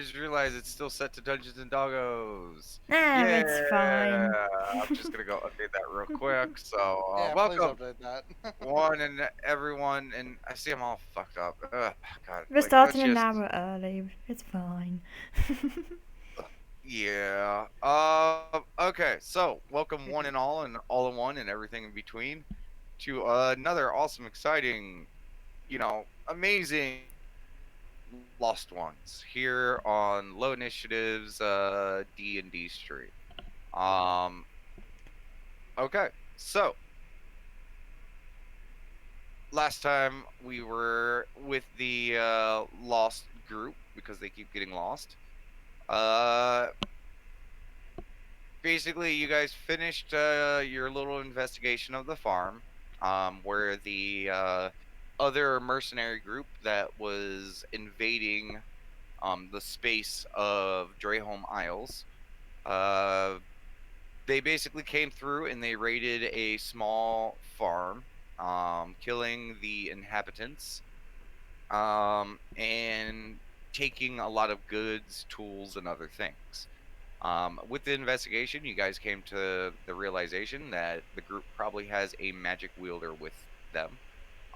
just realized it's still set to Dungeons and Doggos. Ah, Yeah, it's fine. I'm just gonna go update that real quick. So, Yeah, please welcome update that. one and everyone, and I see I'm all fucked up. Ugh, God, We're like let's starting an just, hour early. It's fine. yeah. Okay, so welcome one and all in one, and everything in between to another awesome, exciting, amazing Lost Ones here on Low Initiatives D&D Street. Um okay. So, last time we were with the lost group because they keep getting lost. Uh Basically you guys finished your little investigation of the farm where the other mercenary group that was invading the space of Drehome Isles. Uh, they basically came through and they raided a small farm, killing the inhabitants, and taking a lot of goods, tools, and other things. With the investigation, you guys came to the realization that the group probably has a magic wielder with them,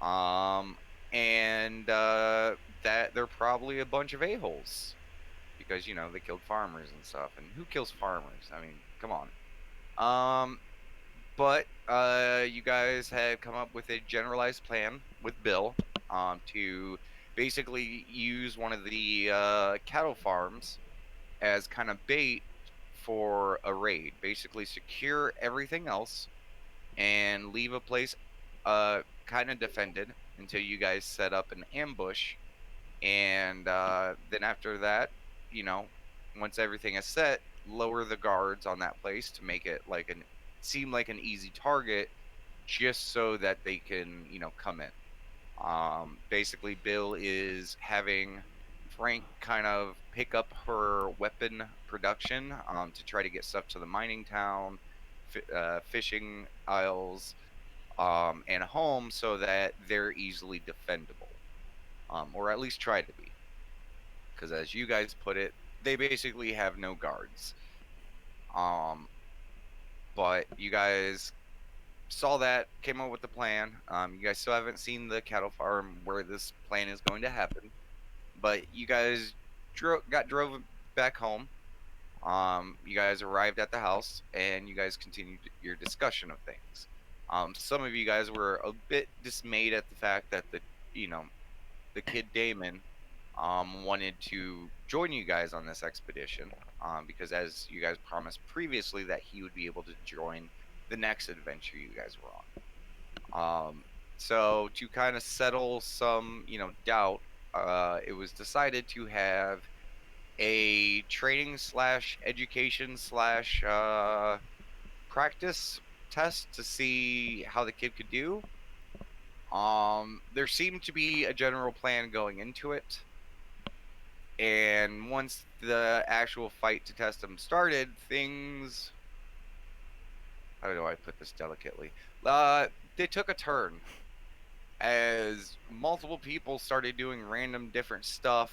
um, and that they're probably a bunch of a-holes because they killed farmers and stuff. And who kills farmers? I mean, come on. Um, but you guys had come up with a generalized plan with Bill to basically use one of the cattle farms as kind of bait for a raid. Basically, secure everything else and leave a place kind of defended until you guys set up an ambush. And then after that, you know, once everything is set, lower the guards on that place to make it like an seem like an easy target, just so that they can come in. Basically, Bill is having Frank kind of pick up her weapon production to try to get stuff to the mining town, fishing isles, and home so that they're easily defendable, or at least try to be. Because as you guys put it, they basically have no guards. Um, but you guys saw that, came up with the plan. You guys still haven't seen the cattle farm where this plan is going to happen, but you guys drove back home. You guys arrived at the house and you guys continued your discussion of things. Some of you guys were a bit dismayed at the fact that you know, the kid Damon wanted to join you guys on this expedition because, as you guys promised previously, that he would be able to join the next adventure you guys were on. So to kind of settle some, doubt, it was decided to have a training slash education slash practice test to see how the kid could do. There seemed to be a general plan going into it, and once the actual fight to test him started, things, how do I put this delicately? They took a turn as multiple people started doing random different stuff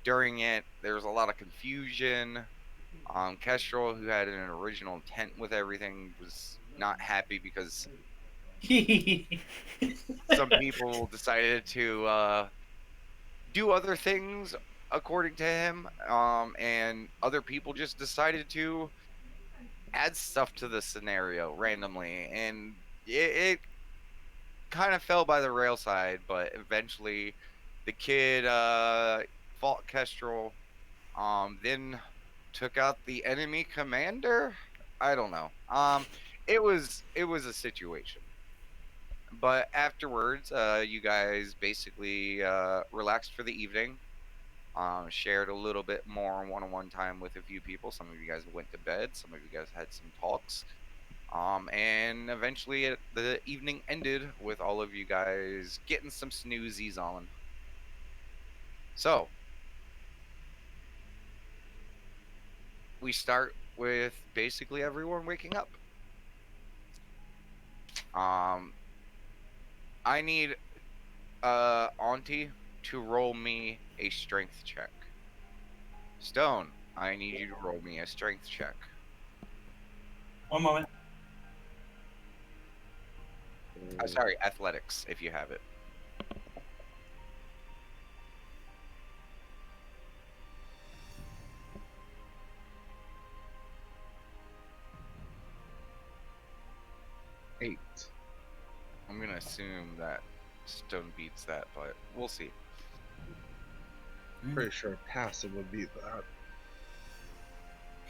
during it. There was a lot of confusion. Kestrel, who had an original intent with everything, was not happy because some people decided to do other things according to him, and other people just decided to add stuff to the scenario randomly, and it kind of fell by the rail side. But eventually, the kid fought Kestrel, then took out the enemy commander. I don't know. It was a situation. But afterwards, you guys basically relaxed for the evening. Shared a little bit more one-on-one time with a few people. Some of you guys went to bed. Some of you guys had some talks. And eventually, the evening ended with all of you guys getting some snoozies on. So we start with basically everyone waking up. Um, I need Auntie to roll me a strength check. Stone, I need you to roll me a strength check. One moment. Sorry, athletics, if you have it. Eight. I'm gonna assume that Stone beats that, but we'll see. Pretty sure passive would beat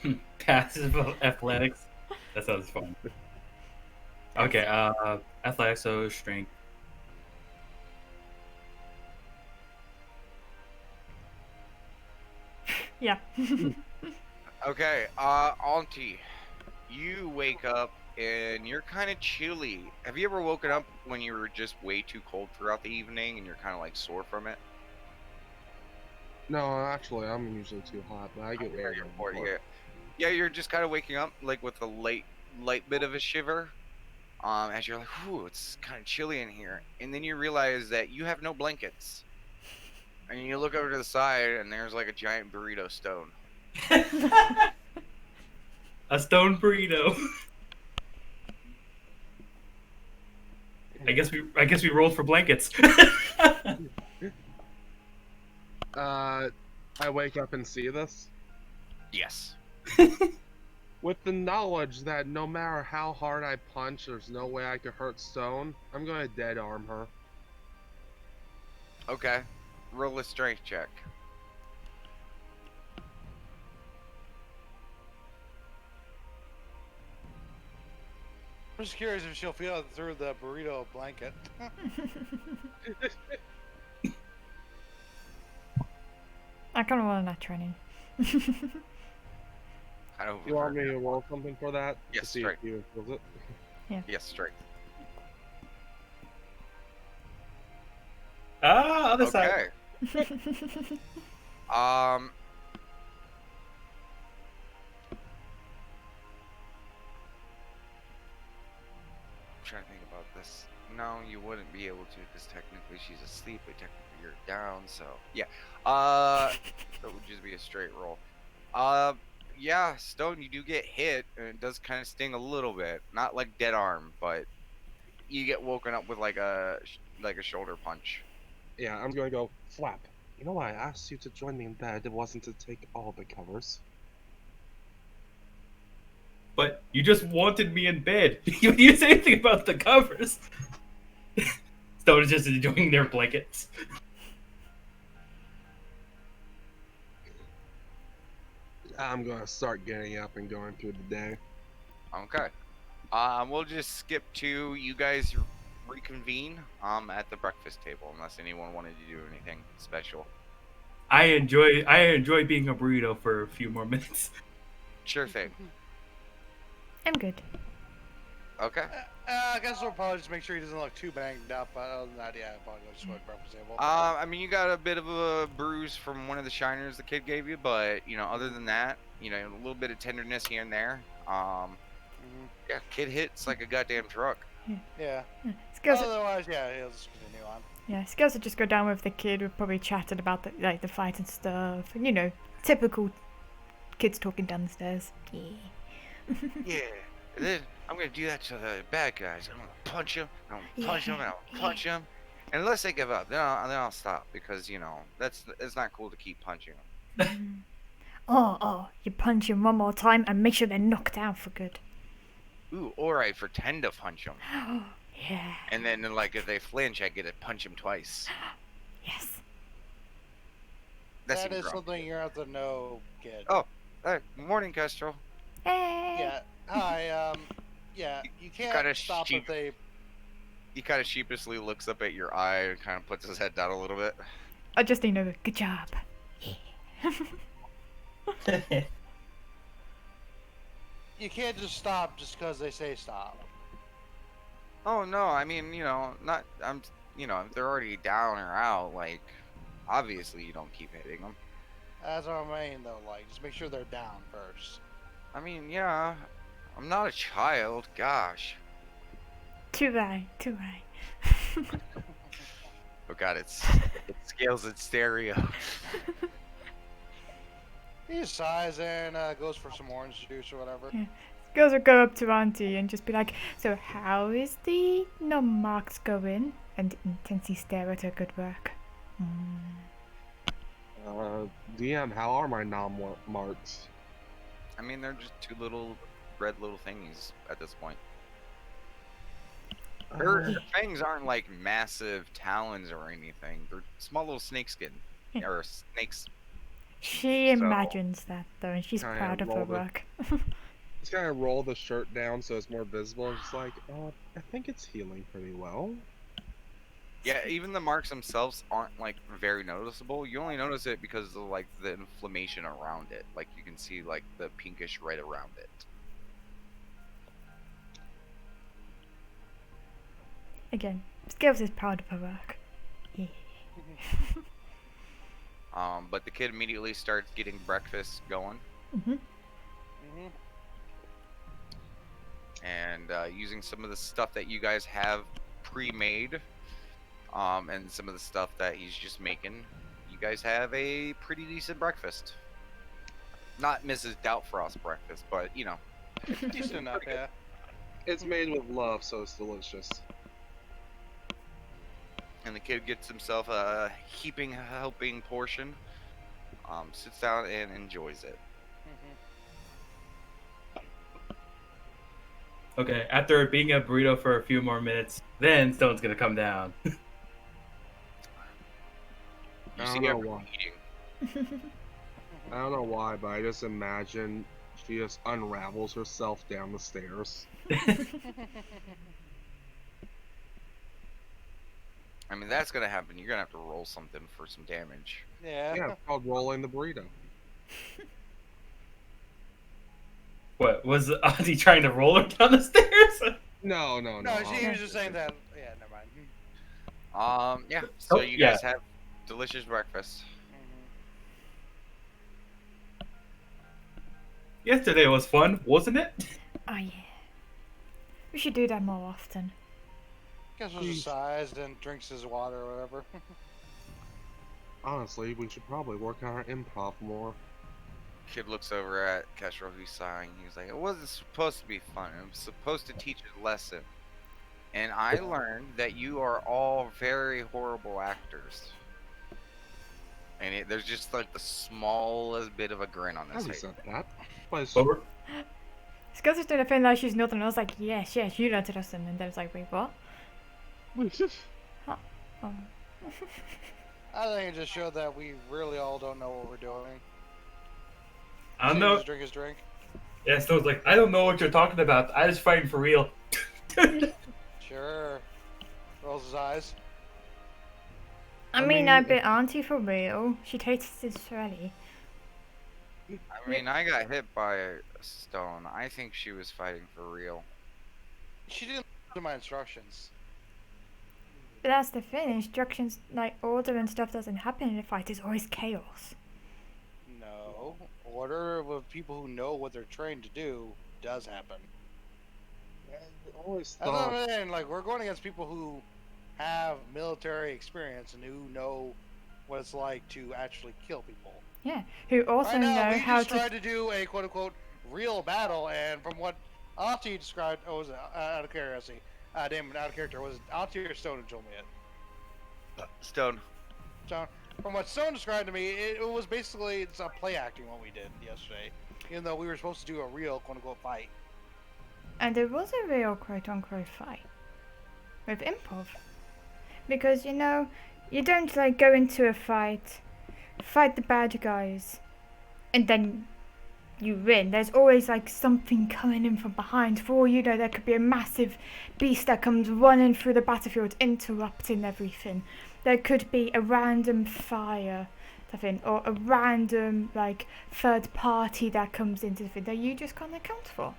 that. Passive athletics. That sounds fun. Okay, athletics, so strength. Yeah. Okay, Auntie, you wake up and you're kind of chilly. Have you ever woken up when you were just way too cold throughout the evening and you're kind of like sore from it? No, actually, I'm usually too hot, but I get Yeah, warm. you're bored, yeah. Yeah, you're just kind of waking up like with a light bit of a shiver. As you're like, "Ooh, it's kind of chilly in here," and then you realize that you have no blankets, and you look over to the side and there's like a giant burrito stone. A stone burrito. I guess we rolled for blankets. I wake up and see this Yes. with the knowledge that no matter how hard I punch, there's no way I could hurt Stone. I'm gonna dead arm her. Okay. Roll a strength check. I'm just curious if she'll feel it through the burrito blanket. I kind of want that training. Kind of. You want me to roll something for that? Yes, to see straight. if you feels it? Yes, strength. Other side. Okay. Um. I'm trying to think about this. No, you wouldn't be able to because technically she's asleep, but technically you're down. So yeah. That would just be a straight roll. Yeah, Stone, you do get hit, and it does kind of sting a little bit. Not like dead arm, but you get woken up with like a shoulder punch. Yeah, I'm gonna go flap. You know why I asked you to join me in bed? It wasn't to take all the covers. But you just wanted me in bed. You didn't say anything about the covers. Stone is just enjoying their blankets. I'm gonna start getting up and going through the day. Okay. We'll just skip to you guys reconvene at the breakfast table unless anyone wanted to do anything special. I enjoy being a burrito for a few more minutes. Sure thing. I'm good. Okay. I guess we'll probably just make sure he doesn't look too banged up. But other than that, yeah, I'll probably go just go to breakfast table. I mean, you got a bit of a bruise from one of the shiners the kid gave you, but you know, other than that, you know, a little bit of tenderness here and there. Yeah, kid hits like a goddamn truck. Yeah. Skills. Otherwise, yeah, he'll just continue on. Yeah, Skills would just go down with the kid. We've probably chatted about the fight and stuff, and you know, typical kids talking down the stairs. Yeah. Yeah. And then I'm gonna do that to the bad guys. I'm gonna punch them. I'm gonna punch them. And I'll punch them. And unless they give up, then I'll stop because you know it's not cool to keep punching them. Oh, you punch him one more time and make sure they're knocked out for good. Ooh, or I pretend to punch them, Yeah. and then like if they flinch, I get to punch them twice. Yes. That's That is grumpy. something you have to know, kid. Oh. Morning, Kestrel. Hey. Yeah. Hi. Yeah. You can't gotta stop sheep- if they. He kind of sheepishly looks up at your eye and kind of puts his head down a little bit. I just need a good job. You can't just stop just because they say stop. Oh no, I mean, you know, not I'm, you know, if they're already down or out, like, obviously you don't keep hitting them. That's what I mean, though. Like, just make sure they're down first. I mean, yeah, I'm not a child. Gosh. Too right. Oh god, it scales in stereo. He sighs and goes for some orange juice or whatever. Yeah. Girls would go up to Auntie and just be like, "So how is the num marks going?" And intensely stare at her good work. DM, how are my nom marks? I mean, they're just two little red little thingies at this point. Her fangs aren't like massive talons or anything. They're small little snakeskin or snakes. She imagines that though, and she's Kinda proud of her roll the- work. Just kind of roll the shirt down so it's more visible. And just like, oh, I think it's healing pretty well. Yeah, even the marks themselves aren't like very noticeable. You only notice it because of like the inflammation around it. Like you can see like the pinkish red around it. Again, Skills is proud of her work. Yeah. But the kid immediately starts getting breakfast going Mhm. and using some of the stuff that you guys have pre-made, and some of the stuff that he's just making. You guys have a pretty decent breakfast. Not Mrs. Doubtfrost breakfast, but you know. Decent enough, yeah. It's made with love, so it's delicious. And the kid gets himself a heaping helping portion, sits down and enjoys it. Okay, after being a burrito for a few more minutes, then Stone's gonna come down. You I see don't know everyone why. eating. I don't know why, but I just imagine she just unravels herself down the stairs. I mean, that's gonna happen. You're gonna have to roll something for some damage. Yeah. Yeah, it's called rolling the burrito. What, was Auntie trying to roll her down the stairs? No. No, she was just saying that. Yeah, never mind. Yeah. So Oh, you yeah. guys have delicious breakfast. Yesterday was fun, wasn't it? Oh yeah. We should do that more often. Guess was just sighs and drinks his water or whatever. Honestly, we should probably work on our improv more. Kid looks over at Kestrel, who's sighing. He's like, "It wasn't supposed to be fun. It was supposed to teach a lesson. And I learned that you are all very horrible actors." And there's just like the smallest bit of a grin on his Nobody face. said that. But Over. Skills is doing a thing like she's nothing. I was like, yes, you learned a lesson. And then it's like, wait, what? Oh. I think it just showed that we really all don't know what we're doing. I don't So he know. Just drink his drink. Yeah, Stone's like, I don't know what you're talking about. I just fighting for real. Sure. Rolls his eyes. I mean, I bet Auntie for real. She tastes this Shirley. I mean, I got hit by a stone. I think she was fighting for real. She didn't listen to my instructions. But that's the thing. Instructions, like order and stuff, doesn't happen in a fight. It's always chaos. No. Order with people who know what they're trained to do does happen. I always That's what thought. I'm saying. Like, we're going against people who have military experience and who know what it's like to actually kill people. Yeah. Who also Right now, know we how just to. tried to do a quote-unquote real battle, and from what Auntie described, was it, out of curiosity, Damon, out of character, was it Auntie or Stone who told me it? Stone. Stone. From what Stone described to me, it was basically it's a play acting what we did yesterday, even though we were supposed to do a real quote-unquote fight. And there was a real quote-unquote fight with improv. Because, you know, you don't, like, go into a fight the bad guys, and then you win. There's always like something coming in from behind. For all you know, there could be a massive beast that comes running through the battlefield, interrupting everything. There could be a random fire, or a random like third party that comes into the thing that you just can't account for.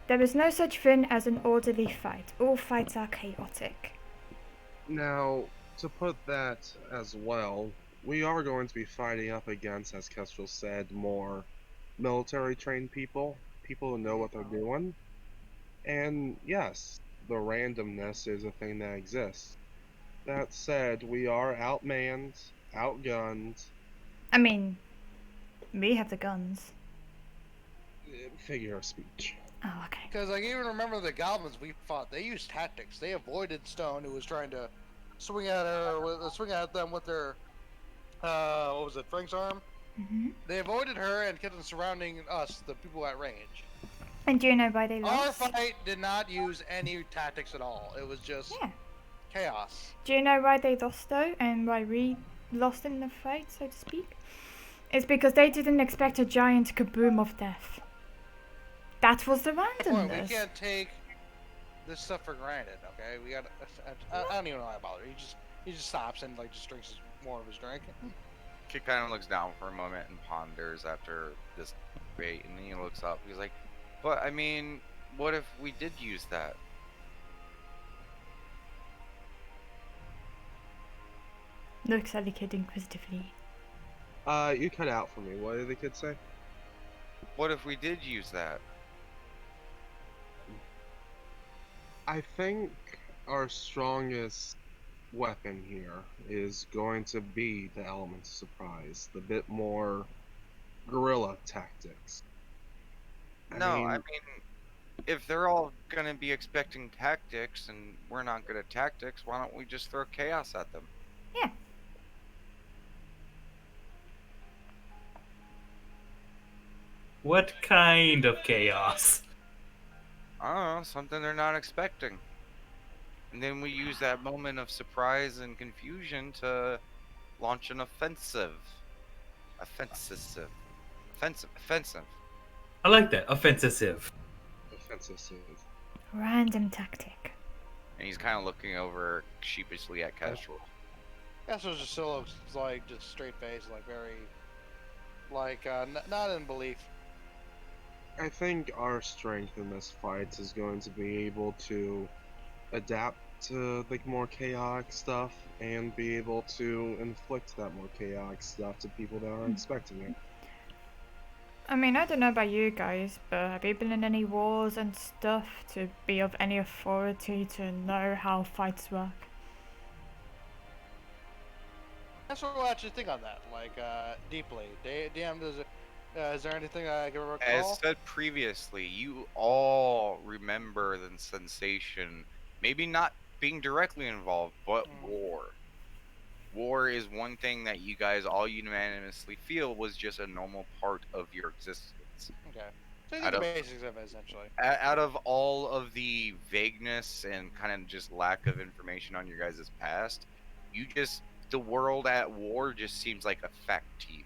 There is no such thing as an orderly fight. All fights are chaotic. Now, to put that as well, we are going to be fighting up against, as Kestrel said, more military trained people who know what they're doing. And yes, the randomness is a thing that exists. That said, we are outmanned, outgunned. I mean, We have the guns. Figure of speech. Oh, okay. Because I even remember the goblins we fought. They used tactics. They avoided Stone, who was trying to swing at them with their what was it, Frank's arm? Hmm. They avoided her and kept on surrounding us, the people at range. And do you know why they Our lost? fight did not use any tactics at all. It was just Yeah. chaos. Do you know why they lost though, and why we lost in the fight, so to speak? It's because they didn't expect a giant kaboom of death. That was the Point, we randomness. can't take this stuff for granted. Okay, we got. I don't even know why I bother. He just stops and like just drinks more of his drink. Kid kind of looks down for a moment and ponders after this debate, and then he looks up. He's like, "But I mean, what if we did use that?" Looks at the kid inquisitively. You cut out for me. What did the kid say? What if we did use that? I think our strongest weapon here is going to be the element of surprise, the bit more guerrilla tactics. No, I mean, if they're all gonna be expecting tactics and we're not good at tactics, why don't we just throw chaos at them? Yeah. What kind of chaos? I don't know, something they're not expecting. And then we use that moment of surprise and confusion to launch an offensive. Offensive. Offensive. I like that. Offensive. Offensive. Random tactic. And he's kind of looking over sheepishly at Kestrel. Castro just still looks like just straight face, like very, like not in belief. I think our strength in this fight is going to be able to adapt to like more chaotic stuff and be able to inflict that more chaotic stuff to people that aren't expecting it. I mean, I don't know about you guys, but have you been in any wars and stuff to be of any authority to know how fights work? That's what we'll actually think on that, like deeply. DM, is there anything I can recall? As said previously, you all remember the sensation, maybe not being directly involved, but war. War is one thing that you guys all unanimously feel was just a normal part of your existence. Okay. So you get the basics of it, essentially. Out of all of the vagueness and kind of just lack of information on your guys' past, the world at war just seems like a fact to you.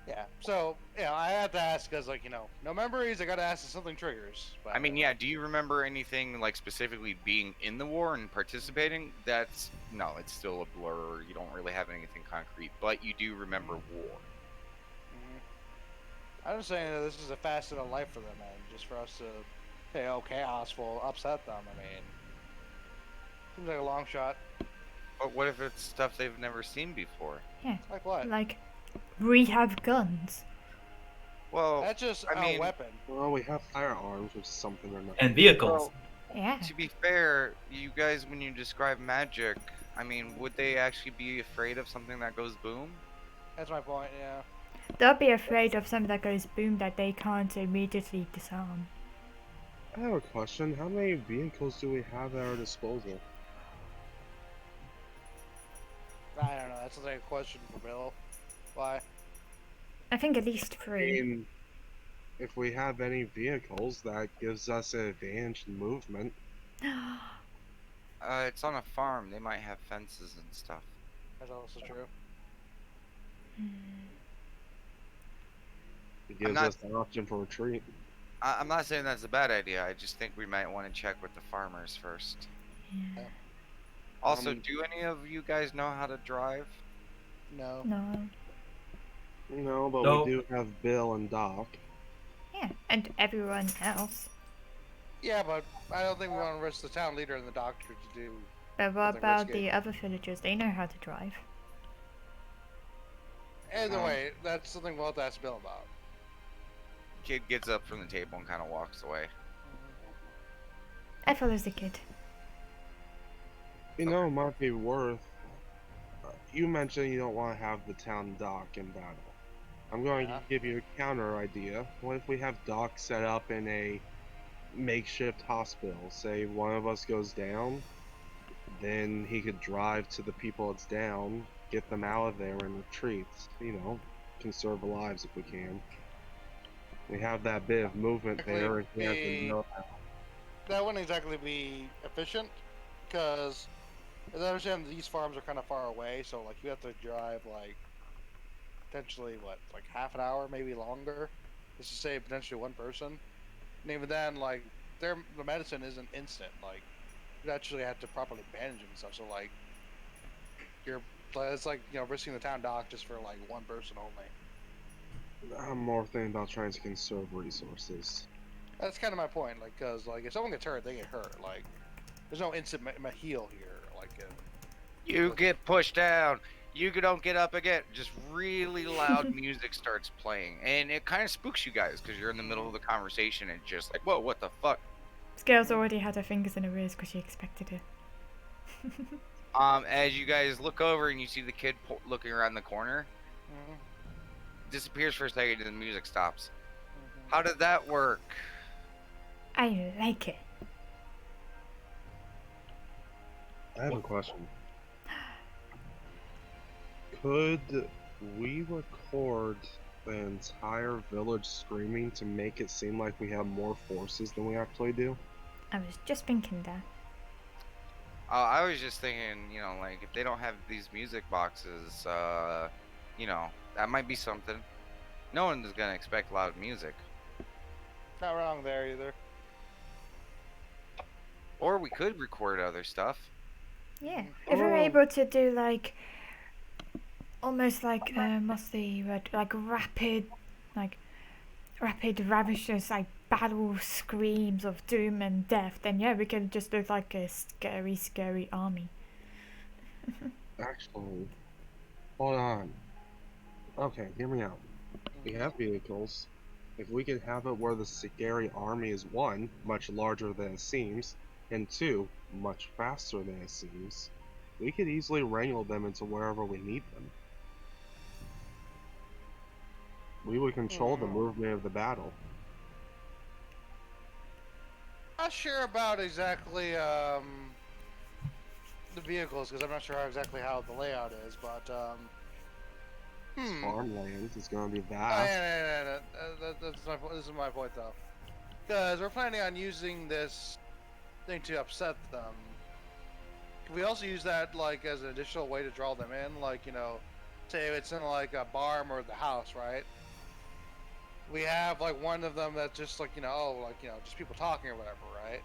Yeah. So, I have to ask because, like, no memories. I got to ask if something triggers. But, I mean, yeah, do you remember anything, like, specifically being in the war and participating? No, it's still a blur. You don't really have anything concrete, but you do remember war. I'm just saying that this is a facet of life for them, man. Just for us to say, oh, chaos will upset them. I mean, seems like a long shot. But what if it's stuff they've never seen before? Yeah. Like what? Like, we have guns. Well, That's just I mean, a weapon. Well, we have firearms, which is something they're not. And vehicles. Yeah. to be fair, you guys, when you describe magic, I mean, would they actually be afraid of something that goes boom? That's my point. Yeah. They'll be afraid of something that goes boom that they can't immediately disarm. I have a question. How many vehicles do we have at our disposal? I don't know. That's like a question for Bill. Why? I think at least I 3. mean, if we have any vehicles, that gives us an advantage in movement. It's on a farm. They might have fences and stuff. That's also true. It gives not- us an option for retreat. I'm not saying that's a bad idea. I just think we might want to check with the farmers first. Yeah. Also, do any of you guys know how to drive? No. No. No, but No. we do have Bill and Doc. Yeah. And everyone else. Yeah, but I don't think we want to risk the town leader and the doctor to do. But what Something about risky. the other villagers? They know how to drive. Either way, that's something we'll have to ask Bill about. Kid gets up from the table and kind of walks away. I follows the kid. You know, it might be worth You mentioned you don't want to have the town dock in battle. I'm going Yeah. to give you a counter idea. What if we have Doc set up in a makeshift hospital? Say one of us goes down, then he could drive to the people it's down, get them out of there, and retreat. You know, conserve lives if we can. We have that bit of movement Exactly there, and he has the be know. that wouldn't exactly be efficient because as I understand these farms are kind of far away, so like you have to drive like potentially what like half an hour, maybe longer, just to save potentially one person. And even then, like the medicine isn't instant. Like you actually have to properly bandage it and stuff. So like you're it's like risking the town dock just for like one person only. I'm more thinking about trying to conserve resources. That's kind of my point. Like because like if someone gets hurt, they get hurt. Like there's no instant heal here. Like You get pushed down. You don't get up again. Just really loud music starts playing, and it kind of spooks you guys because you're in the middle of the conversation and just like, whoa, what the fuck? Scales already had her fingers in her ears because she expected it. As you guys look over and you see the kid looking around the corner, mhm, disappears for a second and the music stops. mhm. How did that work? I like it. I have a question. Could we record the entire village screaming to make it seem like we have more forces than we actually do? I was just thinking that. I was just thinking, like if they don't have these music boxes, that might be something. No one is gonna expect loud music. Not wrong there either. Or we could record other stuff. Yeah. Mhm. If we were Oh. able to do like almost like what's the word? Like rapid ravicious like battle screams of doom and death, then yeah, we could just look like a scary army. Actually, hold on. Okay, hear me out. We have vehicles. If we could have it where the scary army is one, much larger than it seems, and two, much faster than it seems, we could easily wrangle them into wherever we need them. We would control the Mhm. movement of the battle. Not sure about exactly the vehicles because I'm not sure exactly how the layout is, but It's hmm. farmland. It's going to be Oh, vast. yeah. This is my point though, because we're planning on using this thing to upset them. Can we also use that like as an additional way to draw them in? Like say it's in like a barn or the house, right? We have like one of them that's just like just people talking or whatever, right?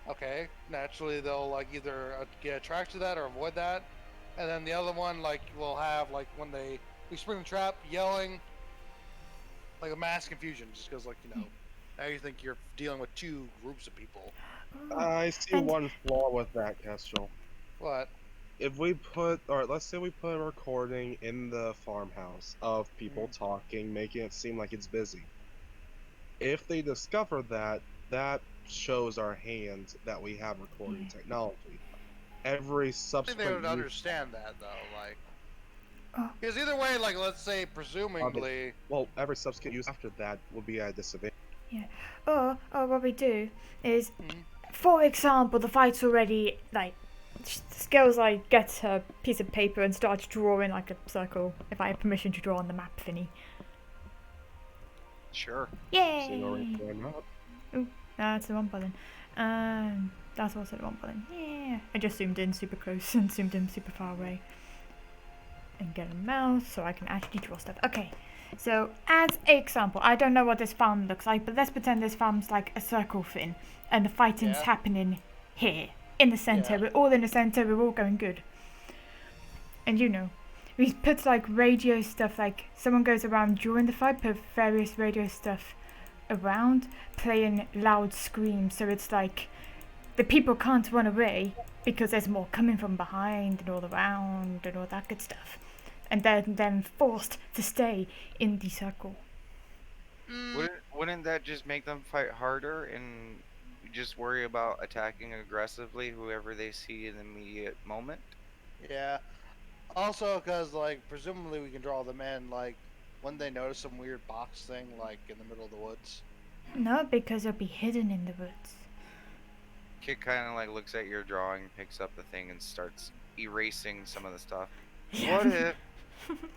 Okay, naturally they'll like either get attracted to that or avoid that, and then the other one like will have like when we spring the trap, yelling, like a mass confusion, just because now you think you're dealing with two groups of people. I see And one flaw with that, Kestrel. What? If we put, or let's say we put a recording in the farmhouse of people talking, making it seem like it's busy. If they discover that, that shows our hand that we have recording technology. Every I think they subsequent would use understand that though, like oh, because either way, like let's say of it, presumably, well, every subsequent use after that will be at a disadvantage. yeah. Or what we do is, Mhm. for example, the fight's already like. Skills like gets her piece of paper and starts drawing like a circle. If I have permission to draw on the map thingy. Sure. So you already Yay! planned out. Ooh, that's the one button. That's also the one button. Yeah. I just zoomed in super close and zoomed in super far away. And get a mouse so I can actually draw stuff. Okay. So, as an example, I don't know what this farm looks like, but let's pretend this farm's like a circle thing, and the fighting's Yeah. happening here, in the center. Yeah. We're all in the center, we're all going good. And we put like radio stuff, like someone goes around during the fight, put various radio stuff around, playing loud screams, so it's like the people can't run away because there's more coming from behind and all around and all that good stuff. And they're then forced to stay in the circle. Wouldn't that just make them fight harder and just worry about attacking aggressively whoever they see in the immediate moment? Yeah. Also, because like presumably we can draw them in like when they notice some weird box thing like in the middle of the woods. No, because it'll be hidden in the woods. Kid kind of like looks at your drawing, picks up the thing, and starts erasing some of the stuff. What if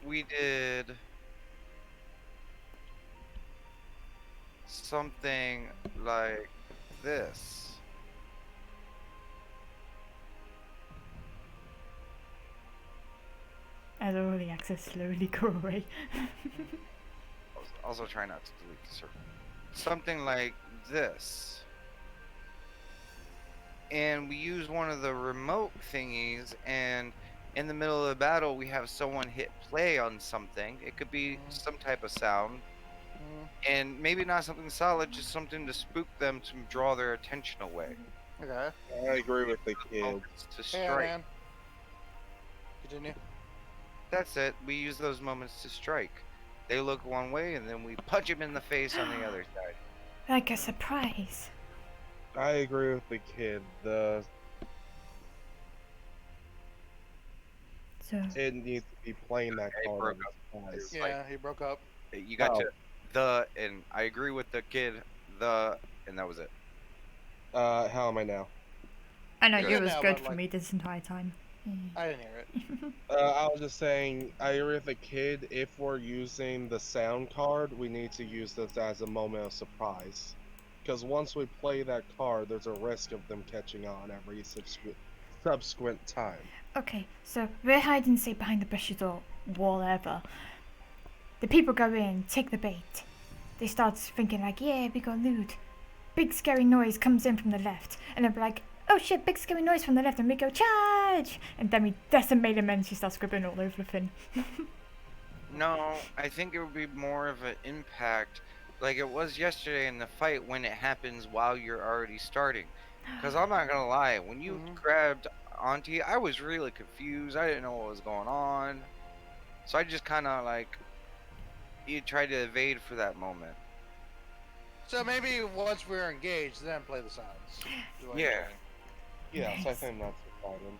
we did something like this? As all the access slowly go away. Also, try not to delete the circle. Something like this. And we use one of the remote thingies, and in the middle of the battle, we have someone hit play on something. It could be some type of sound, and maybe not something solid, just something to spook them to draw their attention away. Okay. I agree with the kid. Moments to Hey, strike. man. Continue. That's it. We use those moments to strike. They look one way, and then we punch them in the face on the other side. Like a surprise. I agree with the kid. So It needs to be playing that Yeah, it card. broke on up. the slice. Yeah, he broke up. You got Oh. to and I agree with the kid, and that was it. How am I now? I know You're you good was now, good but, for like- me this entire time. I didn't hear it. I was just saying, I agree with the kid. If we're using the sound card, we need to use this as a moment of surprise. Because once we play that card, there's a risk of them catching on every subsequent time. Okay, so we're hide and seek behind the bushes or whatever. The people go in, take the bait. They start thinking like, yeah, we got loot. Big scary noise comes in from the left, and they're like, oh shit, big scary noise from the left, and we go charge, and then we decimate them, and she starts scribbling all over the thing. No, I think it would be more of an impact, like it was yesterday in the fight when it happens while you're already starting. Because I'm not gonna lie, when you grabbed Auntie, I was really confused. I didn't know what was going on, so I just kind of like you tried to evade for that moment. So maybe once we're engaged, then play the sounds. is what you're Yeah. saying. Yes, I Nice. think that's the problem.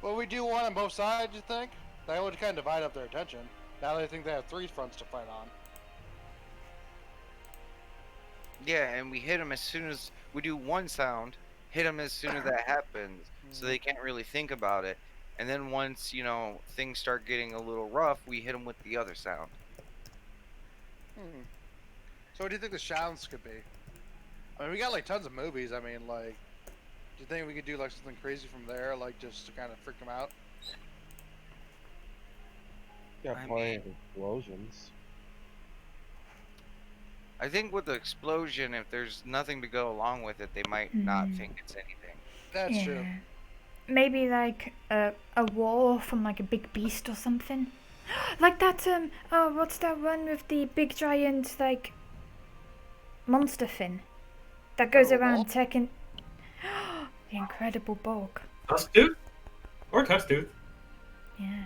Well, we do one on both sides, you think? That would kind of divide up their attention. Now they think they have three fronts to fight on. Yeah, and we hit them as soon as we do one sound. Hit them as soon as that happens, so they can't really think about it. And then once things start getting a little rough, we hit them with the other sound. So what do you think the sounds could be? I mean, we got like tons of movies. I mean, like, do you think we could do like something crazy from there, like just to kind of freak them out? Yeah, I plenty of explosions. I think with the explosion, if there's nothing to go along with it, they might not think it's anything. That's true. Maybe like a war from like a big beast or something. Like that what's that one with the big giant like monster fin that goes Incredible around taking the Incredible Bulk. Tusk-tooth? Or Tusk-tooth. Yeah.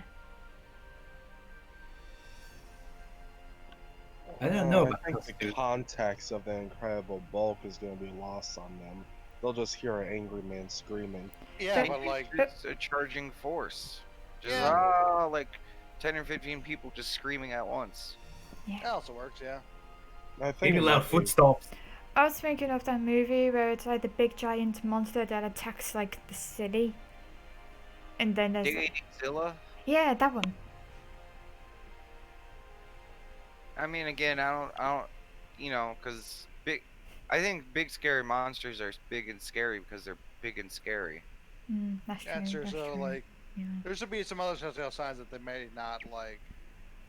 I don't know I about think the Tusk-tooth. context of the Incredible Bulk is going to be lost on them. They'll just hear an angry man screaming. Yeah, But- but like, It's a charging force. Just Yeah. like 10 or 15 people just screaming at once. that also works. Yeah. I think Maybe it loud might be- footsteps. I was thinking of that movie where it's like the big giant monster that attacks like the city. And then there's Zilla. yeah, that one. I mean, again, I don't, because I think big scary monsters are big and scary because they're big and scary. That's true. That's true. That's So true. like, yeah. there should be some other telltale signs that they may not like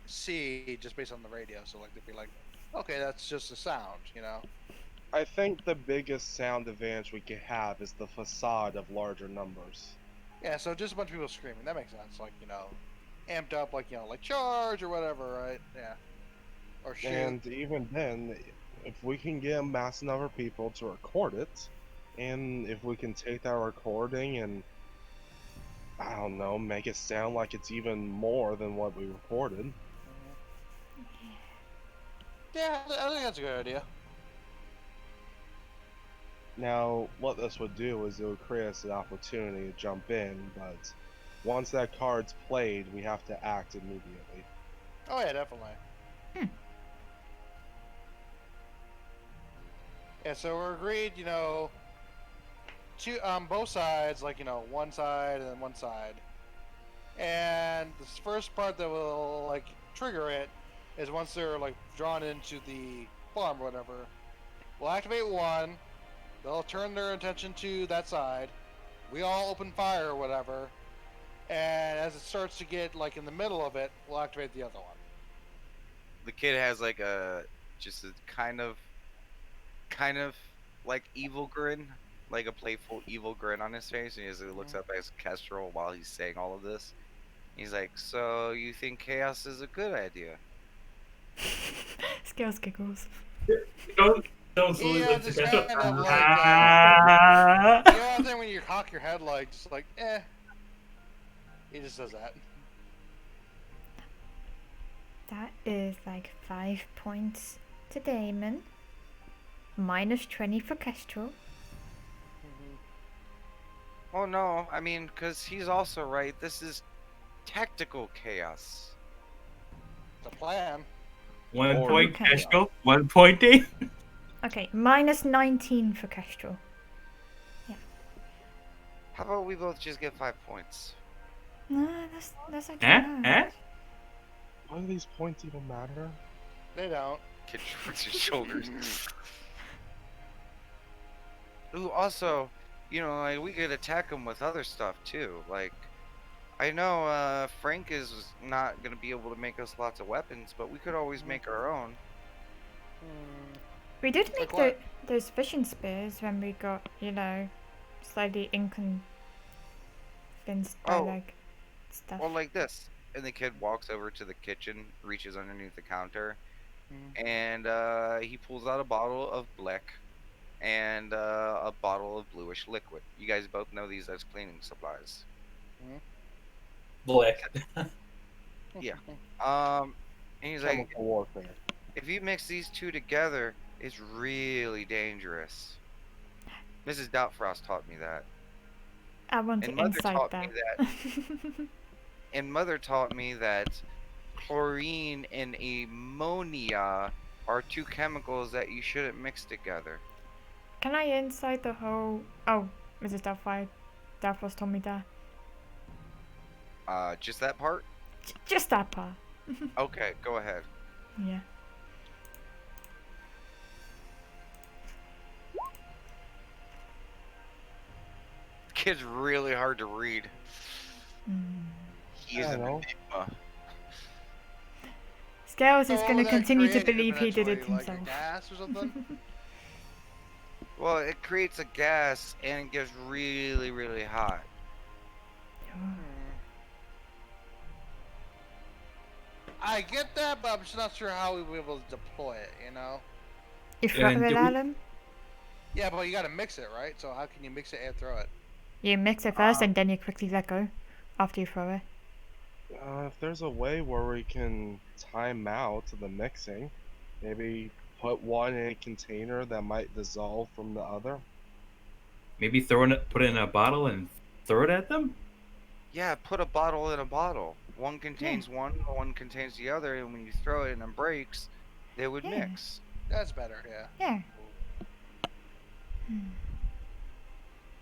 see just based on the radio. So like, they'd be like, okay, that's just a sound, you know? I think the biggest sound advantage we could have is the facade of larger numbers. Yeah. So just a bunch of people screaming. That makes sense. Like, amped up, like like charge or whatever, right? Yeah. Or shoot. And even then, if we can get a mass number of people to record it, and if we can take that recording and, I don't know, make it sound like it's even more than what we recorded. Yeah, I think that's a good idea. Now, what this would do is it would create us an opportunity to jump in, but Once that card's played, we have to act immediately. Oh yeah, definitely. Hmm. Yeah, so we're agreed. Two on both sides, like one side and then one side. And the first part that will like trigger it is once they're like drawn into the farm or whatever. We'll activate one. They'll turn their attention to that side. We all open fire or whatever. And as it starts to get like in the middle of it, we'll activate the other one. The kid has like just a kind of like evil grin, like a playful evil grin on his face, and he looks up at his Kestrel while he's saying all of this. He's like, "So you think chaos is a good idea?" Scales giggles. Don't slowly Yeah, lift the just ketchup. kind of like Ah. I think when you cock your head like just like he just does that. That is like 5 points to Damon. Minus 20 for Kestrel. Oh no, I mean, because he's also right. This is tactical chaos. The plan. 1 Or point okay. Kestrel, 1 point Dave. Okay, minus 19 for Kestrel. How about we both just get 5 points? No, that's actually nice. Why do these points even matter? They don't. Kid shrugs his shoulders. Ooh, also, like we could attack him with other stuff too. Like, I know Frank is not gonna be able to make us lots of weapons, but we could always make our own. We did Like make what? those fishing spears when we got, slightly inconvinced by Oh. like stuff. Well, like this. And the kid walks over to the kitchen, reaches underneath the counter, and he pulls out a bottle of Blick and a bottle of bluish liquid. You guys both know these as cleaning supplies. Blick. Yeah. And he's like, Chemical warfare. if you mix these two together, it's really dangerous. Mrs. Doubtfrost taught me that. I want And to Mother insight taught that. me that. And Mother taught me that chlorine and ammonia are two chemicals that you shouldn't mix together. Can I insight the whole? Oh, Mrs. Doubtfrost told me that. Just that part? Just that part. Okay, go ahead. Yeah. Kid's really hard to read. He is I an know. enigma. Scales is So going what to would that continue to create believe he did it eventually, like a himself. gas or something? Well, it creates a gas and it gets really, really hot. I get that, but I'm just not sure how we will be able to deploy it, You throw And it do at we- him. Yeah, but you gotta mix it, right? So how can you mix it and throw it? You mix it first and then you quickly let go after you throw it. If there's a way where we can time out the mixing, maybe put one in a container that might dissolve from the other. Maybe put it in a bottle and throw it at them? Yeah, put a bottle in a bottle. One contains one contains the other, and when you throw it and it breaks, they would Yeah. mix. That's better, yeah. Yeah.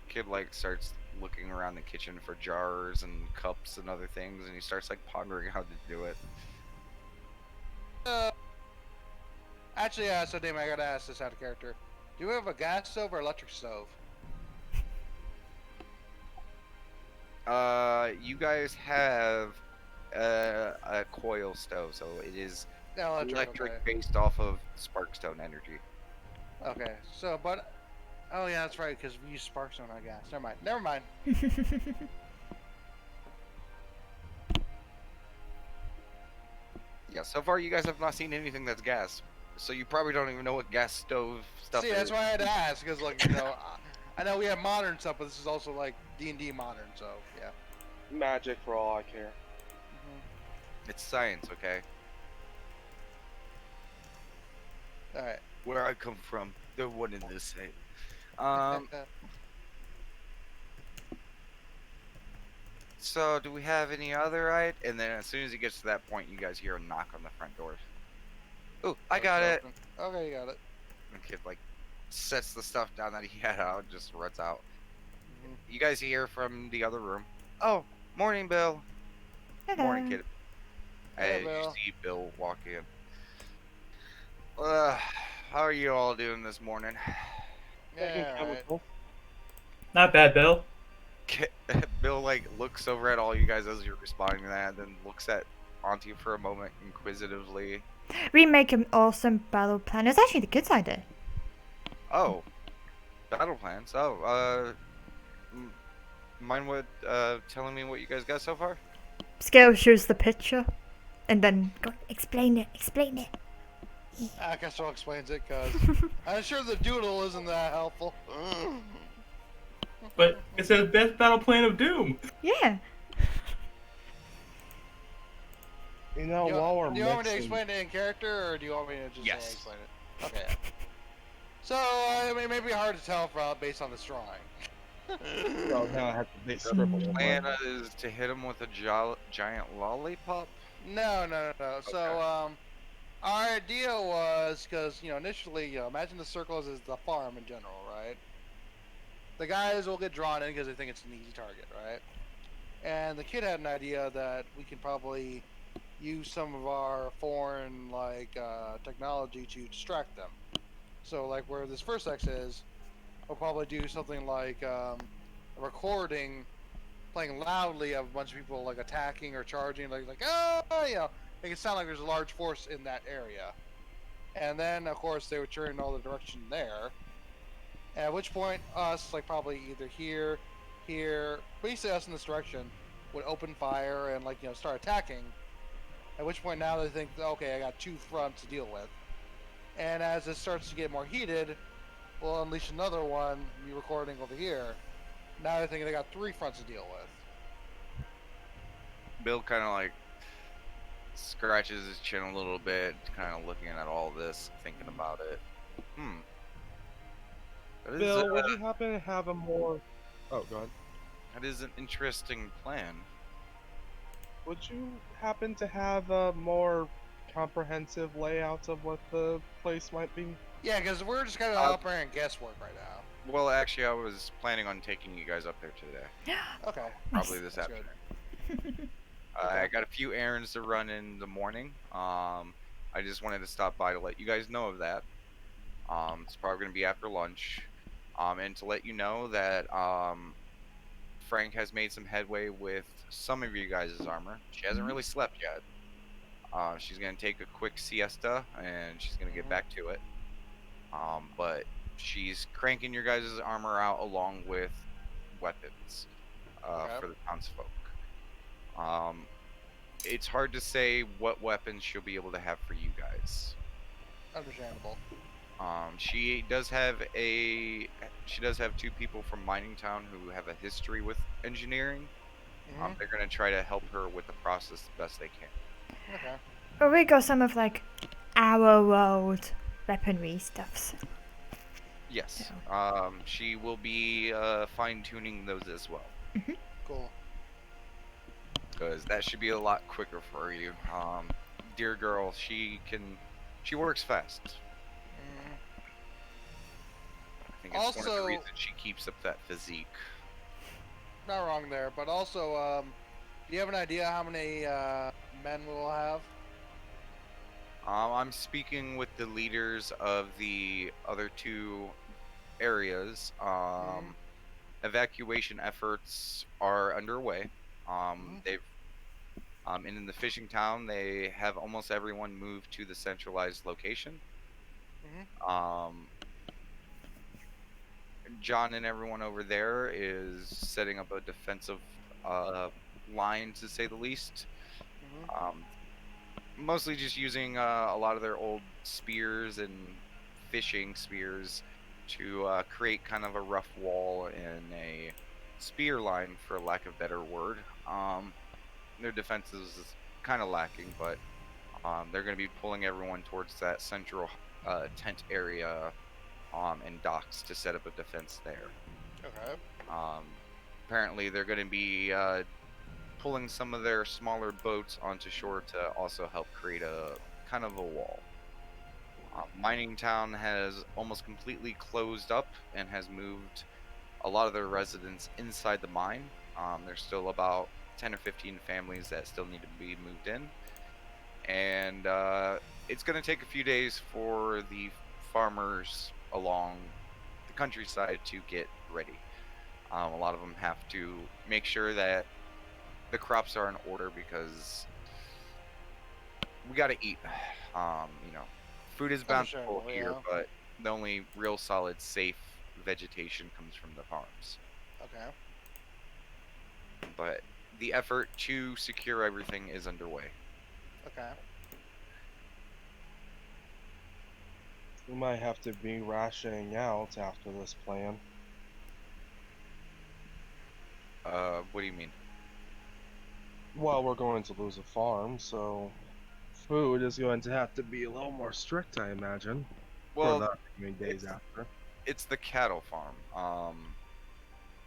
Kid starts looking around the kitchen for jars and cups and other things, and he starts pondering how to do it. Actually, so damn, I gotta ask this out of character. Do we have a gas stove or electric stove? You guys have a coil stove, so it is No, electric okay. based off of sparkstone energy. Okay, so, but... Oh, yeah, that's right, because we use sparkstone on gas. Never mind. Yeah, so far you guys have not seen anything that's gas, so you probably don't even know what gas stove stuff See, is. that's why I had to ask, because, I know we have modern stuff, but this is also, D&D modern, so, yeah. Magic for all I care. It's science, okay? Alright. Where I come from, they're one and the same. So, do we have any other right? And then as soon as he gets to that point, you guys hear a knock on the front door. Oh, I got it. Okay, you got it. And the kid like sets the stuff down that he had out, and just runs out. Mhm. You guys hear from the other room. Oh, morning, Bill. Morning, Hello. kid. Hey, As you Bill. see Bill walk in. Uh, how are you all doing this morning? Taking Yeah, alright. chemicals. Not bad, Bill. Bill like looks over at all you guys as you're responding to that, then looks at Auntie for a moment inquisitively. We make an awesome battle plan. It's actually the kids' idea. Oh, battle plans. Oh, mind what telling me what you guys got so far? Scale shows the picture, and then go explain it. Explain it. I guess I'll explain it, because I'm sure the doodle isn't that helpful. But it says best battle plan of doom. Yeah. You know, Do while we're you want me to mixing, explain it in character, or do you want me to just Yes. explain it? Okay. Yeah. So, I mean, it may be hard to tell from based on this drawing. well, now I have to The scribble on plan mine. is to hit him with a giant lollipop. No. So, our idea was, because, initially, imagine the circles is the farm in general, right? The guys will get drawn in because they think it's an easy target, right? And the kid had an idea that we can probably use some of our foreign, technology to distract them. So, like, where this first X is, we'll probably do something like a recording playing loudly of a bunch of people like attacking or charging, make it sound like there's a large force in that area. And then, of course, they would turn in all the direction there. At which point, us, like probably either here, basically us in this direction, would open fire and start attacking. At which point, now they think, okay, I got two fronts to deal with. And as it starts to get more heated, we'll unleash another one, be recording over here. Now they're thinking they got three fronts to deal with. Bill kind of like scratches his chin a little bit, kind of looking at all this, thinking about it. That is, Bill, would you happen to have a more... Oh, go ahead. that is an interesting plan. Would you happen to have a more comprehensive layout of what the place might be? Yeah, because we're just kind of up there in guesswork right now. Well, actually, I was planning on taking you guys up there today. Okay. Probably this That's afternoon. I got a few errands to run in the morning. I just wanted to stop by to let you guys know of that. It's probably going to be after lunch. And to let you know that Frank has made some headway with some of you guys' armor. She hasn't really slept yet. She's going to take a quick siesta and she's going to get back to it. But she's cranking your guys' armor out along with weapons for the townsfolk. It's hard to say what weapons she'll be able to have for you guys. Understandable. She does have two people from Mining Town who have a history with engineering. They're gonna try to help her with the process the best they can. Okay. But we got some of like our old weaponry stuffs. Yes. She will be fine tuning those as well. Cool. Because that should be a lot quicker for you. Dear girl, she works fast. I think it's one of the Also- reasons she keeps up that physique. Not wrong there, but also, do you have an idea how many men we'll have? I'm speaking with the leaders of the other two areas. Evacuation efforts are underway. They've and in the fishing town, they have almost everyone moved to the centralized location. John and everyone over there is setting up a defensive line, to say the least. Mostly just using a lot of their old spears and fishing spears to create kind of a rough wall and a spear line, for lack of a better word. Their defense is kind of lacking, but they're going to be pulling everyone towards that central tent area and docks to set up a defense there. Okay. Apparently, they're going to be pulling some of their smaller boats onto shore to also help create a kind of a wall. Mining Town has almost completely closed up and has moved a lot of their residents inside the mine. There's still about 10 or 15 families that still need to be moved in. And it's going to take a few days for the farmers along the countryside to get ready. A lot of them have to make sure that the crops are in order because we got to eat. Food is bountiful Understandable, here, yeah. but the only real solid, safe vegetation comes from the farms. Okay. But the effort to secure everything is underway. Okay. We might have to be rationing out after this plan. What do you mean? Well, we're going to lose a farm, so food is going to have to be a little more strict, I imagine, for Well, the coming days it's after. it's the cattle farm,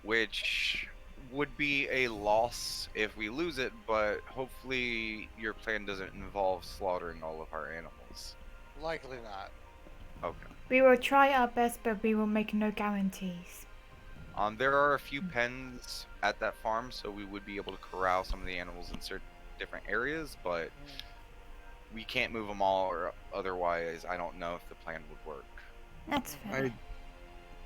which would be a loss if we lose it, but hopefully your plan doesn't involve slaughtering all of our animals. Likely not. Okay. We will try our best, but we will make no guarantees. There are a few pens at that farm, so we would be able to corral some of the animals in certain different areas, but we can't move them all, or otherwise, I don't know if the plan would work. That's fair.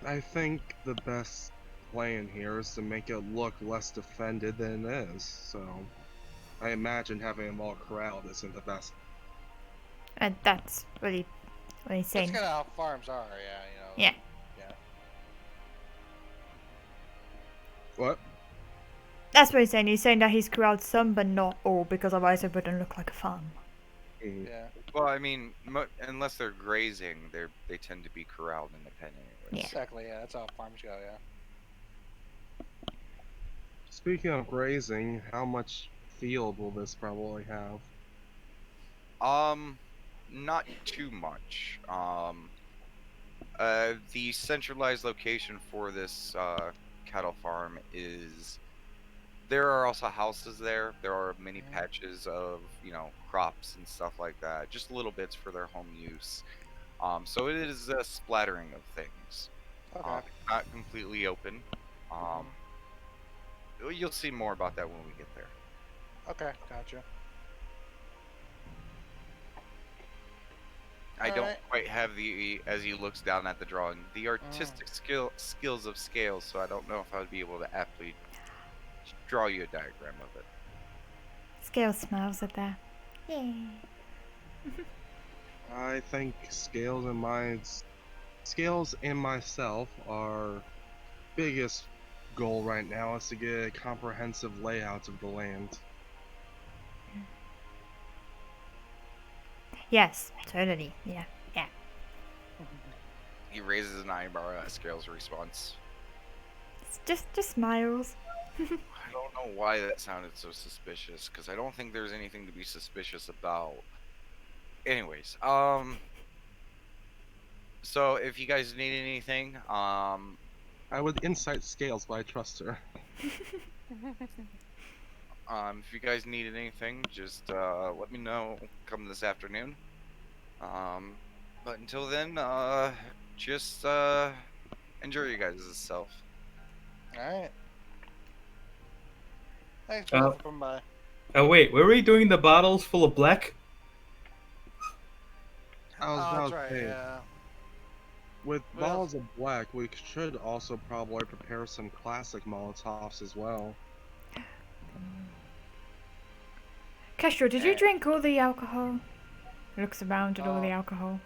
I think the best plan here is to make it look less defended than it is. So I imagine having them all corralled isn't the best. And that's really what he's That's saying. kind of how farms are, yeah. Yeah. Yeah. What? That's what he's saying. He's saying that he's corralled some, but not all, because otherwise it wouldn't look like a farm. Mm. Yeah. Well, I mean, unless they're grazing, they tend to be corralled in the pen anyways. Yeah. Exactly. Yeah. That's how farms go. Yeah. Speaking of grazing, how much field will this probably have? Not too much. The centralized location for this cattle farm is. There are also houses there. There are many patches of, crops and stuff like that. Just little bits for their home use. So it is a splattering of things. Okay. Not completely open. You'll see more about that when we get there. Okay. Gotcha. I don't Alright. quite have as he looks down at the drawing, the artistic skills of scales, so I don't know if I would be able to aptly draw you a diagram of it. Scale smiles at that. Yay. I think Scales and myself, our biggest goal right now is to get a comprehensive layout of the land. Yes, totally. Yeah. He raises an eyebrow at Scales' response. It's just smiles. I don't know why that sounded so suspicious, because I don't think there's anything to be suspicious about. Anyways, so if you guys need anything, I would incite Scales, but I trust her. if you guys need anything, just let me know come this afternoon. But until then, just enjoy you guys' self. Alright. Thanks for coming by. Oh wait, were we doing the bottles full of black? I was Oh, about that's to right. say, Yeah. with Well- bottles of black, we should also probably prepare some classic Molotovs as well. Kestrel, did you drink all the alcohol? Looks around at all the alcohol.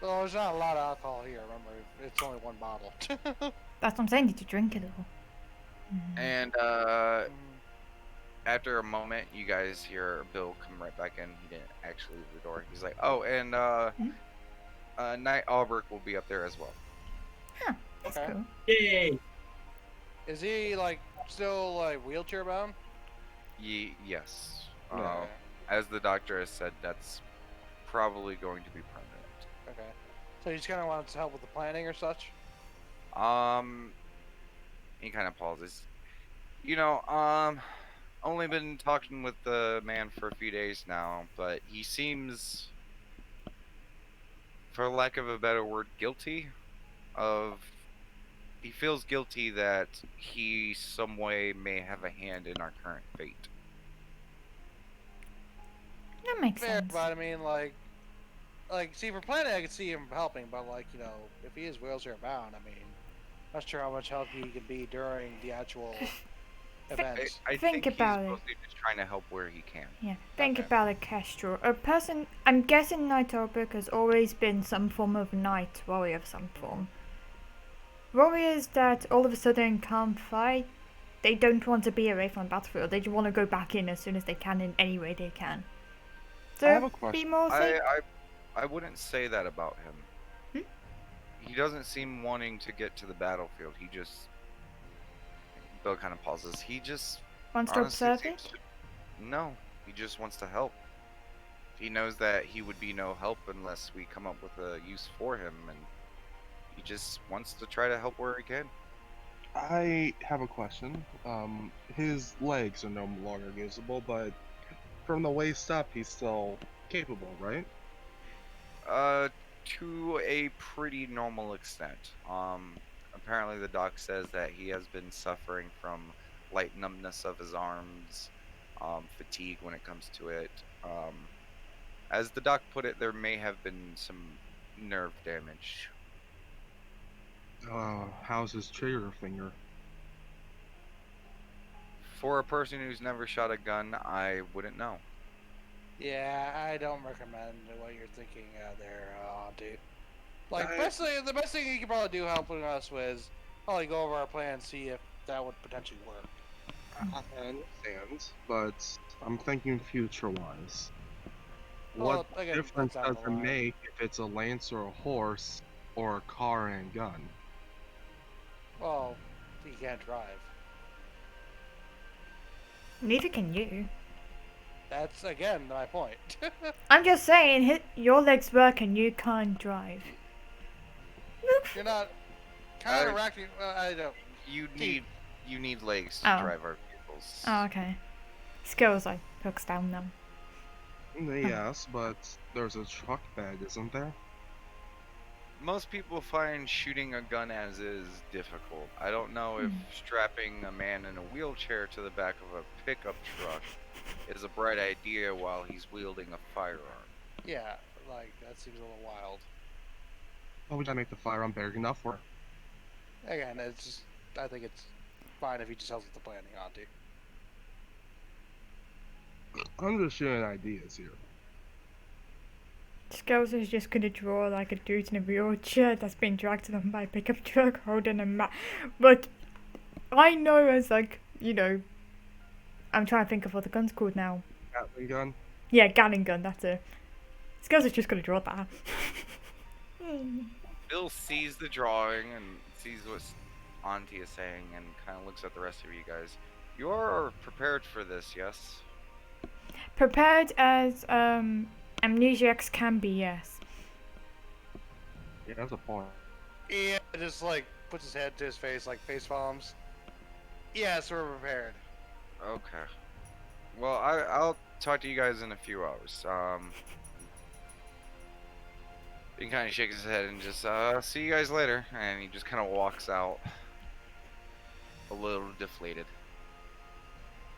Well, there's not a lot of alcohol here. Remember, it's only one bottle. That's what I'm saying. Did you drink it all? And after a moment, you guys hear Bill come right back in. He didn't actually leave the door. He's like, "Oh, and Knight Albrecht will be up there as well." Huh. That's Okay. cool. Yay! Is he still wheelchair bound? Yes. Okay. As the doctor has said, that's probably going to be permanent. Okay. So he just kind of wants help with the planning or such. He kind of pauses. only been talking with the man for a few days now, but he seems, for lack of a better word, guilty of. He feels guilty that he some way may have a hand in our current fate. That makes Fair, sense. but I mean, see, for planning, I could see him helping, but like, if he is wheelchair bound, I mean, not sure how much help he can be during the actual events. I Think think he's about it. mostly just trying to help where he can. Yeah, think Okay. about it, Kestrel. A person, I'm guessing Nightopic has always been some form of knight warrior of some form. Warriors that all of a sudden can't fight, they don't want to be away from the battlefield. They just want to go back in as soon as they can in any way they can. So I have a be question. more safe. I wouldn't say that about him. He doesn't seem wanting to get to the battlefield. He just. Bill kind of pauses. He just Wants to honestly observe seems it. no. He just wants to help. He knows that he would be no help unless we come up with a use for him, and he just wants to try to help where he can. I have a question. His legs are no longer usable, but from the waist up, he's still capable, right? Uh, to a pretty normal extent. Apparently the doc says that he has been suffering from light numbness of his arms, fatigue when it comes to it. As the doc put it, there may have been some nerve damage. How's his trigger finger? For a person who's never shot a gun, I wouldn't know. Yeah, I don't recommend what you're thinking there, Auntie. Like, I- the best thing you could probably do helping us with is probably go over our plan and see if that would potentially work. I understand, but I'm thinking future-wise. Well, What again, difference that's down does the it line. make if it's a lance or a horse, or a car and gun? Well, he can't drive. Neither can you. That's, again, my point. I'm just saying, your legs work and you can't drive. You're not counteracting. I don't. You Dude. need legs to Oh. drive our vehicles. Oh, okay. Skills like hooks down them. Yes, but there's a truck bed, isn't there? Most people find shooting a gun as is difficult. I don't know if strapping a man in a wheelchair to the back of a pickup truck is a bright idea while he's wielding a firearm. Yeah, like, that seems a little wild. Well, we gotta make the firearm big enough for. Again, it's just. I think it's fine if he just helps with the planning, Auntie. I'm just shooting ideas here. Skills is just gonna draw like a dude in a wheelchair that's being dragged to them by a pickup truck holding a mat. But I know as like, I'm trying to think of what the gun's called now. Gatling gun. Yeah, Gatling gun, that's it. Skills is just gonna draw that. Bill sees the drawing and sees what Auntie is saying and kind of looks at the rest of you guys. You are prepared for this, yes? Prepared as amnesiacs can be, yes. Yeah, that's a point. Yeah, just like puts his head to his face, like face palms. Yes, we're prepared. Okay. Well, I'll talk to you guys in a few hours. He kind of shakes his head and just, see you guys later. And he just kind of walks out a little deflated.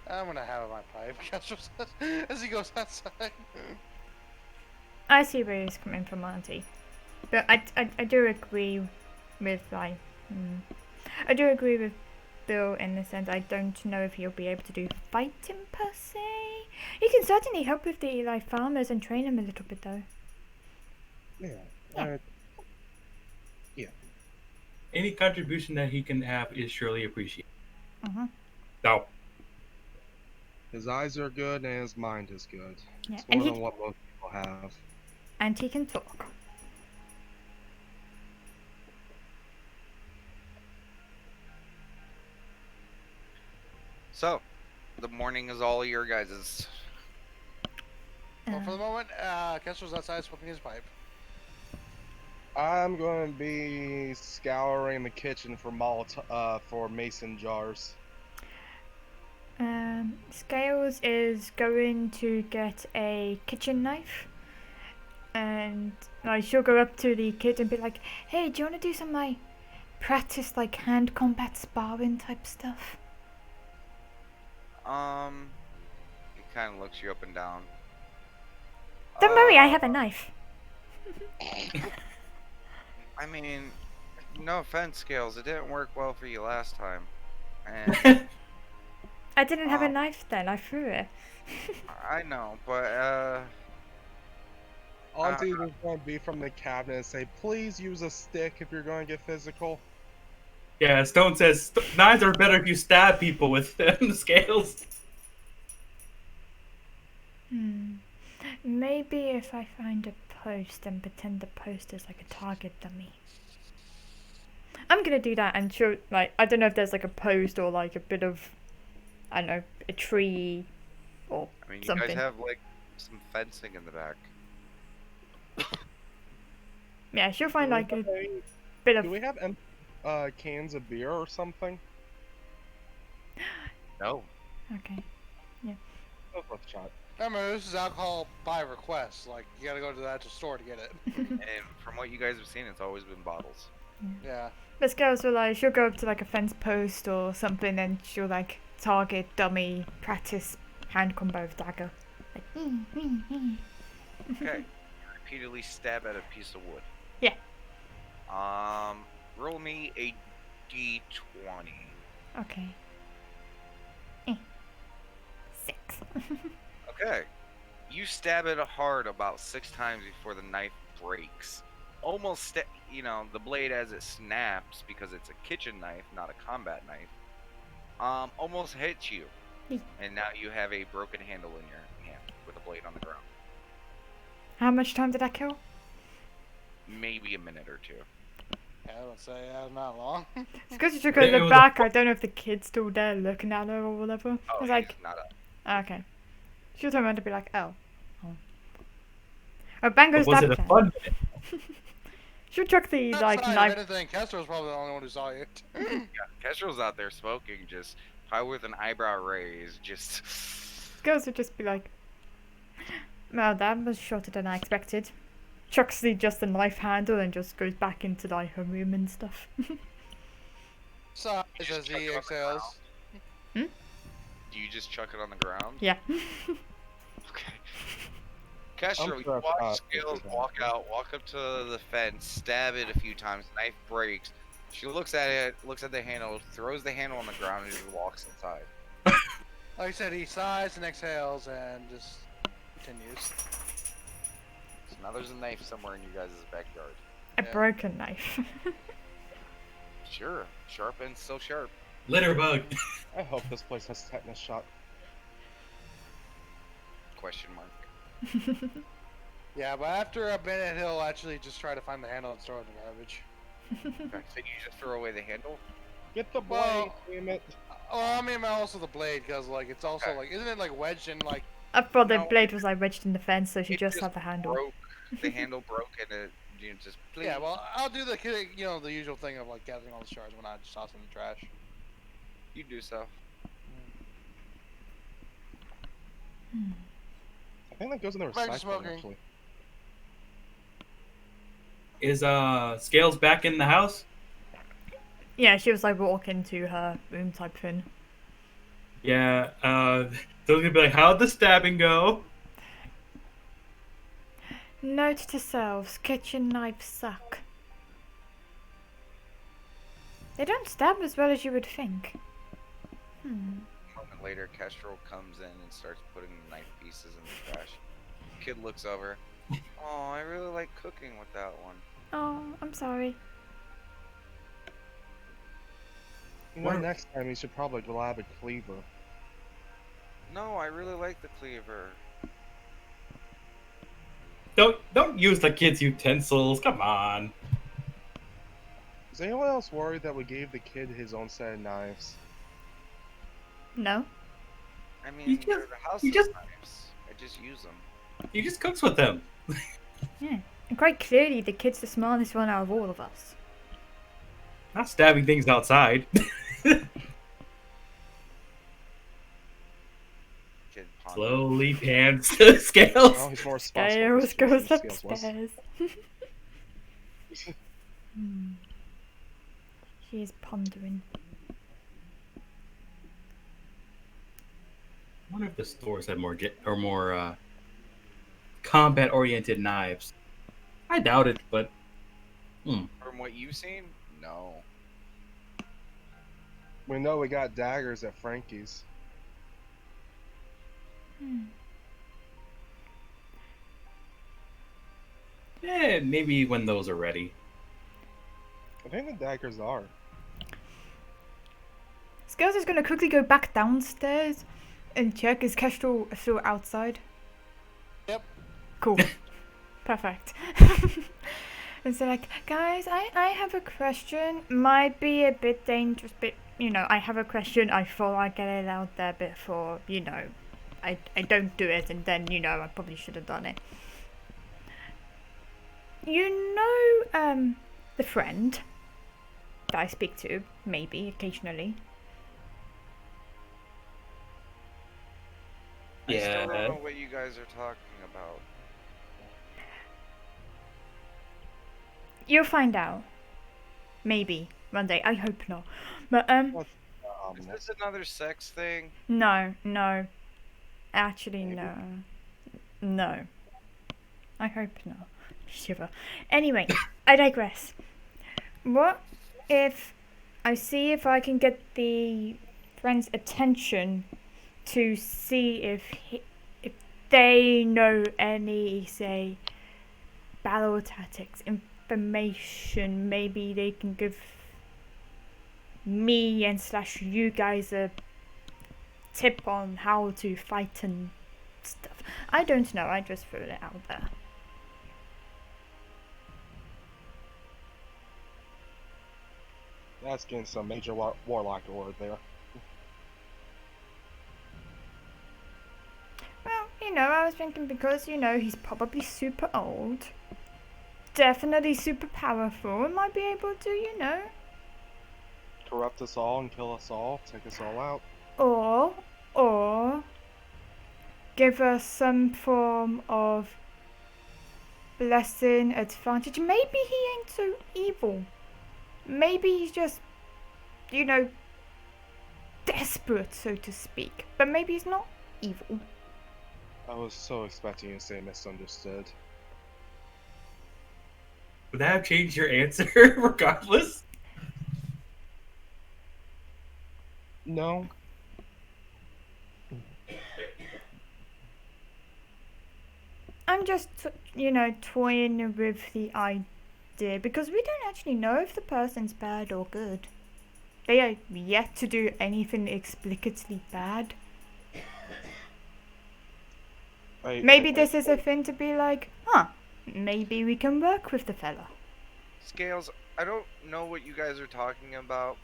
I'm gonna have my pipe as he goes outside. I see where he's coming from, Auntie. But I do agree with, like, I do agree with Bill in the sense I don't know if he'll be able to do fighting per se. He can certainly help with the, like, farmers and train them a little bit, though. Yeah. Any contribution that he can have is surely appreciated. Uh-huh. Now, His eyes are good and his mind is good. Yeah, It's and more he than what most people have. and he can talk. So, the morning is all your guys's. Well, for the moment, Kestrel's outside smoking his pipe. I'm going to be scouring the kitchen for for mason jars. Scales is going to get a kitchen knife, and like she'll go up to the kid and be like, "Hey, do you want to do some like practice like hand combat sparring type stuff?" He kind of looks you up and down. Don't worry, I have a knife. I mean, no offense, Scales. It didn't work well for you last time. And I didn't have a knife then. I threw it. I know, but Auntie was going to be from the cabinet and say, please use a stick if you're going to get physical. Yeah, Stone says knives are better if you stab people with them. Scales. Maybe if I find a post and pretend the post is like a target dummy. I'm gonna do that and show, like, I don't know if there's like a post or like a bit of, I don't know, a tree or I mean, you something. guys have like some fencing in the back. Yeah, she'll find Do we like a have any- bit of. Do we have cans of beer or something? No. Okay. Oh, let's shot. Remember, this is alcohol by request. Like, you gotta go to the actual store to get it. And from what you guys have seen, it's always been bottles. Yeah. This girl's will like she'll go up to like a fence post or something and she'll like target dummy practice hand combo with dagger. Like, Okay. Repeatedly stab at a piece of wood. Yeah. Roll me a d20. Okay. 6. Okay. You stab it hard about 6 times before the knife breaks. Almost, the blade as it snaps, because it's a kitchen knife, not a combat knife, almost hits you. And now you have a broken handle in your hand with a blade on the ground. How much time did that kill? Maybe a minute or two. Yeah, I would say not long. It's because you took a It look was back. I don't know if the kid's still there looking at her or whatever. Oh, I was he's like, not up. okay. She'll turn around to be like, oh. Oh, Bango's Was it stab a attack. fun minute? She'll chuck the like Outside of knife. anything, Kester was probably the only one who saw it. Yeah, Kestrel's out there smoking, just probably with an eyebrow raised, just. Girls would just be like, well, that was shorter than I expected. Chucks just the knife handle and just goes back into like her room and stuff. Sighs You as just chuck he it on the exhales. ground? Do you just chuck it on the ground? Yeah. Okay. Kestrel, you sure I've watch got Scales pictures walk out, walk up to the fence, stab it a few times, knife breaks. She looks at it, looks at the handle, throws the handle on the ground, and just walks inside. Like I said, he sighs and exhales and just continues. So now there's a knife somewhere in you guys' backyard. A Yeah. broken knife. Sure, sharp and still sharp. Litter bug. I hope this place has tetanus shot. Question mark. Yeah, but after a minute, he'll actually just try to find the handle and throw it in the garbage. Okay, so you just throw away the handle? Get the blade, Well- damn it. Oh, I mean, also the blade, because, like, it's also, Okay. like, isn't it, like, wedged in, like, I thought the No. blade was like wedged in the fence, so she It just had the handle. Broke. The handle broke, and it just. Please. yeah, well, I'll do the, the usual thing of, like, gathering all the shards when I just toss them in the trash. You do so. I think that goes in the Back to recycling, smoking. actually. Is Scales back in the house? Yeah, she was like walking to her room type thing. Yeah. So gonna be like, how'd the stabbing go? Note to selves, kitchen knives suck. They don't stab as well as you would think. A moment later, Kestrel comes in and starts putting the knife pieces in the trash. Kid looks over. Oh, I really like cooking with that one. Oh, I'm sorry. You know, What- next time you should probably grab a cleaver. No, I really like the cleaver. Don't use the kids' utensils. Come on. Is anyone else worried that we gave the kid his own set of knives? No. I mean, You they're just- the house you just- knives. I just use them. He just cooks with them. Yeah. And quite clearly, the kid's the smartest one out of all of us. Not stabbing things outside. on. Slowly pans to Scales. Oh, he's more responsible. for Scales goes situations than Scales was. upstairs. She is pondering. I wonder if the stores have more combat-oriented knives. I doubt it, but From what you've seen, no. We know we got daggers at Frankie's. maybe when those are ready. I think the daggers are. Scales is gonna quickly go back downstairs and check. Is Kestrel still outside? Yep. Cool. Perfect. And so like, guys, I have a question. Might be a bit dangerous, but I have a question. I thought I'd get it out there before, I don't do it, and then, I probably should have done it. The friend that I speak to, maybe, occasionally. I still Yeah. don't know what you guys are talking about. You'll find out. Maybe. One day. I hope not. But, Is this another sex thing? no. Actually, no. No. I hope not. Shiver. Anyway, I digress. What if I see if I can get the friend's attention to see if they know any, say, battle tactics, information. Maybe they can give me and / you guys a tip on how to fight and stuff. I don't know. I just threw it out there. That's getting some major warlock word there. Well, I was thinking because, he's probably super old. Definitely super powerful. And might be able to, Corrupt us all and kill us all. Take us all out. Or give us some form of blessing, advantage. Maybe he ain't so evil. Maybe he's just, desperate, so to speak. But maybe he's not evil. I was so expecting you to say misunderstood. Would that have changed your answer regardless? No. I'm just, toying with the idea because we don't actually know if the person's bad or good. They are yet to do anything explicitly bad. Maybe this is a thing to be like, maybe we can work with the fella. Scales, I don't know what you guys are talking about,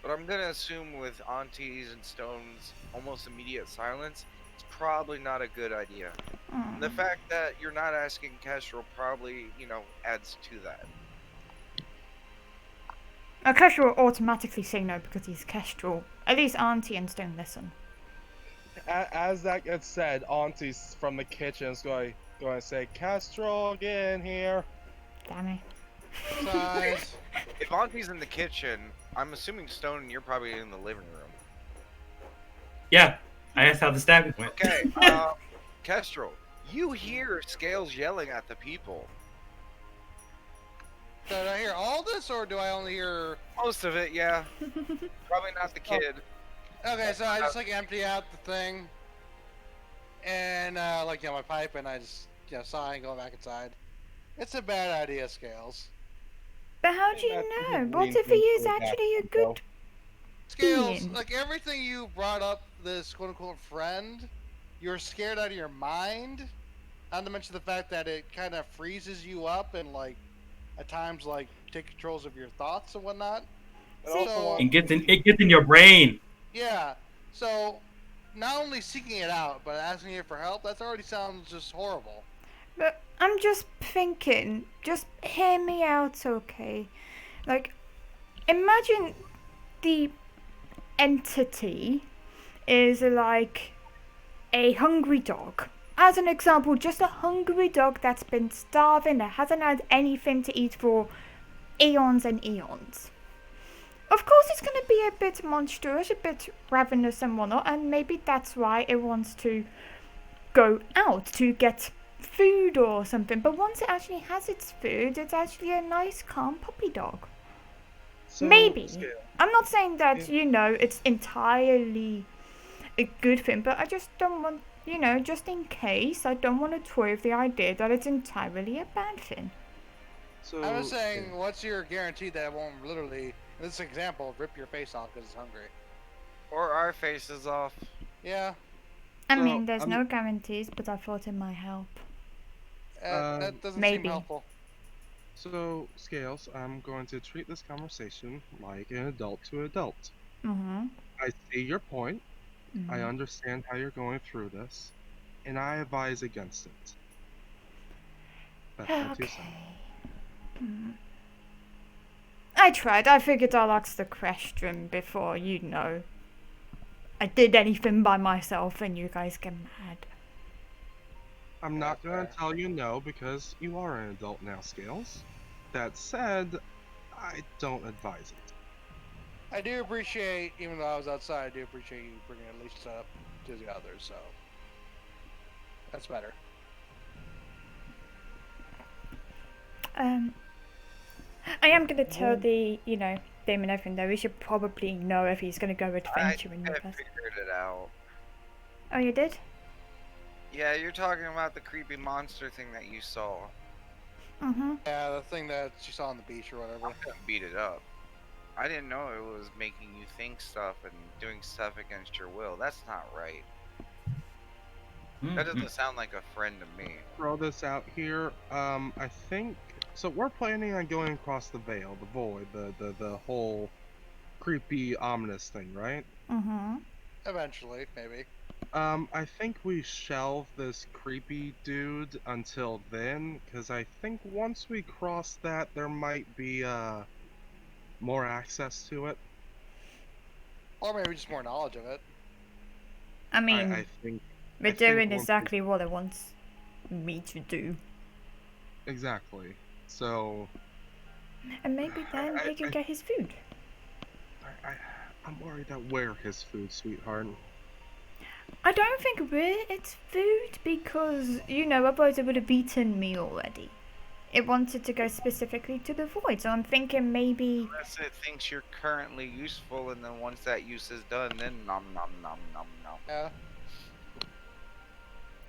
but I'm gonna assume with Auntie's and Stone's almost immediate silence, it's probably not a good idea. And the fact that you're not asking Kestrel probably, adds to that. Kestrel will automatically say no because he's Kestrel. At least Auntie and Stone listen. As that gets said, Auntie's from the kitchen is going to say, Castrol, get in here. Damn it. Size. If Auntie's in the kitchen, I'm assuming Stone and you're probably in the living room. Yeah, I asked how the stabbing went. Okay, Kestrel, you hear Scales yelling at the people. Did I hear all this, or do I only hear? Most of it, yeah. Probably not the kid. Okay, so I just empty out the thing, and my pipe, and I just sigh and go back inside. It's a bad idea, Scales. But how do you know? What if he is actually a good Scales, being? like everything you brought up, this quote unquote friend, you're scared out of your mind. Not to mention the fact that it kind of freezes you up and at times take controls of your thoughts and whatnot. It gets in your brain. Yeah, so not only seeking it out, but asking it for help, that already sounds just horrible. But I'm just thinking, just hear me out, okay? Imagine the entity is a hungry dog. As an example, just a hungry dog that's been starving, that hasn't had anything to eat for eons and eons. Of course, it's going to be a bit monstrous, a bit ravenous and whatnot, and maybe that's why it wants to go out to get food or something. But once it actually has its food, it's actually a nice, calm puppy dog. So, Maybe. Scale, I'm not saying that, Yeah. it's entirely a good thing, but I just don't want, just in case, I don't want to toy with the idea that it's entirely a bad thing. I was So, saying, Scale, what's your guarantee that it won't literally, in this example, rip your face off because it's hungry? Or our faces off. Yeah, I So, mean, there's no guarantees, but I thought it might help. that doesn't seem Maybe. helpful. so, Scales, I'm going to treat this conversation like an adult to adult. Mm-hmm. I see your point. I Mm-hmm. understand how you're going through this, and I advise against it. That's my 2 cents. Okay. Mm. I tried. I figured I'll ask the question before, I did anything by myself and you guys get mad. I'm Yeah, not going fair. to tell you no because you are an adult now, Scales. That said, I don't advise it. I do appreciate, even though I was outside, I do appreciate you bringing at least up to the others, so that's better. I am gonna tell Damon everything though. We should probably know if he's gonna go I adventuring think I with us. figured it out. Oh, you did? Yeah, you're talking about the creepy monster thing that you saw. Mm-hmm. Yeah, the thing that you saw on the beach or whatever. I'm gonna beat it up. I didn't know it was making you think stuff and doing stuff against your will. That's not right. That doesn't sound like a friend to me. Throw this out here. I think so. We're planning on going across the veil, the void, the whole creepy, ominous thing, right? Mm-hmm. Eventually, maybe. I think we shelve this creepy dude until then, because I think once we cross that, there might be more access to it. Or maybe just more knowledge of it. I mean, I think we're I think doing once exactly what it wants me to do. exactly. So And maybe then he can I, get his food. I'm worried that we're his food, sweetheart. I don't think it's food because, otherwise it would have beaten me already. It wanted to go specifically to the void, so I'm thinking maybe. Unless it thinks you're currently useful, and then once that use is done, then nom nom nom nom nom. Yeah.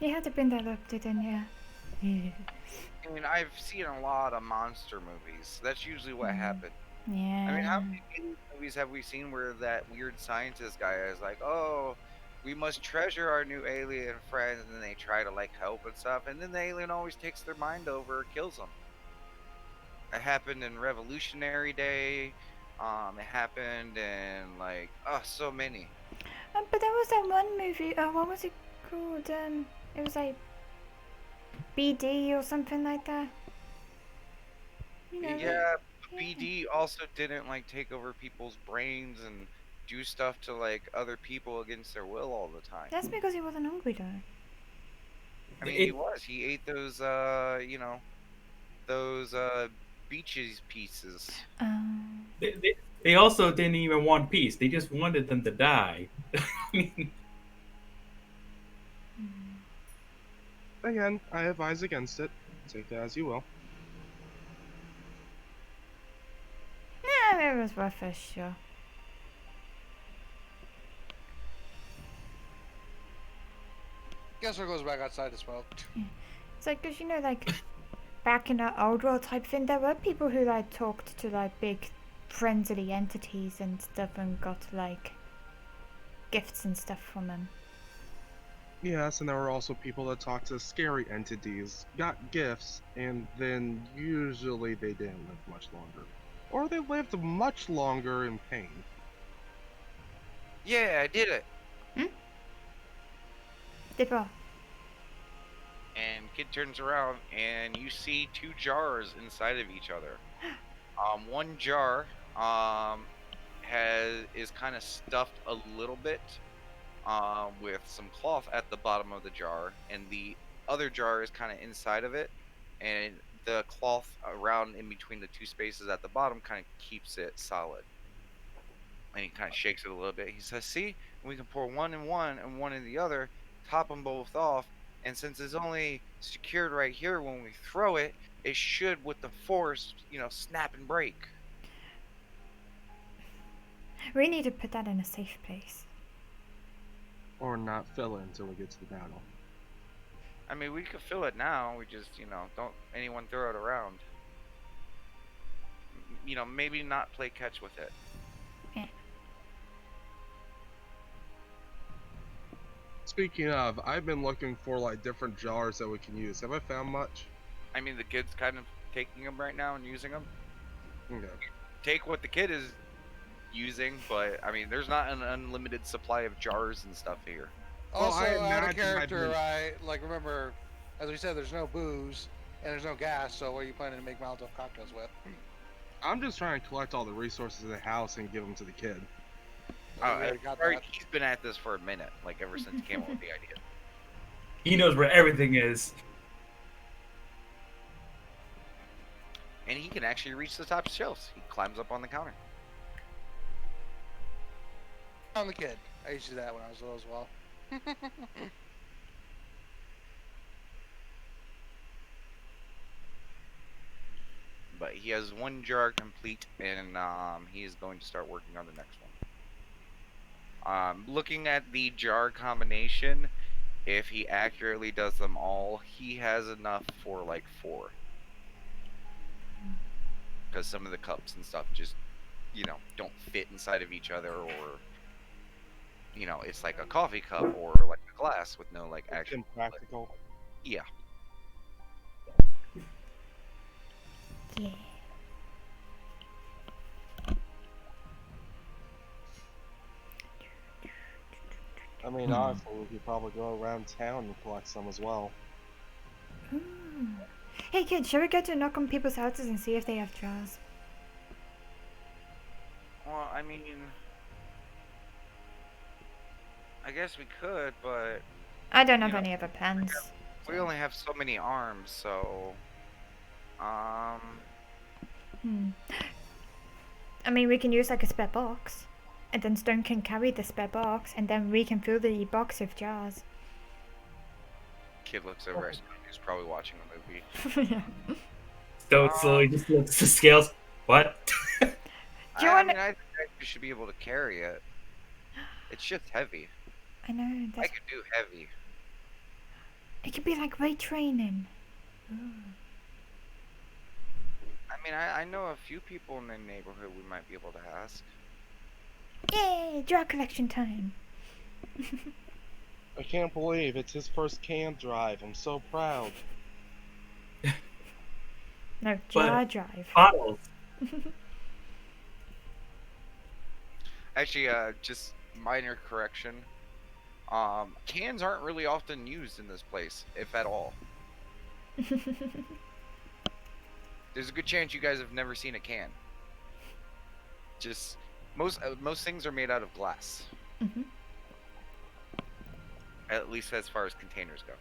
You had to bring that up, didn't you? I mean, I've seen a lot of monster movies. That's usually what happens. I mean, how Yeah. many alien movies have we seen where that weird scientist guy is like, "Oh, we must treasure our new alien friends," and then they try to like help and stuff, and then the alien always takes their mind over or kills them. It happened in Revolutionary Day. It happened in like so many. But there was that one movie. What was it called? It was like BD or something like that. Yeah, Yeah. BD also didn't like take over people's brains and do stuff to like other people against their will all the time. That's because he wasn't hungry though. I mean, he was. He ate those those beaches pieces. They also didn't even want peace. They just wanted them to die. I mean, Again, I advise against it. Take that as you will. Yeah, it was worth a shot. Guess what goes back outside to smoke. It's like, cause like back in the old world type thing, there were people who like talked to like big friendly entities and stuff and got like gifts and stuff from them. Yes, and there were also people that talked to scary entities, got gifts, and then usually they didn't live much longer. Or they lived much longer in pain. Yeah, I did it. Did what? And kid turns around and you see two jars inside of each other. One jar is kind of stuffed a little bit. with some cloth at the bottom of the jar, and the other jar is kind of inside of it, and the cloth around in between the two spaces at the bottom kind of keeps it solid. And he kind of shakes it a little bit. He says, "See, we can pour one in one and one in the other, top them both off, and since it's only secured right here when we throw it, it should, with the force, snap and break." We need to put that in a safe place. Or not fill it until we get to the battle. I mean, we could fill it now. We just, don't anyone throw it around. Maybe not play catch with it. Speaking of, I've been looking for like different jars that we can use. Have I found much? I mean, the kid's kind of taking them right now and using them. Okay. Take what the kid is using, but I mean, there's not an unlimited supply of jars and stuff here. Well, Also, I out of imagine character, I've been- right? Like, remember, as we said, there's no booze and there's no gas. So, what are you planning to make Molotov cocktails with? I'm just trying to collect all the resources in the house and give them to the kid. We already got that. He's been at this for a minute, like ever since he came up with the idea. He knows where everything is. And he can actually reach the top shelves. He climbs up on the counter. I'm the kid. I used to do that when I was little as well. But he has one jar complete, and he is going to start working on the next one. Looking at the jar combination, if he accurately does them all, he has enough for like 4. Because some of the cups and stuff just, don't fit inside of each other, or, it's like a coffee cup or like a glass with no like It's actual. impractical. Yeah. Yeah. I mean, honestly, we could probably go around town and collect some as well. Hey kids, shall we go to knock on people's houses and see if they have jars? Well, I mean, I guess we could, but I don't have You know, any other plans. we only have so many arms, so I mean, we can use like a spare box. And then Stone can carry the spare box, and then we can fill the box with jars. kid looks over at Stone, who's probably watching a movie. Yeah. Stone slowly just looks at the scales. What? Do you wanna- I think you should be able to carry it. It's just heavy. I know. I That's... could do heavy. It could be like weight training. Ooh. I mean, I know a few people in the neighborhood we might be able to ask. Yay! Jar collection time. I can't believe it's his first can drive. I'm so proud. No, jar drive. Bottles. Actually, just minor correction. Cans aren't really often used in this place, if at all. There's a good chance you guys have never seen a can. Just most things are made out of glass, Mhm. at least as far as containers go.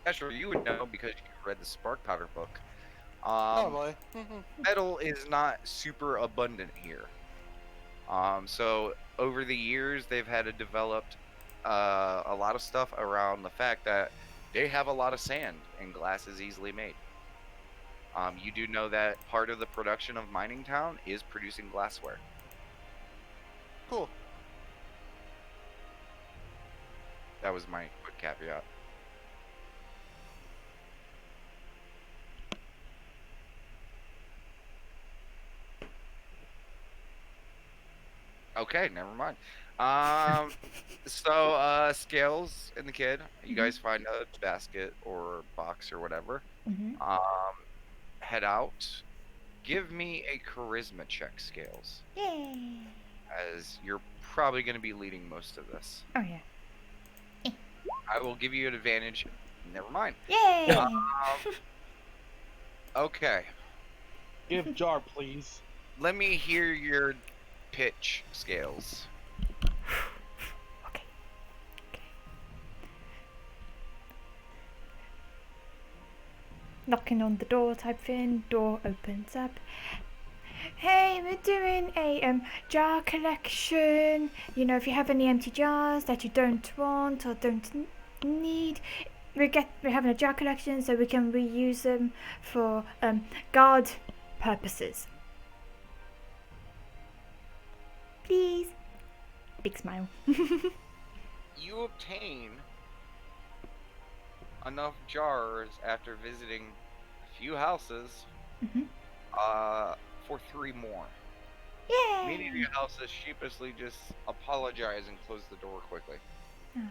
Actually, you would know because you read the Spark Powder book. Probably. Metal is not super abundant here. So over the years, they've had to develop a lot of stuff around the fact that they have a lot of sand and glass is easily made. You do know that part of the production of Mining Town is producing glassware. Cool. That was my quick caveat. Okay, never mind. So scales and the kid, you guys find a basket or box or whatever. Mhm. Head out. Give me a charisma check, Scales, Yay! as you're probably going to be leading most of this. Oh yeah. I will give you an advantage. Never mind. Yay! Okay. Give jar, please. Let me hear your pitch scales. Okay. Knocking on the door type thing. Door opens up. Hey, we're doing a jar collection. You know, if you have any empty jars that you don't want or don't need, we're having a jar collection so we can reuse them for guard purposes. Please. Big smile. You obtain enough jars after visiting a few houses Mhm. for 3 more. Yay! Meaning the houses sheepishly just apologize and close the door quickly. Aw.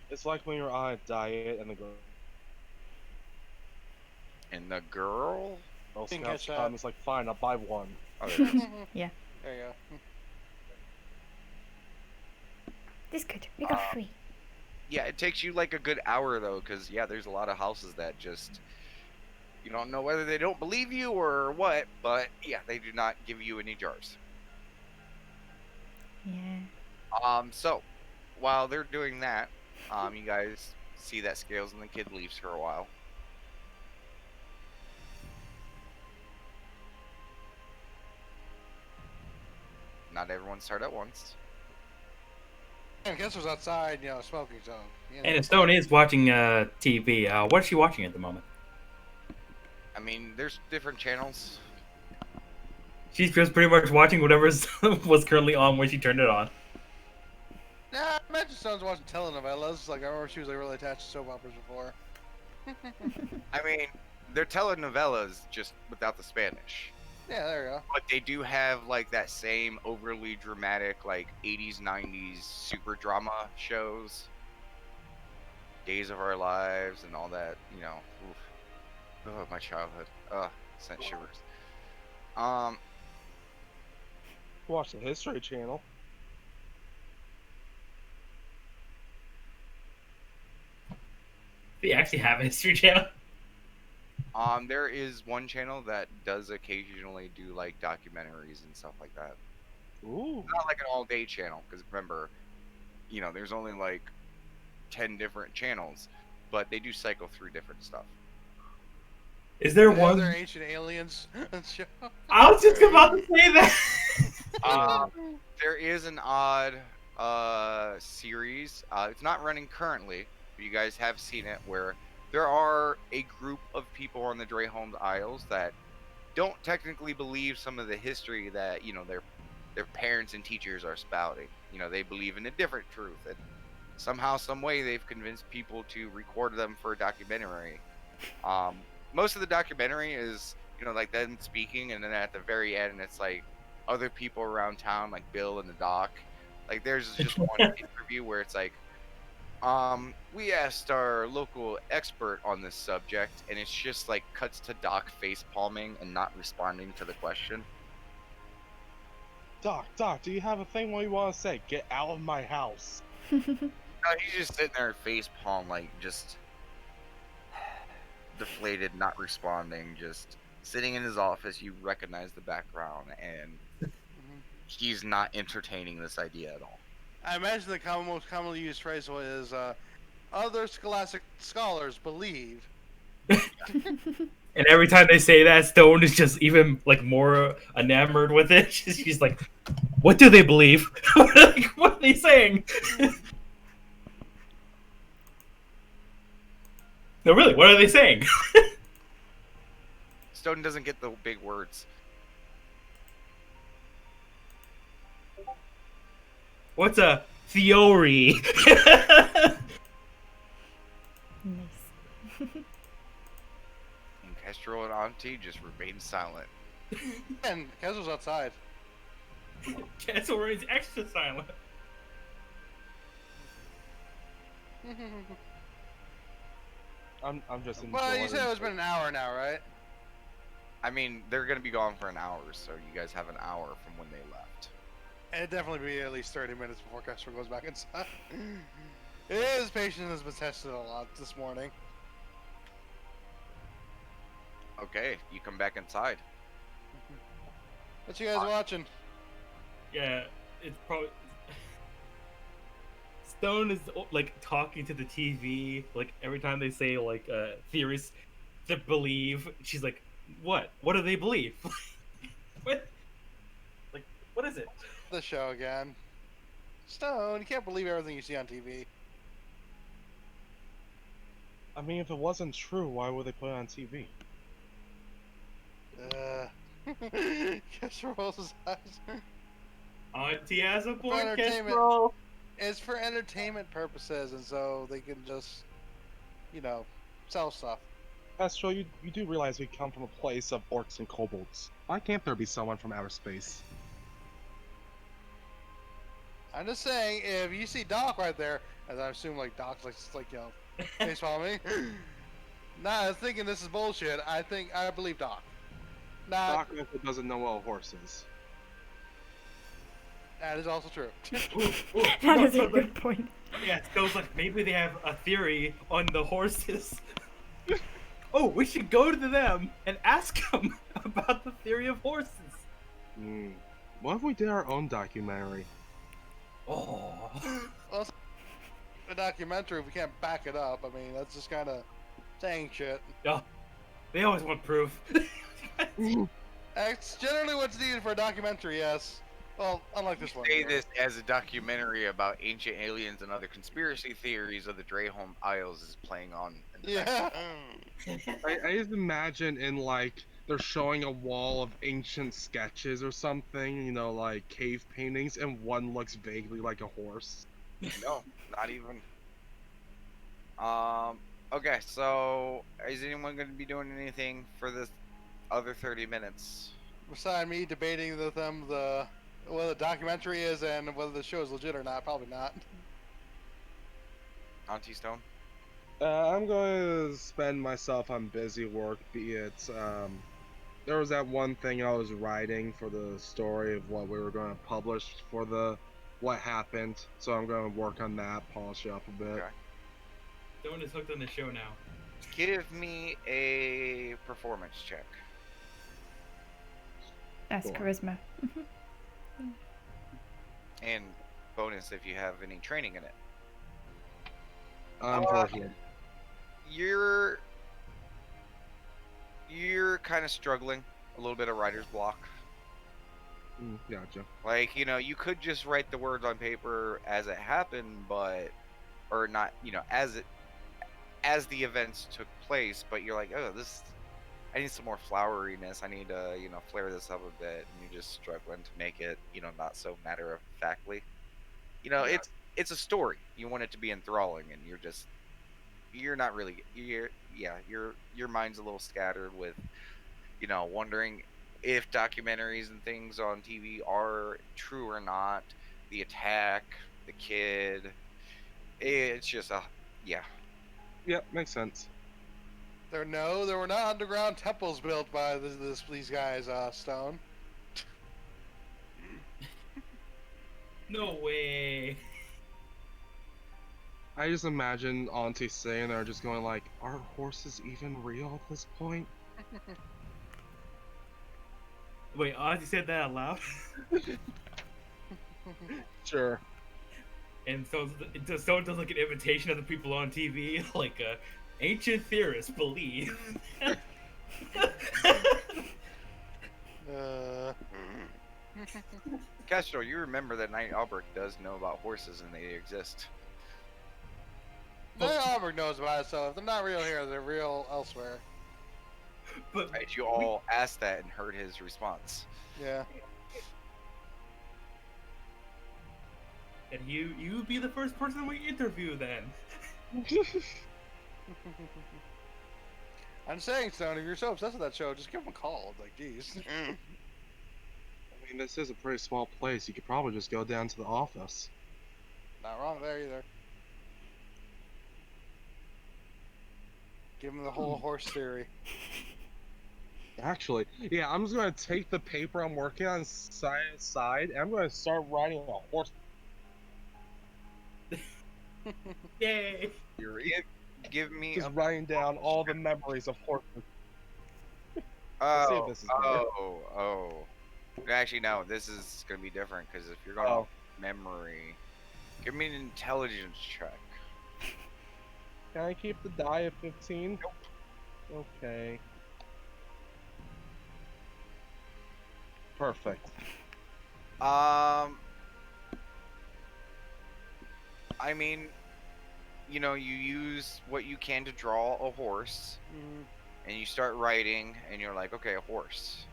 It's like when you're on a diet and the Girl And the girl? Didn't Scouts catch that. come, it's like, fine, I'll buy one. Oh, there it is. Yeah. There you go. This good. We got free. Yeah, it takes you like a good hour though, because yeah, there's a lot of houses that just you don't know whether they don't believe you or what, but yeah, they do not give you any jars. Yeah. So while they're doing that, you guys see that Scales and the kid leaves for a while. Not everyone start at once. And guess was outside, you know, smoking zone. You know. And Stone is watching TV. What is she watching at the moment? I mean, there's different channels. She's just pretty much watching whatever was currently on when she turned it on. Nah, I imagine Stone's watching telenovelas. Like I remember she was like really attached to soap operas before. I mean, they're telenovelas just without the Spanish. Yeah, there you go. But they do have like that same overly dramatic like 80s 90s super drama shows. Days of Our Lives and all that, you know. Oof. Oh, my childhood. Sent shivers. Watch the History Channel. They actually have a History Channel. There is one channel that does occasionally do like documentaries and stuff like that. Ooh. Not like an all-day channel, because remember, you know, there's only like 10 different channels, but they do cycle through different stuff. Is there The one? other ancient aliens show. I was just about to say that. There is an odd series. It's not running currently, but you guys have seen it, where there are a group of people on the Dreyholm Isles that don't technically believe some of the history that, you know, their parents and teachers are spouting. You know, they believe in a different truth, and somehow, some way, they've convinced people to record them for a documentary. Most of the documentary is, you know, like them speaking, and then at the very end, it's like other people around town, like Bill and the Doc. Like, there's just one interview where it's like, we asked our local expert on this subject, and it's just like cuts to Doc face palming and not responding to the question. Doc, do you have a thing what you want to say? Get out of my house. No, he's just sitting there face palm, like just deflated, not responding, just sitting in his office. You recognize the background, and he's not entertaining this idea at all. I imagine the most commonly used phrase was, other scholastic scholars believe. And every time they say that, Stone is just even like more enamored with it. She's like, "What do they believe? Like, what are they saying?" No, really, what are they saying? Stone doesn't get the big words. What's a theory? Nice. And Kestrel and Auntie just remain silent. And Kezel's outside. Cancel is extra silent. I'm just enjoying. Well, you said it's been an hour now, right? I mean, they're gonna be gone for an hour, so you guys have an hour from when they left. It'd definitely be at least 30 minutes before Kestrel goes back inside. His patience has been tested a lot this morning. Okay, you come back inside. What you guys watching? Yeah, it's probably Stone is like talking to the TV. Like every time they say like theories to believe, she's like, "What? What do they believe? what? Like, what is it?" The show again. Stone, you can't believe everything you see on TV. I mean, if it wasn't true, why would they put it on TV? Guess rolls his eyes. Auntie has a For point, entertainment. Kestrel. It's for entertainment purposes, and so they can just, you know, sell stuff. Astro, you do realize we come from a place of orcs and kobolds. Why can't there be someone from outer space? I'm just saying, if you see Doc right there, as I assume like Doc's like you know, face follow me. Nah, I was thinking this is bullshit. I believe Doc. Nah, Doc also doesn't know what a horse is. that is also true. That is a good point. Yeah, Stone's like, maybe they have a theory on the horses. Oh, we should go to them and ask them about the theory of horses. What if we did our own documentary? Oh. Well, a documentary, if we can't back it up, I mean, that's just kind of saying shit. Yeah. They always want proof. That's generally what's needed for a documentary, yes. Well, unlike this one. Say anyway. this as a documentary about ancient aliens and other conspiracy theories of the Drehome Isles is playing on. In the Yeah. I just imagine in like they're showing a wall of ancient sketches or something, you know, like cave paintings, and one looks vaguely like a horse. No, not even. Okay, so is anyone going to be doing anything for this other 30 minutes? Beside me debating with them whether the documentary is and whether the show is legit or not, probably not. Auntie Stone? I'm going to spend myself on busy work, be it, there was that one thing I was writing for the story of what we were going to publish for the what happened, so I'm going to work on that, polish it up a bit. Okay. Stone is hooked on the show now. Give me a performance check. That's Cool. charisma. And bonus if you have any training in it. Unfortunately. You're kind of struggling. A little bit of writer's block. Gotcha. Like, you know, you could just write the words on paper as it happened, but or not, you know, as the events took place, but you're like, oh, I need some more floweriness. I need to, you know, flare this up a bit, and you're just struggling to make it, you know, not so matter of factly. You know, Yeah. it's a story. You want it to be enthralling, and you're not really your mind's a little scattered with, you know, wondering if documentaries and things on TV are true or not. The attack, the kid. It's just yeah. Yep, makes sense. There were not underground temples built by these guys, Stone. No way. I just imagine Auntie sitting there just going like, are horses even real at this point? Wait, Ozzy said that out loud? Sure. And so someone does like an invitation of the people on TV, like ancient theorists believe. Castro, you remember that Knight Albrecht does know about horses and they exist. Auburn knows about it, so if they're not real here, they're real elsewhere. But Right? You all asked that and heard his response. Yeah. and you be the first person we interview then. I'm saying, Stone, if you're so obsessed with that show, just give them a call. Like, jeez. I mean, this is a pretty small place. You could probably just go down to the office. Not wrong there either. Give them the whole horse theory. Actually, yeah, I'm just gonna take the paper I'm working on side, and I'm gonna start writing a horse Yay! theory. Give me Just a writing down all the memories of horses. oh see if this is better. oh. Actually, no. This is gonna be different because if you're going Oh. off memory, give me an intelligence check. Can I keep the die at 15? Okay. Perfect. I mean, you know, you use what you can to draw a horse, Mm, and you start riding, and you're like, okay, a horse.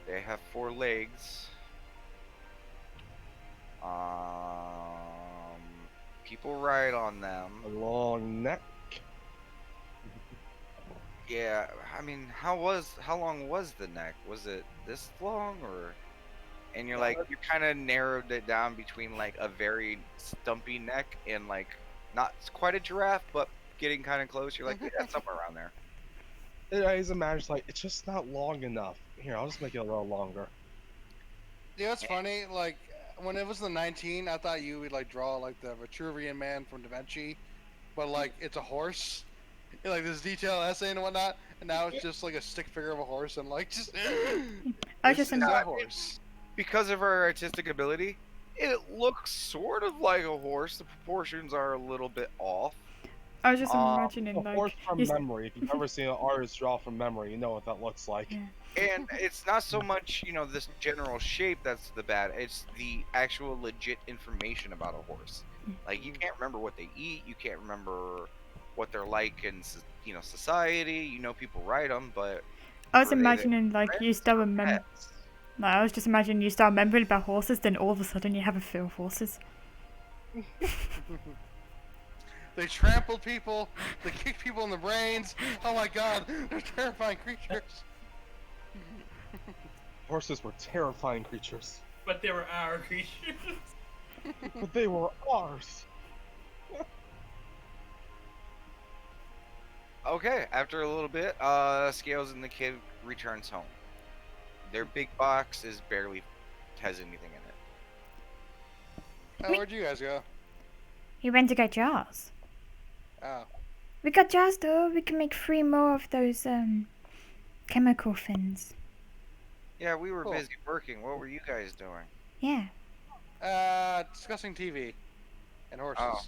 They have 4 legs. Um, people ride on them. A long neck. Yeah, I mean, how long was the neck? Was it this long or? And you're like, you kind of narrowed it down between like a very stumpy neck and like not quite a giraffe, but getting kind of close. You're like, yeah, somewhere around there. I just imagine like it's just not long enough. Here, I'll just make it a little longer. You know, it's funny. Like when it was the 19, I thought you would like draw like the Vitruvian Man from Da Vinci, but like it's a horse. Like this detailed essay and whatnot, and now it's just like a stick figure of a horse and like just. I was this just is in, a horse. Because of our artistic ability, it looks sort of like a horse. The proportions are a little bit off. I was just Um, imagining A like horse from you s- memory. If you've ever seen an artist draw from memory, you know what that looks like. yeah. And it's not so much, you know, this general shape that's the bad. It's the actual legit information about a horse. Like you can't remember what they eat. You can't remember what they're like in, you know, society. You know, people ride them, but I was were they their imagining like you friends start or remember. pets? Like, I was just imagining you start remembering about horses, then all of a sudden you have a fear of horses. They trampled people. They kicked people in the brains. Oh my god, they're terrifying creatures. Horses were terrifying creatures, But they were our creatures. but they were ours. Okay, after a little bit, Scales and the kid returns home. Their big box is barely has anything in it. Oh, where'd you guys go? He went to get jars. Oh, We got jars though. We can make 3 more of those chemical fins. Yeah, we were Cool. busy working. What were you guys doing? Yeah. discussing TV and horses. Oh.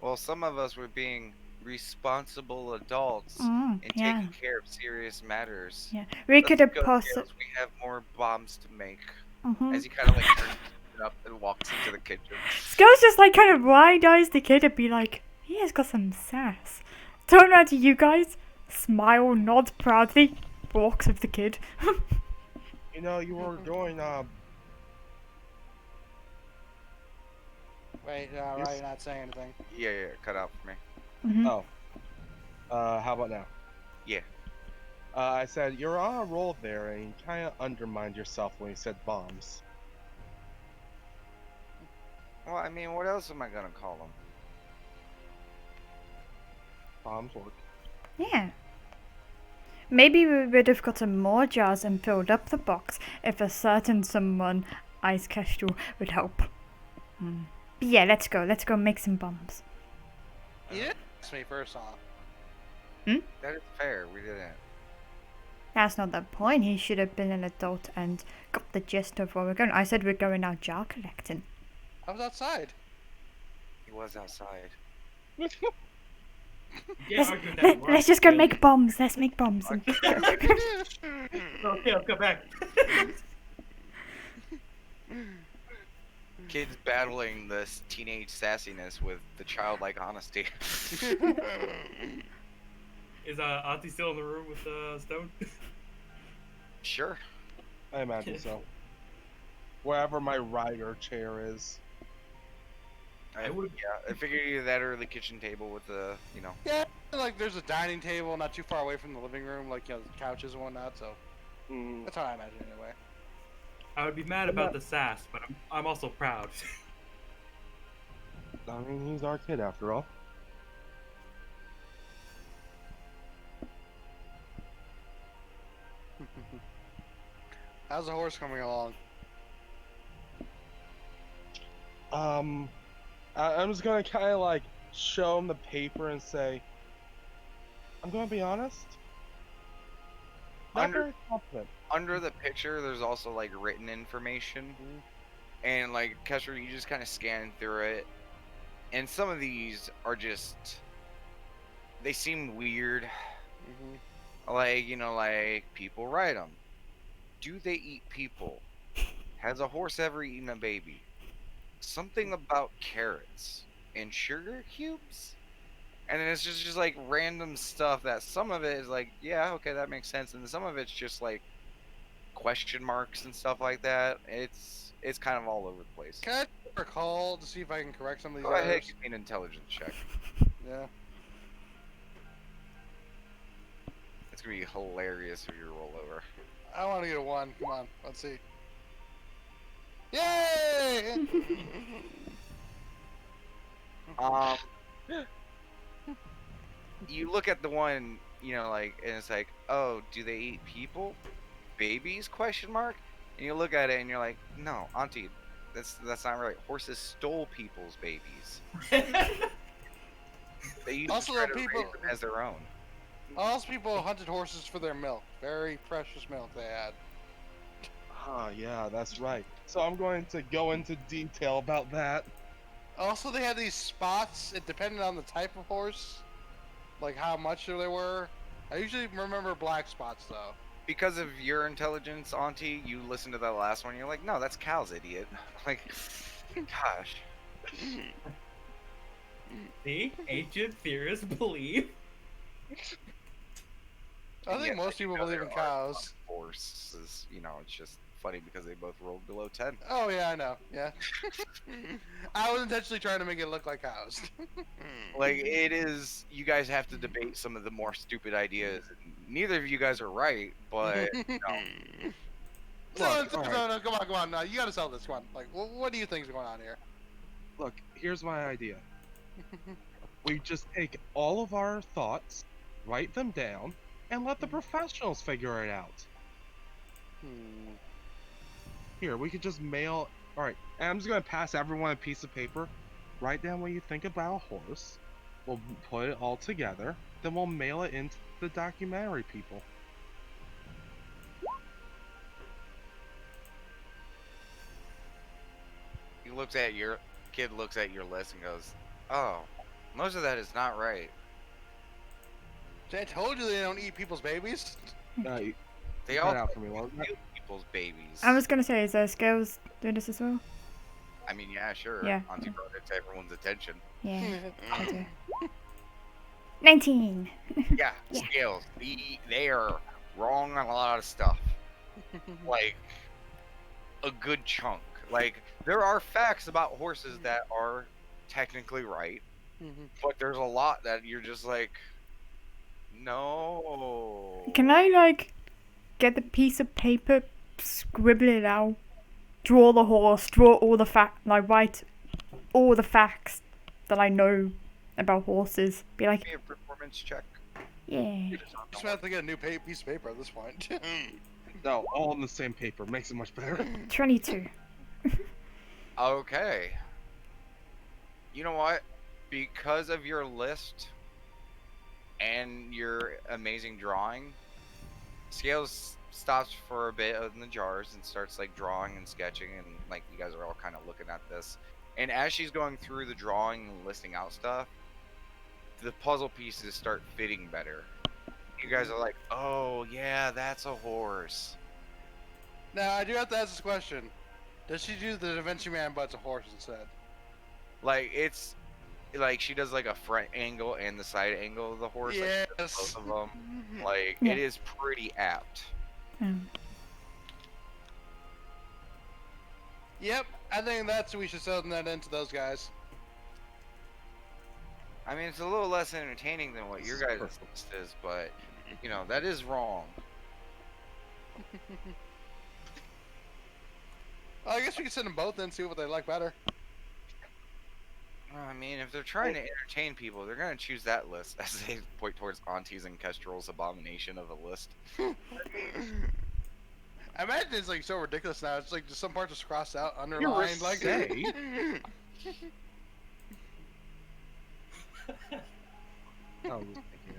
Well, some of us were being responsible adults Mm, and yeah. taking care of serious matters. Yeah. We could have Let's go, possibly. Scales. We have more bombs to make. Mm-hmm. As he kind of like turns it up and walks into the kitchen. Skills just like kind of wide eyes the kid and be like, he has got some sass. Turn around to you guys, smile, nod proudly, walks with the kid. You know, you were going Wait, Yes. right, you're not saying anything. Yeah, cut out for me. Mhm. Oh. How about now? Yeah. I said you're on a roll there, and you kind of undermined yourself when you said bombs. Well, I mean, what else am I gonna call them? Bombs work. Yeah. Maybe we would have gotten more jars and filled up the box if a certain someone, Ice Kestrel, would help. But yeah, let's go. Let's go make some bombs. You didn't ask me first off. That is fair. We didn't. That's not the point. He should have been an adult and got the gist of where we're going. I said we're going out jar collecting. I was outside. He was outside. Yeah, arguing that Let's just go make bombs. Let's make bombs. And Okay, I'll come back. Kids battling this teenage sassiness with the childlike honesty. Is Auntie still in the room with Stone? Sure. I imagine so. Wherever my rider chair is. I figured either that or the kitchen table with the, you know. Yeah, like there's a dining table not too far away from the living room, like, you know, the couches and whatnot, so Mm, that's how I imagine it anyway. I would be mad about the sass, but I'm also proud. I mean, he's our kid after all. How's the horse coming along? I'm just gonna kind of like show him the paper and say, I'm gonna be honest. Not under very confident. under the picture, there's also like written information, and like Kesher, you just kind of scan through it, and some of these are just they seem weird. Like like people ride them. Do they eat people? Has a horse ever eaten a baby? Something about carrots and sugar cubes? And then it's just like random stuff that some of it is like, yeah, okay, that makes sense. And some of it's just like question marks and stuff like that. It's kind of all over the place. Can I recall to see if I can correct some of these Go ahead, errors? give me an intelligence check. Yeah. It's gonna be hilarious if you roll over. I want to get a 1. Come on. Let's see. Yay! Um, you look at the one, like, and it's like, oh, do they eat people? Babies? Question mark. And you look at it and you're like, no, Auntie, that's not right. Horses stole people's babies. They used Also, to try the to raise people- them as their own. Most people hunted horses for their milk. Very precious milk they had. Ah, yeah, that's right. So I'm going to go into detail about that. Also, they had these spots. It depended on the type of horse, like how much there were. I usually remember black spots though. Because of your intelligence, Auntie, you listen to that last one. You're like, no, that's cows, idiot. Like, gosh. The ancient theorists believe. I think Yes, most people believe there in are cows. Horses, it's just funny because they both rolled below 10. Oh yeah, I know. Yeah. I was intentionally trying to make it look like cows. Like, it is, you guys have to debate some of the more stupid ideas. Neither of you guys are right, but no, Look, all right. no, come on. No, you gotta sell this one. Like, what do you think's going on here? Look, here's my idea. We just take all of our thoughts, write them down, and let the professionals figure it out. Here, we could just mail. Alright, I'm just gonna pass everyone a piece of paper. Write down what you think about a horse. We'll put it all together. Then we'll mail it into the documentary people. kid looks at your list and goes, oh, most of that is not right. See, I told you they don't eat people's babies. You They cut all out for me, wasn't it? steal people's babies. I was gonna say, is there scales doing this as well? I mean, yeah, sure. Yeah. Auntie brought it to everyone's attention. Yeah, I do. 19! Yeah, Yeah. scales. They are wrong on a lot of stuff. Like, a good chunk. Like, there are facts about horses that are technically right, but there's a lot that you're just like, no. Can I, like, get the piece of paper, scribble it out, draw the horse, draw all the write all the facts that I know about horses. Be like, Give me a performance check. yeah. Just have to get a new piece of paper at this point. No, all on the same paper. Makes it much better. 22. Okay. You know what? Because of your list and your amazing drawing, Scales stops for a bit in the jars and starts like drawing and sketching, and like you guys are all kind of looking at this. And as she's going through the drawing and listing out stuff, the puzzle pieces start fitting better. You guys are like, oh yeah, that's a horse. Now, I do have to ask this question. Does she do the Da Vinci Man but it's a horse instead? Like, it's like she does like a front angle and the side angle of the horse. Like, she does Yes. both of them. Like, Yeah. it is pretty apt. Yep, I think we should send that into those guys. I mean, it's a little less entertaining than what your guys' Perfect. list is, but that is wrong. Well, I guess we could send them both and see what they like better. I mean, if they're trying to entertain people, they're gonna choose that list as they point towards Auntie's and Kestrel's abomination of a list. I imagine it's like so ridiculous now. It's like just some parts just crossed out, You're underlined, like. say. I was just thinking of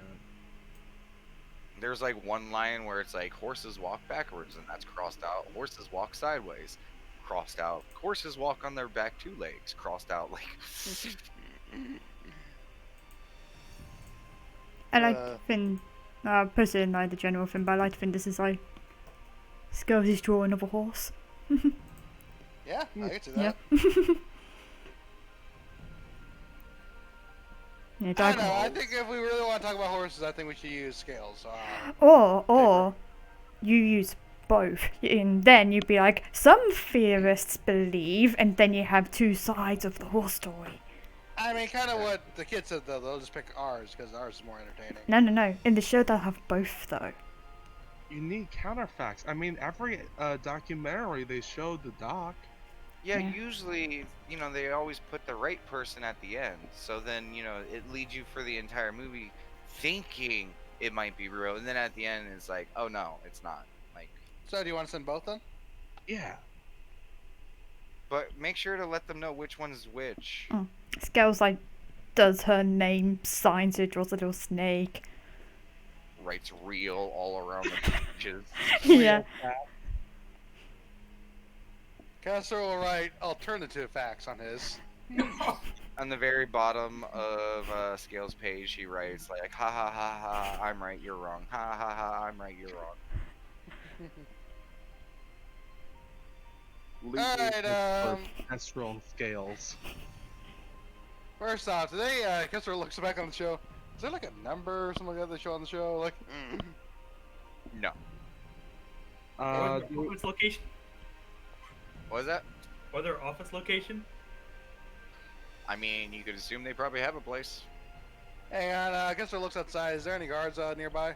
it. There's like one line where it's like horses walk backwards, and that's crossed out. Horses walk sideways, crossed out. Horses walk on their back two legs, crossed out. Like, I like Finn, personally not the general Finn, but I like Finn. This is like Scales is drawing of a horse. Yeah, I can see that. Yep. Yeah, I Doug. don't know. I think if we really want to talk about horses, I think we should use scales. Or you use both, and then you'd be like, some theorists believe, and then you have two sides of the horse story. I mean, kind of what the kids said though. They'll just pick ours because ours is more entertaining. No. In the show, they'll have both though. You need counterfacts. I mean, every documentary they showed the doc. yeah, Yeah. usually, they always put the right person at the end. So then, it leads you for the entire movie thinking it might be real, and then at the end it's like, oh no, it's not. Like, So, do you want to send both then? Yeah. but make sure to let them know which one's which. Scales like does her name, signs it, draws a little snake. Writes real all around the pages. Yeah. Castro will write alternative facts on his. On the very bottom of Scales' page, she writes like, "Ha ha ha ha! I'm right, you're wrong. Ha ha ha! I'm right, you're wrong." Alright, Astral scales. First off, today, Kessler looks back on the show. Is there like a number or something like that they show on the show? Like, No. Office location? What was that? Or their office location? I mean, you could assume they probably have a place. hang on, Kessler looks outside. Is there any guards nearby?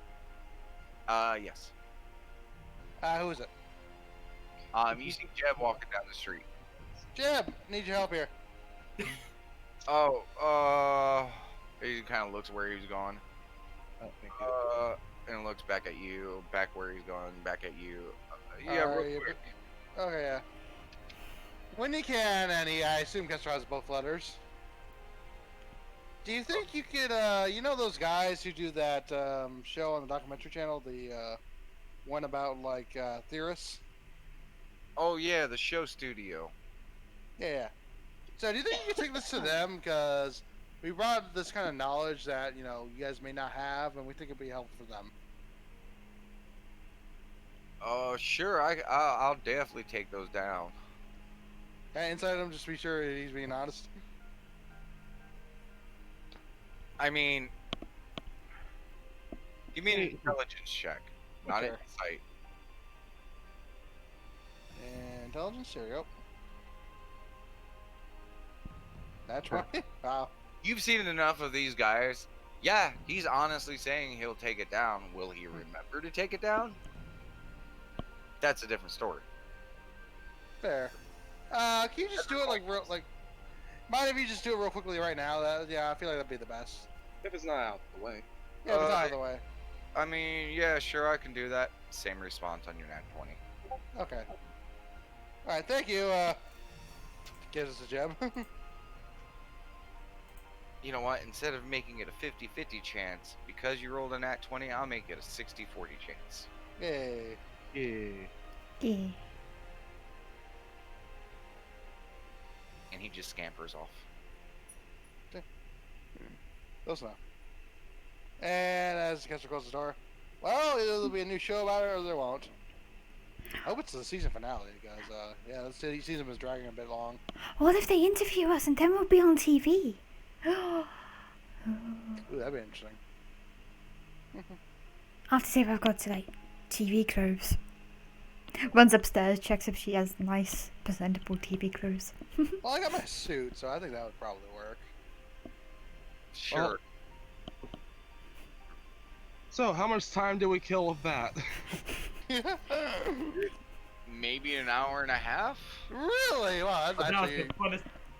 Yes. Who is it? You see Jeb walking down the street. Jeb, need your help here. Oh, he kind of looks where he's going. Oh, thank you. And looks back at you, back where he's going, back at you. Yeah, real you- quick. Okay, yeah. When you can, Annie, I assume Kessler has both letters. Do you think you could, you know those guys who do that show on the documentary channel, the one about like theorists? Oh yeah, the show studio. Yeah. So do you think you could take this to them? Because we brought this kind of knowledge that, you guys may not have, and we think it'd be helpful for them. Oh, sure. I'll definitely take those down. Can I inside him just to be sure he's being honest? I mean, give me an intelligence check, not an Okay. insight. Intelligence, here we go. That's right. Wow. You've seen enough of these guys. Yeah, he's honestly saying he'll take it down. Will he remember to take it down? That's a different story. Fair. Can you just do it like real, like? Mind if you just do it real quickly right now? Yeah, I feel like that'd be the best. If it's not out of the way. Yeah, if it's out of the way. I mean, yeah, sure, I can do that. Same response on your nat 20. Okay. All right, thank you. Gives us a gem. You know what? Instead of making it a 50-50 chance, because you rolled a nat 20, I'll make it a 60-40 chance. Yay. Yeah. Yeah. And he just scampers off. Close enough. And as the Kessler closes the door, well, either there'll be a new show about it or there won't. I hope it's the season finale, guys. Yeah, this season was dragging a bit long. What if they interview us and then we'll be on TV? Ooh, that'd be interesting. I have to say if I've got to like TV clothes. Runs upstairs, checks if she has nice, presentable TV clothes. Well, I got my suit, so I think that would probably work. Sure. So, how much time do we kill with that? Maybe an hour and a half? Really? Wow, that's But actually.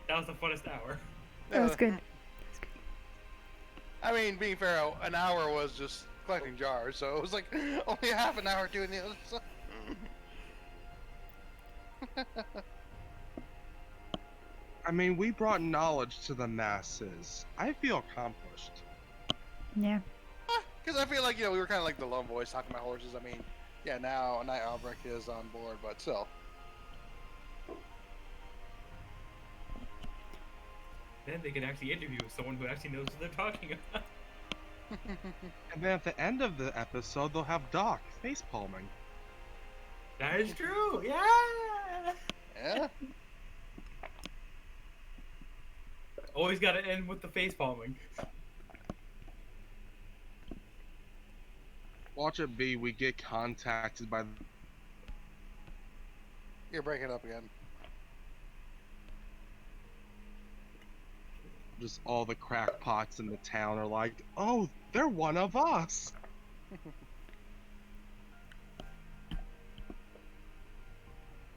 that was the funnest hour. That was good. I mean, being fair, an hour was just collecting jars, so it was like only half an hour doing the other stuff. I mean, we brought knowledge to the masses. I feel accomplished. Yeah. Because because I feel like we were kind of like the lone voice talking about horses. I mean, yeah, now Night Albrecht is on board, but still. Then they can actually interview someone who actually knows what they're talking about. And then at the end of the episode, they'll have Doc face palming. That is true. Yeah. Yeah. Always got to end with the face palming. Watch it be, we get contacted by You're breaking up again. just all the crackpots in the town are like, oh, they're one of us.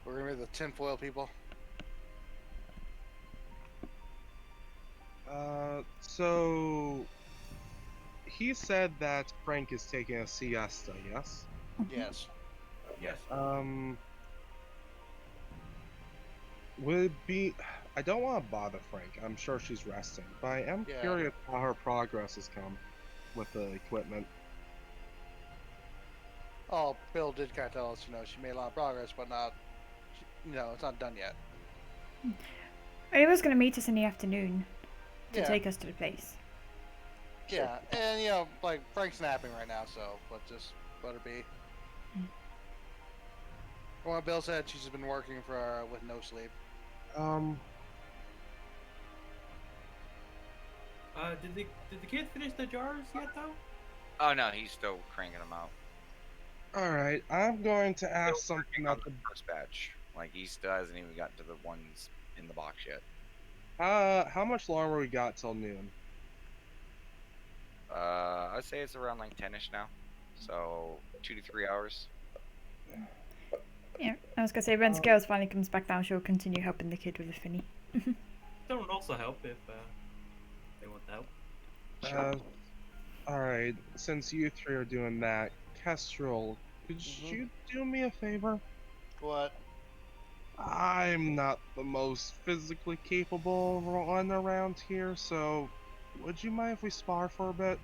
We're gonna be the tinfoil people. So he said that Frank is taking a siesta, yes? Yes. Yes. Would it be... I don't want to bother Frank. I'm sure she's resting. But I am Yeah. curious how her progress has come with the equipment. Oh, Bill did kind of tell us, she made a lot of progress, but not, it's not done yet. He was going to meet us in the afternoon to Yeah. take us to the place. Yeah, and like Frank's napping right now, so just let her be. From what Bill said, she's been working with no sleep. Did the kid finish the jars yet though? Oh no, he's still cranking them out. Alright, I'm going to ask Still something working on that the first batch. Like he still hasn't even gotten to the ones in the box yet. how much longer we got till noon? I'd say it's around like 10ish now. So 2 to 3 hours. Yeah, I was going to say, when Scales finally comes back down, she'll continue helping the kid with the finny. That would also help if they want the help. Alright, since you three are doing that, Kestrel, could you do me a favor? What? I'm not the most physically capable of running around here, so would you mind if we spar for a bit?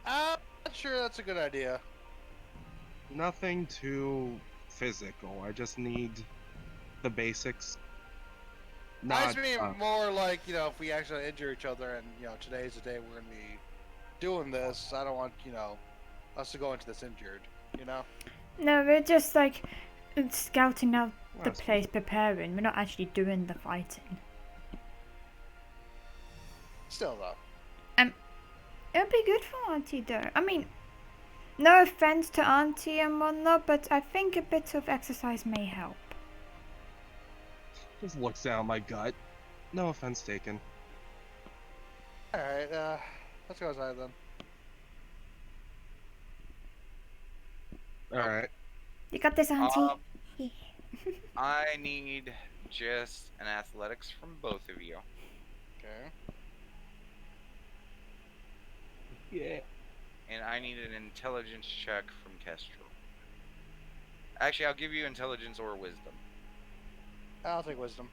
I'm not sure that's a good idea. Nothing too physical. I just need the basics. I Not just mean more like, if we actually injure each other and, today's the day we're going to be doing this, I don't want, us to go into this injured, No, we're just like scouting out the That's place, preparing. We're not actually doing the fighting. Still, though. It'll be good for Auntie, though. I mean, no offense to Auntie and whatnot, but I think a bit of exercise may help. just looks down my gut. No offense taken. Alright, let's go outside then. Alright. You got this, Auntie. I need just an athletics from both of you. Okay. Yeah. And I need an intelligence check from Kestrel. Actually, I'll give you intelligence or wisdom. I'll take wisdom.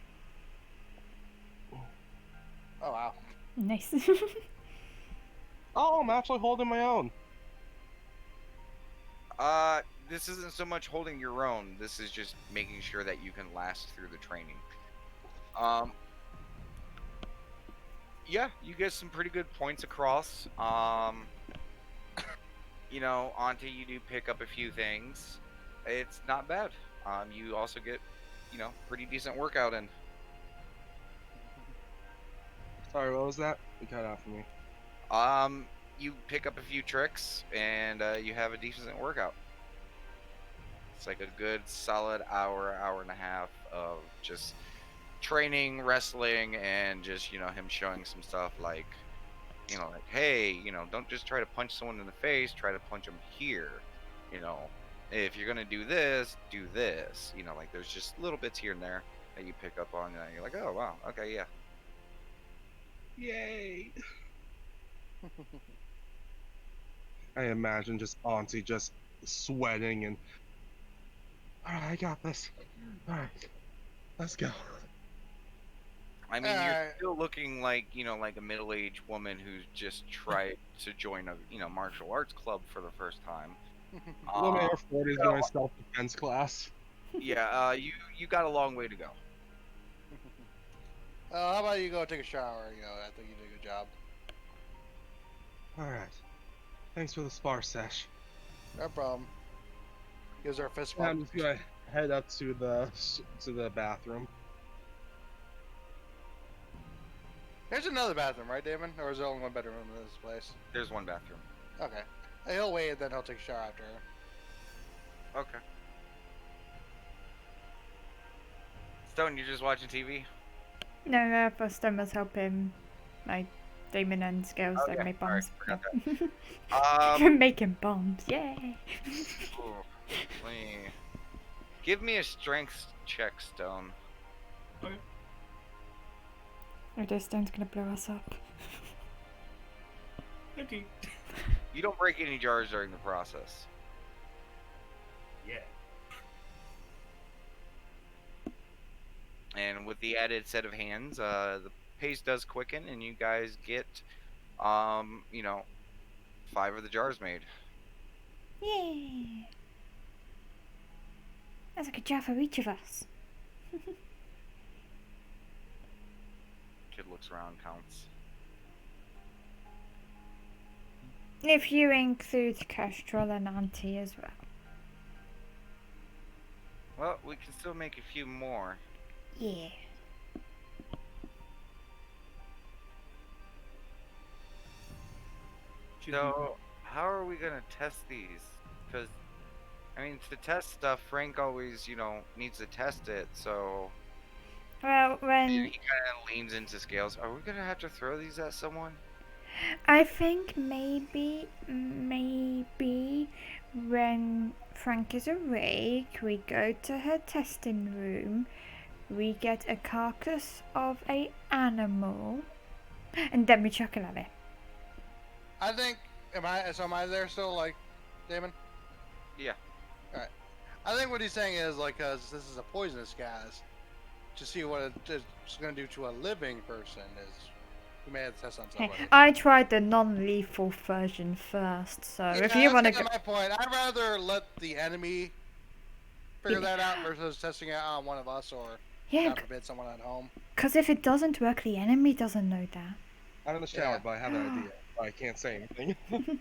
Oh, wow. Nice. Oh, I'm actually holding my own. This isn't so much holding your own. This is just making sure that you can last through the training. Yeah, you get some pretty good points across. Auntie, you do pick up a few things. It's not bad. You also get, pretty decent workout in. Sorry, what was that? You cut out for me. You pick up a few tricks, and you have a decent workout. It's like a good solid hour, hour and a half of just training, wrestling, and just, him showing some stuff like, hey, don't just try to punch someone in the face, try to punch them here. If you're gonna do this, do this. Like there's just little bits here and there that you pick up on, and you're like, oh wow, okay, yeah. Yay! I imagine just Auntie just sweating and... Alright, I got this. Alright, let's go. I mean, you're Alright. still looking like, like a middle-aged woman who's just tried to join a, martial arts club for the first time. Little Um, in our 40s in so, my self-defense class. yeah, you got a long way to go. How about you go take a shower? I think you did a good job. Alright. Thanks for the spar sesh. No problem. Gives her a fist Yeah, bump. I'm just gonna head up to the bathroom. There's another bathroom, right, Damon? Or is there only one bedroom in this place? There's one bathroom. Okay. He'll wait, and then he'll take a shower after her. Okay. Stone, you're just watching TV? No, first I must help him, like Damon and Scales, Oh, like yeah, make alright, bombs. forgot We're making bombs, yay! Ooh, let me... Give me a strength check, Stone. Oh, this stone's gonna blow us up. Okay. You don't break any jars during the process. Yeah. And with the added set of hands, the pace does quicken, and you guys get, 5 of the jars made. Yay! That's like a job for each of us. Kid looks around, counts. If you include Kestrel and Auntie as well. Well, we can still make a few more. Yeah. So, how are we gonna test these? Because, I mean, to test stuff, Frank always, needs to test it, so... Well, He when kind of leans into Scales. Are we gonna have to throw these at someone? I think maybe when Frank is awake, we go to her testing room, we get a carcass of a animal, and then we chuck it at it. I think. Am I there still, like, Damon? Yeah. Alright. I think what he's saying is, like, this is a poisonous gas. To see what it's going to do to a living person is. We may have to test on Hey, somebody. I tried the non-lethal version first, so Yeah, if you want to that's go, kinda my point. I'd rather let the enemy figure that out versus testing it on one of us or, yeah, God forbid, someone at home. because if it doesn't work, the enemy doesn't know that. I'm in the shower, Yeah. but I have an idea. I can't say anything.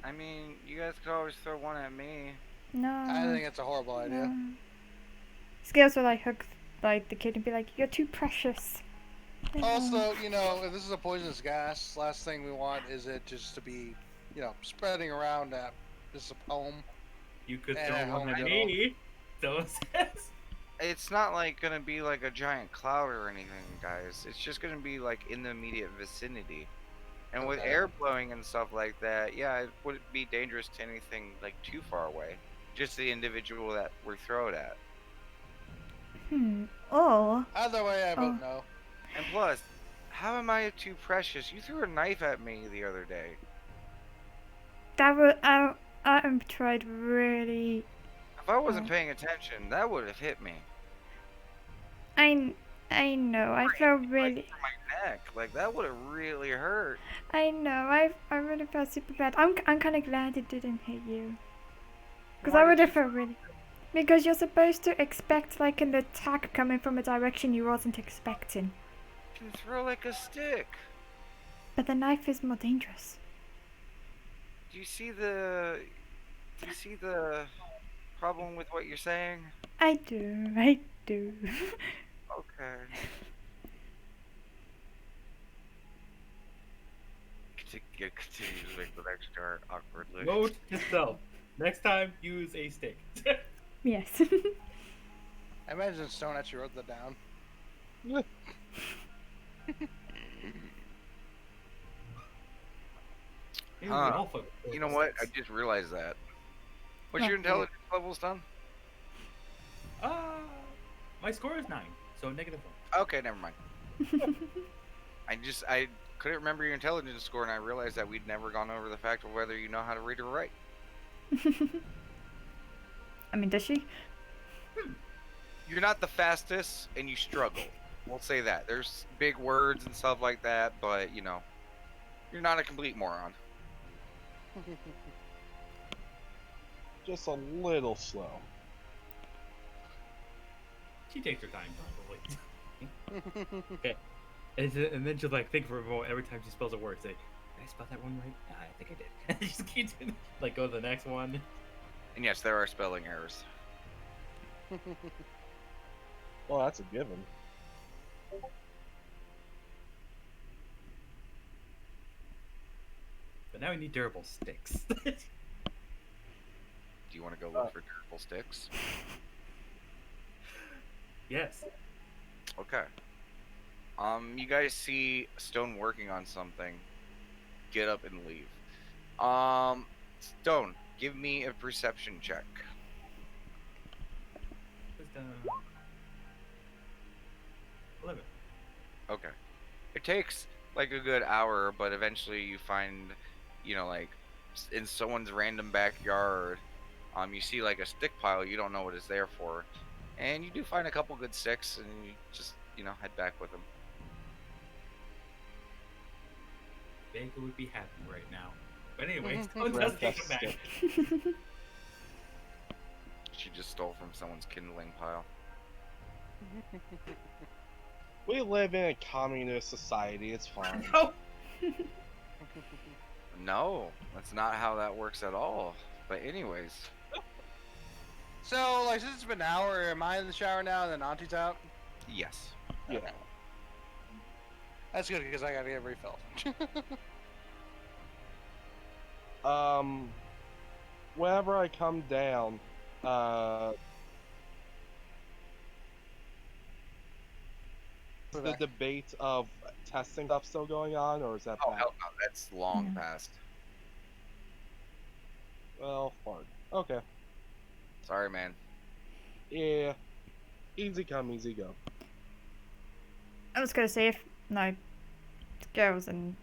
I mean, you guys could always throw one at me. No. I think it's a horrible idea. no. Scales will like hug like the kid and be like, "You're too precious." Also, if this is a poisonous gas, last thing we want is it just to be, spreading around at just a home. You could And throw at one home at at me. So it says. It's not like gonna be like a giant cloud or anything, guys. It's just gonna be like in the immediate vicinity. And with Okay. air blowing and stuff like that, yeah, it wouldn't be dangerous to anything like too far away. Just the individual that we're thrown at. Or Either way, I vote Oh. no. And plus, how am I too precious? You threw a knife at me the other day. that would I tried really. If I wasn't Oh. paying attention, that would have hit me. I know. I felt really. Like, through my neck. Like, that would have really hurt. I know. I really felt super bad. I'm kind of glad it didn't hit you. Because Why I did would have you- felt really. Because you're supposed to expect like an attack coming from a direction you wasn't expecting. You can throw like a stick. But the knife is more dangerous. Do you see the problem with what you're saying? I do. I do. Okay. Continue to make the next jar awkwardly. Note to self. Next time, use a stick. yes. I imagine Stone actually wrote that down. Ew, Huh. we all fucking You know what? I just realized that. What's Yeah. your intelligence levels done? My score is 9, so -1. Okay, never mind. I couldn't remember your intelligence score, and I realized that we'd never gone over the fact of whether you know how to read or write. I mean, does she? You're not the fastest, and you struggle. We'll say that. There's big words and stuff like that, but you're not a complete moron. Just a little slow. She takes her time, probably. Okay. And then she'll like think for a moment every time she spells a word. Say, did I spell that one right? Nah, I think I did. Just keep doing like go to the next one. And yes, there are spelling errors. Well, that's a given. But now we need durable sticks. Do you want to go look for durable sticks? Yes. Okay. You guys see Stone working on something. Get up and leave. Stone, give me a perception check. Just, 11. Okay. It takes like a good hour, but eventually you find, like in someone's random backyard, you see like a stick pile you don't know what it's there for, and you do find a couple good sticks, and you just head back with them. Vega would be happy right now. But anyway, Mhm. Stone does take it back. She just stole from someone's kindling pile. We live in a communist society. It's fine. No. No, that's not how that works at all. But anyways, So, like, since it's been an hour, am I in the shower now and then Auntie's out? yes. Yeah. Okay. That's good because I gotta get refilled. Whenever I come down, is the back. debate of testing stuff still going on, or is that Oh back? hell no, that's long Yeah. past. Well, fine. Okay. Sorry, man. Yeah. Easy come, easy go. I was gonna say if no girls and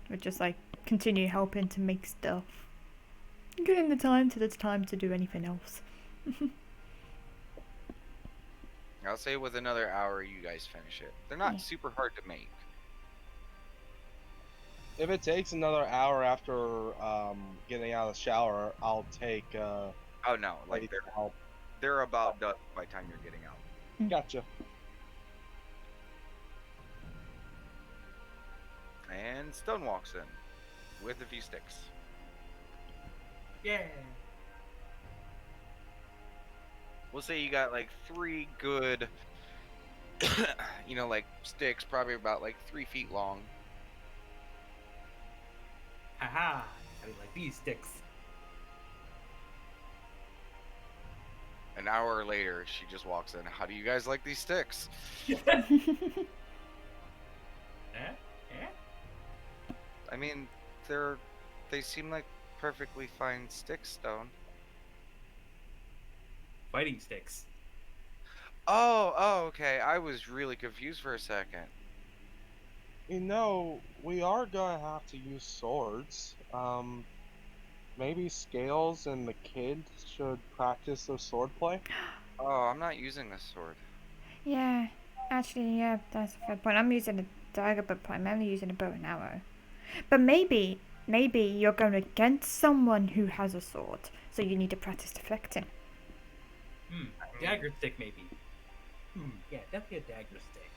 would just like continue helping to make stuff. Getting the time till it's time to do anything else. I'll say with another hour, you guys finish it. They're not Yeah. super hard to make. If it takes another hour after getting out of the shower, I'll take Oh no, like place they're to help. they're about done by the time you're getting out. Gotcha. And Stone walks in with a few sticks. Yeah. We'll say you got like 3 good, like sticks, probably about like 3 feet long. Haha. I mean, like these sticks. An hour later, she just walks in. How do you guys like these sticks? Eh? I mean, they seem like perfectly fine sticks, Stone. Fighting sticks. Oh, okay. I was really confused for a second. We are gonna have to use swords. Maybe Scales and the kid should practice their swordplay. Oh, I'm not using this sword. Yeah, actually, yeah, that's a fair point. I'm using a dagger, but primarily using a bow and arrow. But maybe you're going against someone who has a sword, so you need to practice deflecting. Dagger stick, maybe. Yeah, definitely a dagger stick.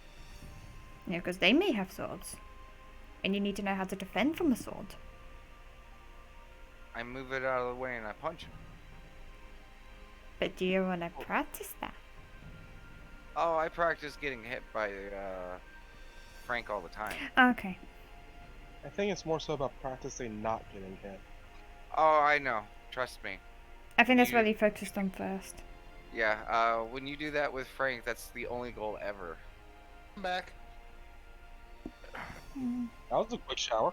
Yeah, because they may have swords, and you need to know how to defend from a sword. I move it out of the way and I punch him. But do you want to practice that? Oh, I practice getting hit by Frank all the time. Okay. I think it's more so about practicing not getting hit. Oh, I know. Trust me. I think that's You- what he focused on first. Yeah, when you do that with Frank, that's the only goal ever. I'm back. Mm. That was a quick shower.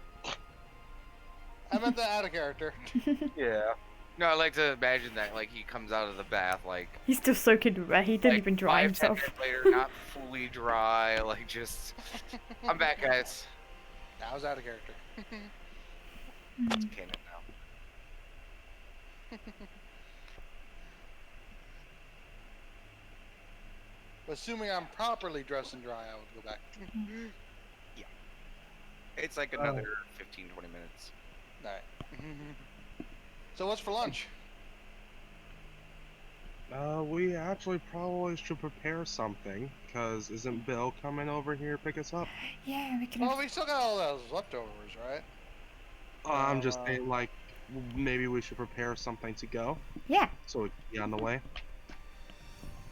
I meant that out of character. Yeah. No, I like to imagine that, like, he comes out of the bath, like, He's still soaking wet. He didn't like even dry 5, 10 himself. minutes later, not fully dry, like, just, I'm back, guys. I was out of character. It's canon now. Assuming I'm properly dressed and dry, I would go back. It's like another 15, 20 minutes. Alright. So what's for lunch? We actually probably should prepare something, because isn't Bill coming over here to pick us up? Yeah, we can. Well, we still got all those leftovers, right? I'm just saying, like, maybe we should prepare something to go, Yeah. so we can be on the way.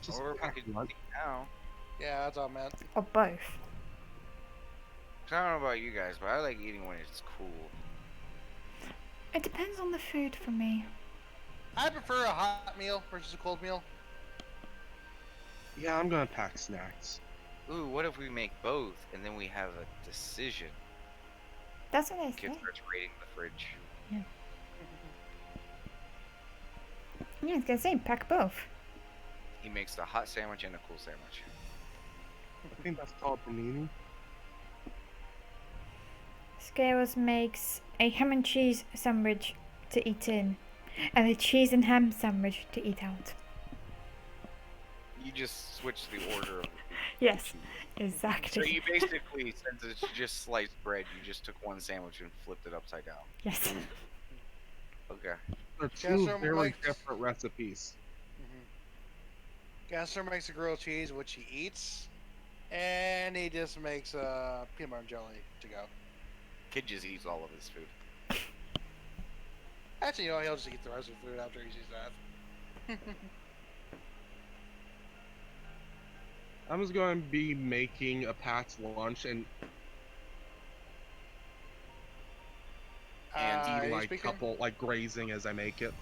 Just Or we pack could lunch. eat now. Yeah, that's all I meant. Or both. 'Cause I don't know about you guys, but I like eating when it's cool. It depends on the food for me. I prefer a hot meal versus a cold meal. Yeah, I'm gonna pack snacks. Ooh, what if we make both and then we have a decision? That's what I Kid said. starts raiding the fridge. Yeah, I was gonna say pack both. He makes a hot sandwich and a cool sandwich. I think that's called panini. Scales makes a ham and cheese sandwich to eat in, and a cheese and ham sandwich to eat out. You just switch the order of the Yes, So exactly. you basically, since it's just sliced bread, you just took one sandwich and flipped it upside down. Yes. Okay. They're Guess two I'm very like- different recipes. Gasser makes a grilled cheese, which he eats, and he just makes peanut butter and jelly to go. Kid just eats all of his food. Actually, you know, he'll just eat the rest of the food after he sees that. I'm just going to be making a packed lunch and Are eat you like speaking? couple like grazing as I make it.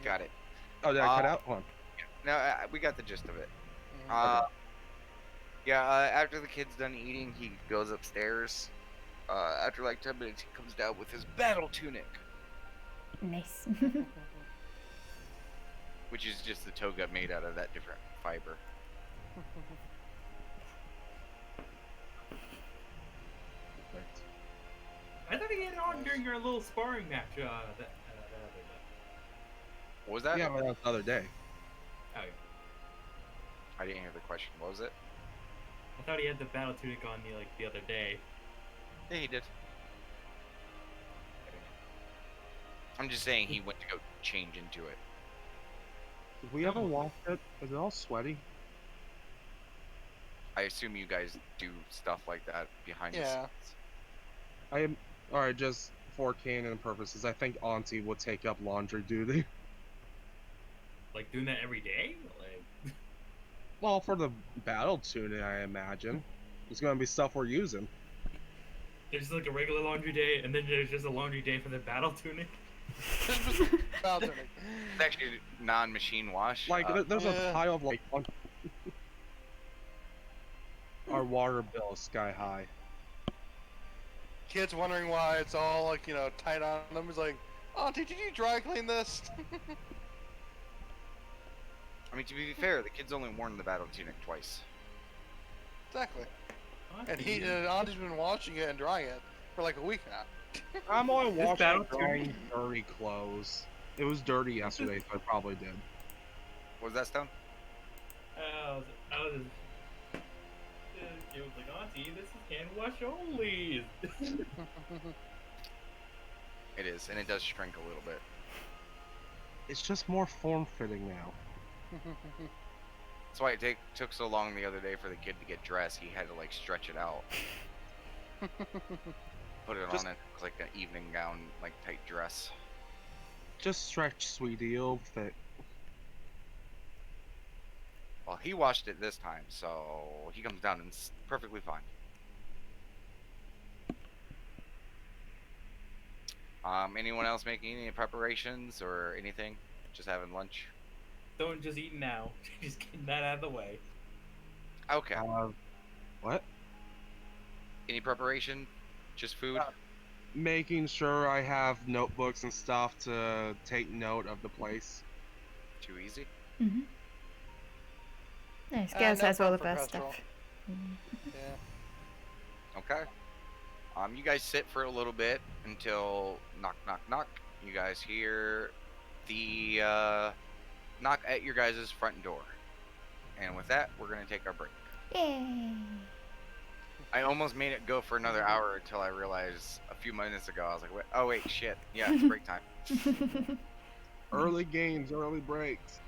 Got it. Oh, did I cut out? Hold on. No, we got the gist of it. Mhm. Yeah, after the kid's done eating, he goes upstairs. After like 10 minutes, he comes down with his battle tunic, Nice. which is just the toga made out of that different fiber. Perfect. I thought he had it on during your little sparring match. That other day. What was that? Yeah, but that was the other day. Oh, yeah. I didn't hear the question. What was it? I thought he had the battle tunic on me like the other day. Yeah, he did. I'm just saying he went to go change into it. Did we ever wash it? Is it all sweaty? I assume you guys do stuff like that behind the Yeah. scenes. I am. Alright, just for canon purposes, I think Auntie would take up laundry duty. Like doing that every day? Like, Well, for the battle tunic, I imagine. It's going to be stuff we're using. there's like a regular laundry day, and then there's just a laundry day for the battle tunic. Battle tunic. It's actually non-machine wash. Like, there's a Yeah. pile of like. Our water bill is sky high. Kid's wondering why it's all like, you know, tight on him. He's like, Auntie, did you dry clean this? I mean, to be fair, the kid's only worn the battle tunic twice. Exactly. And Auntie, Auntie's been washing it and drying it for like a week now. I'm only This washing battle and drying dirty clothes. It was dirty yesterday, so I probably did. What was that, Stone? I was it was like, Auntie, this is hand wash only. It is, and it does shrink a little bit. It's just more form-fitting now. That's why it took so long the other day for the kid to get dressed. He had to like stretch it out, put it Just- on. It was like an evening gown, like tight dress. Just stretch, sweetie. It'll fit. Well, he washed it this time, so he comes down and it's perfectly fine. Anyone else making any preparations or anything? Just having lunch? Don't just eat now. Just getting that out of the way. Okay. What? Any preparation? Just food? Making sure I have notebooks and stuff to take note of the place. Too easy? Mm-hmm. Yeah, Scales no has all the problem for best stuff. Yeah. Okay. You guys sit for a little bit until knock, knock, knock. You guys hear the knock at your guys' front door. And with that, we're going to take our break. Yay! I almost made it go for another hour until I realized a few minutes ago, I was like, wait, oh, wait, shit. Yeah, it's break time. Early games, early breaks.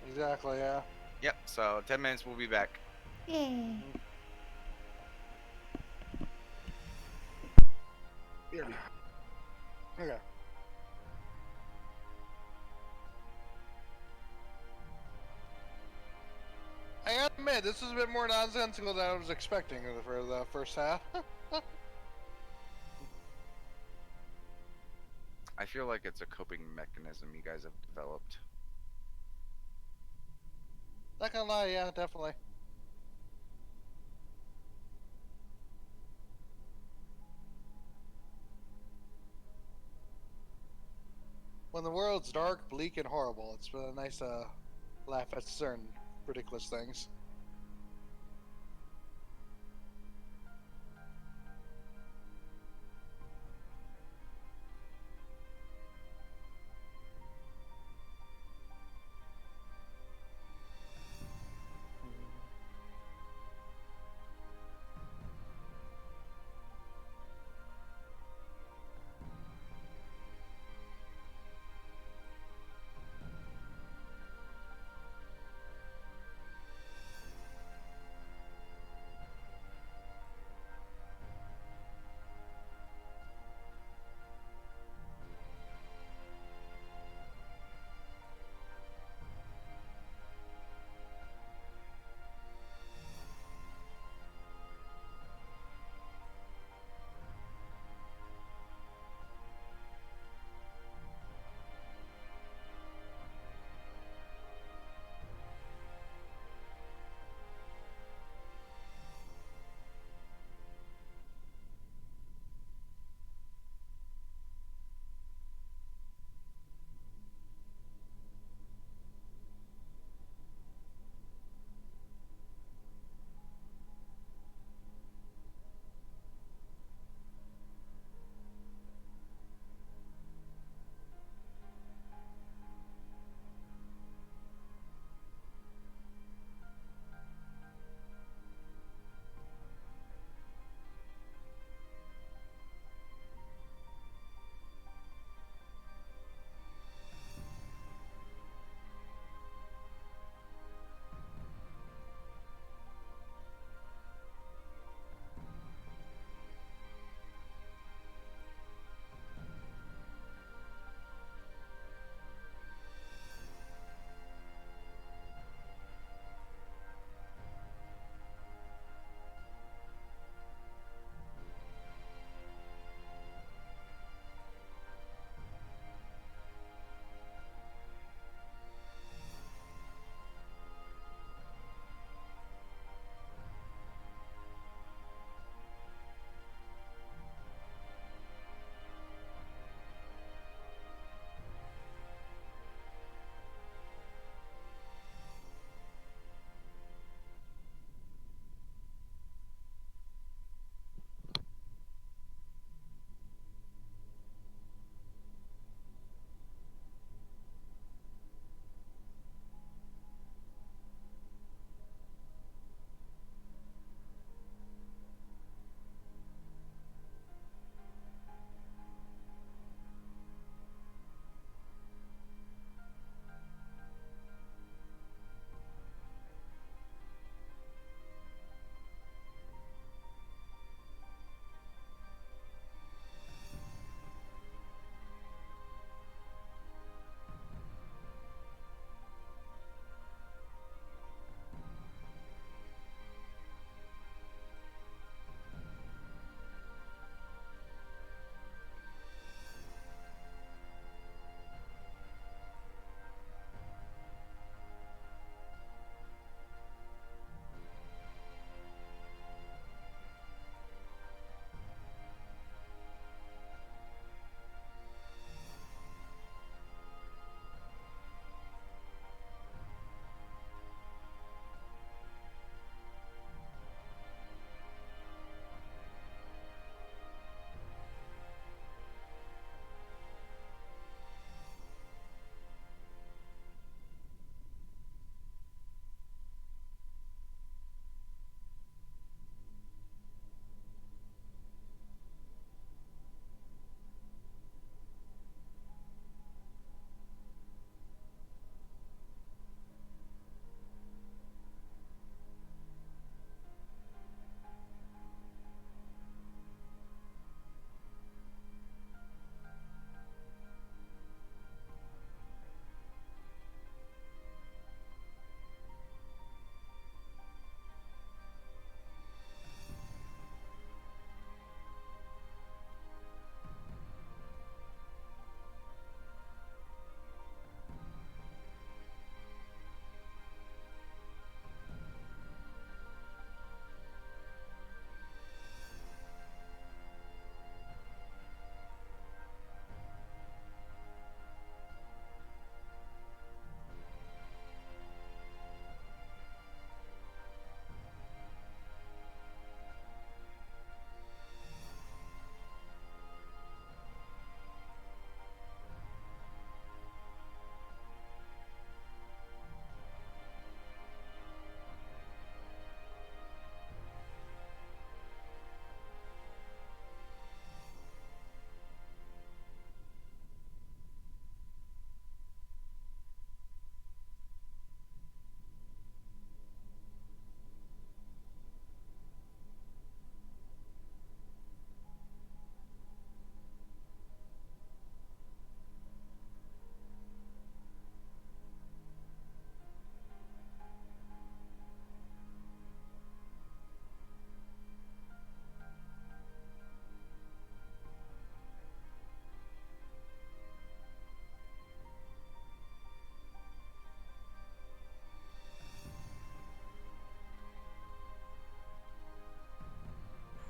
Exactly, yeah. Yep, so 10 minutes, we'll be back. Yay! Here we go. Okay. I gotta admit, this is a bit more nonsensical than I was expecting for the first half. I feel like it's a coping mechanism you guys have developed. Not gonna lie, yeah, definitely. When the world's dark, bleak, and horrible, it's been a nice laugh at certain ridiculous things.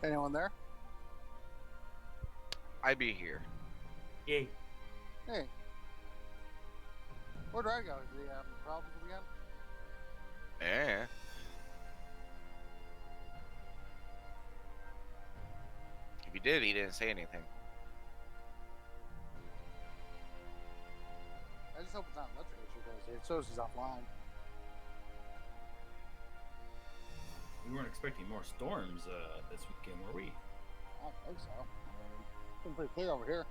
Anyone there? I be here. Yay. Hey. Where'd I go? Is the problems again? Yeah. If he did, he didn't say anything. I just hope it's not an electric issue because it shows he's offline. We weren't expecting more storms this weekend, were we? I don't think so. I mean, it's been pretty clear over here.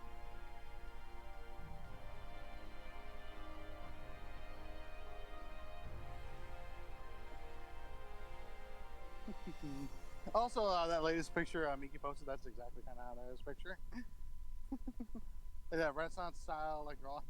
Also, that latest picture Miki posted, that's exactly kind of how that is picture. That Renaissance style, like, drawing.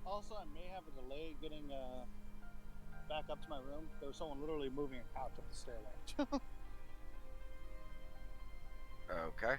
Also, I may have a delay getting back up to my room. There was someone literally moving a couch up the stairway. Okay.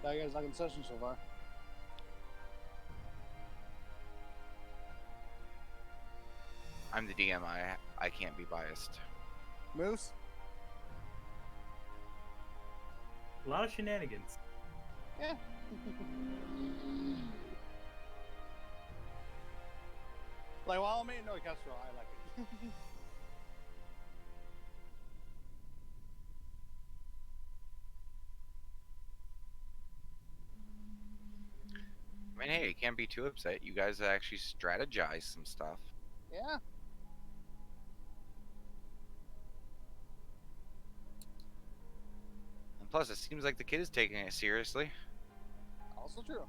How you guys liking the session so far? I'm the DM. I can't be biased. Moose? A lot of shenanigans. Yeah. Like, while I'm eating no casserole, I like it. I mean, hey, it can't be too upset. You guys actually strategize some stuff. Yeah. And plus, it seems like the kid is taking it seriously. Also true.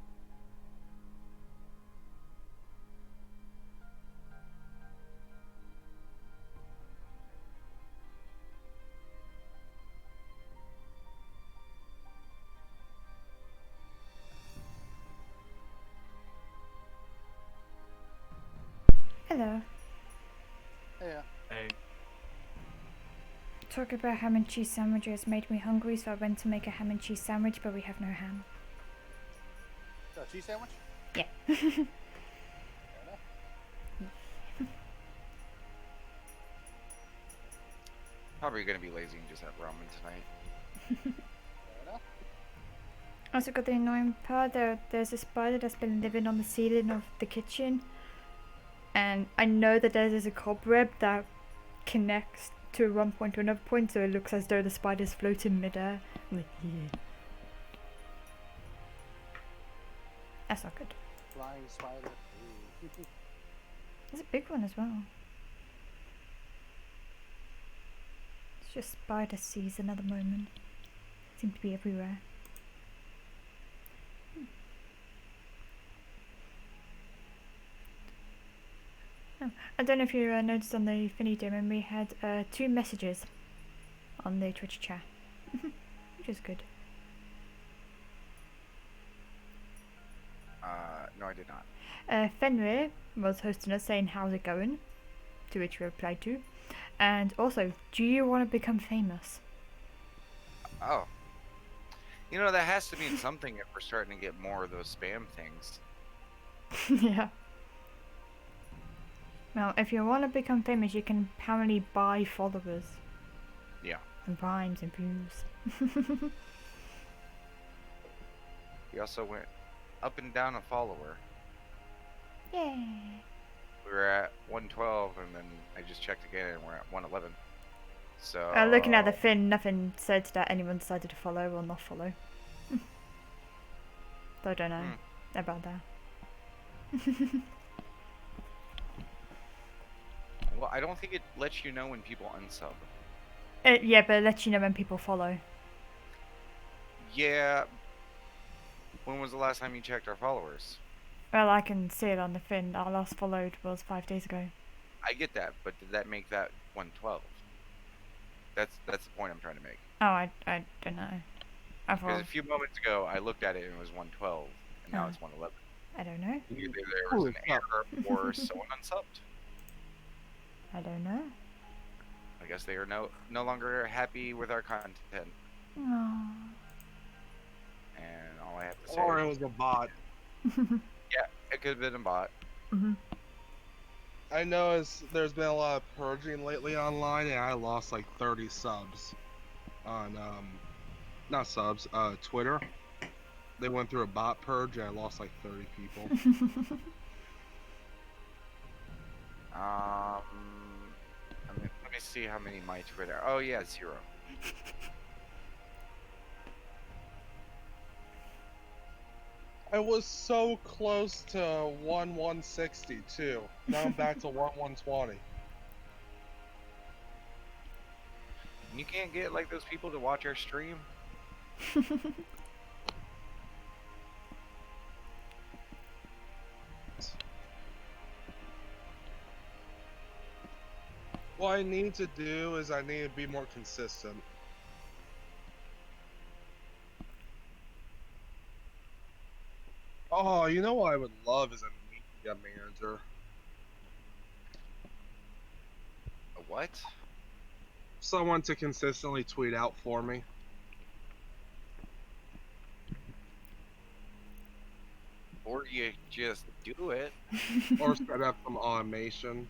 Hello. Yeah. Hey, Talk about ham and cheese sandwiches made me hungry, so I went to make a ham and cheese sandwich, but we have no ham. So, cheese sandwich? Yeah. Fair enough. Probably gonna be lazy and just have ramen tonight. Fair enough. Also got the annoying part that there's a spider that's been living on the ceiling of the kitchen, and I know that there's a cobweb that connects to one point to another point, so it looks as though the spider's floating midair. I'm like, yeah. That's not good. Flying spider. Ooh. There's a big one as well. It's just spider season at the moment. Seem to be everywhere. Oh, I don't know if you noticed on the Finny Demon, we had 2 messages on the Twitch chat, which is good. No, I did not. Fenrir was hosting us saying, "How's it going?" To which we replied to. And also, do you want to become famous? Oh. You know, that has to mean something if we're starting to get more of those spam things. Yeah. Well, if you want to become famous, you can apparently buy followers. Yeah. And rhymes and views. We also went up and down a follower. Yay. We were at 112, and then I just checked again, and we're at 111. So. Looking at the fin, nothing said that anyone decided to follow or not follow. So I don't know about that. Well, I don't think it lets you know when people unsub. Yeah, but it lets you know when people follow. Yeah. When was the last time you checked our followers? Well, I can see it on the fin. Our last followed was 5 days ago. I get that, but did that make that 112? That's the point I'm trying to make. Oh, I don't know. I Because thought, a few moments ago, I looked at it and it was 112, and now it's 111. I don't know. Either there was Holy an crap. error or someone unsubbed. I don't know. I guess they are no longer happy with our content, Oh. and all I have to say Or it is, was a bot. yeah, it could have been a bot. Mhm. I noticed there's been a lot of purging lately online, and I lost like 30 subs on not subs, Twitter. They went through a bot purge, and I lost like 30 people. Let me see how many my Twitter. Oh yeah, 0. I was so close to 160 too. Now I'm back to 120. And you can't get like those people to watch our stream. What I need to do is I need to be more consistent. Oh, you know what I would love is a media manager. A what? Someone to consistently tweet out for me. Or you just do it. Or set up some automation.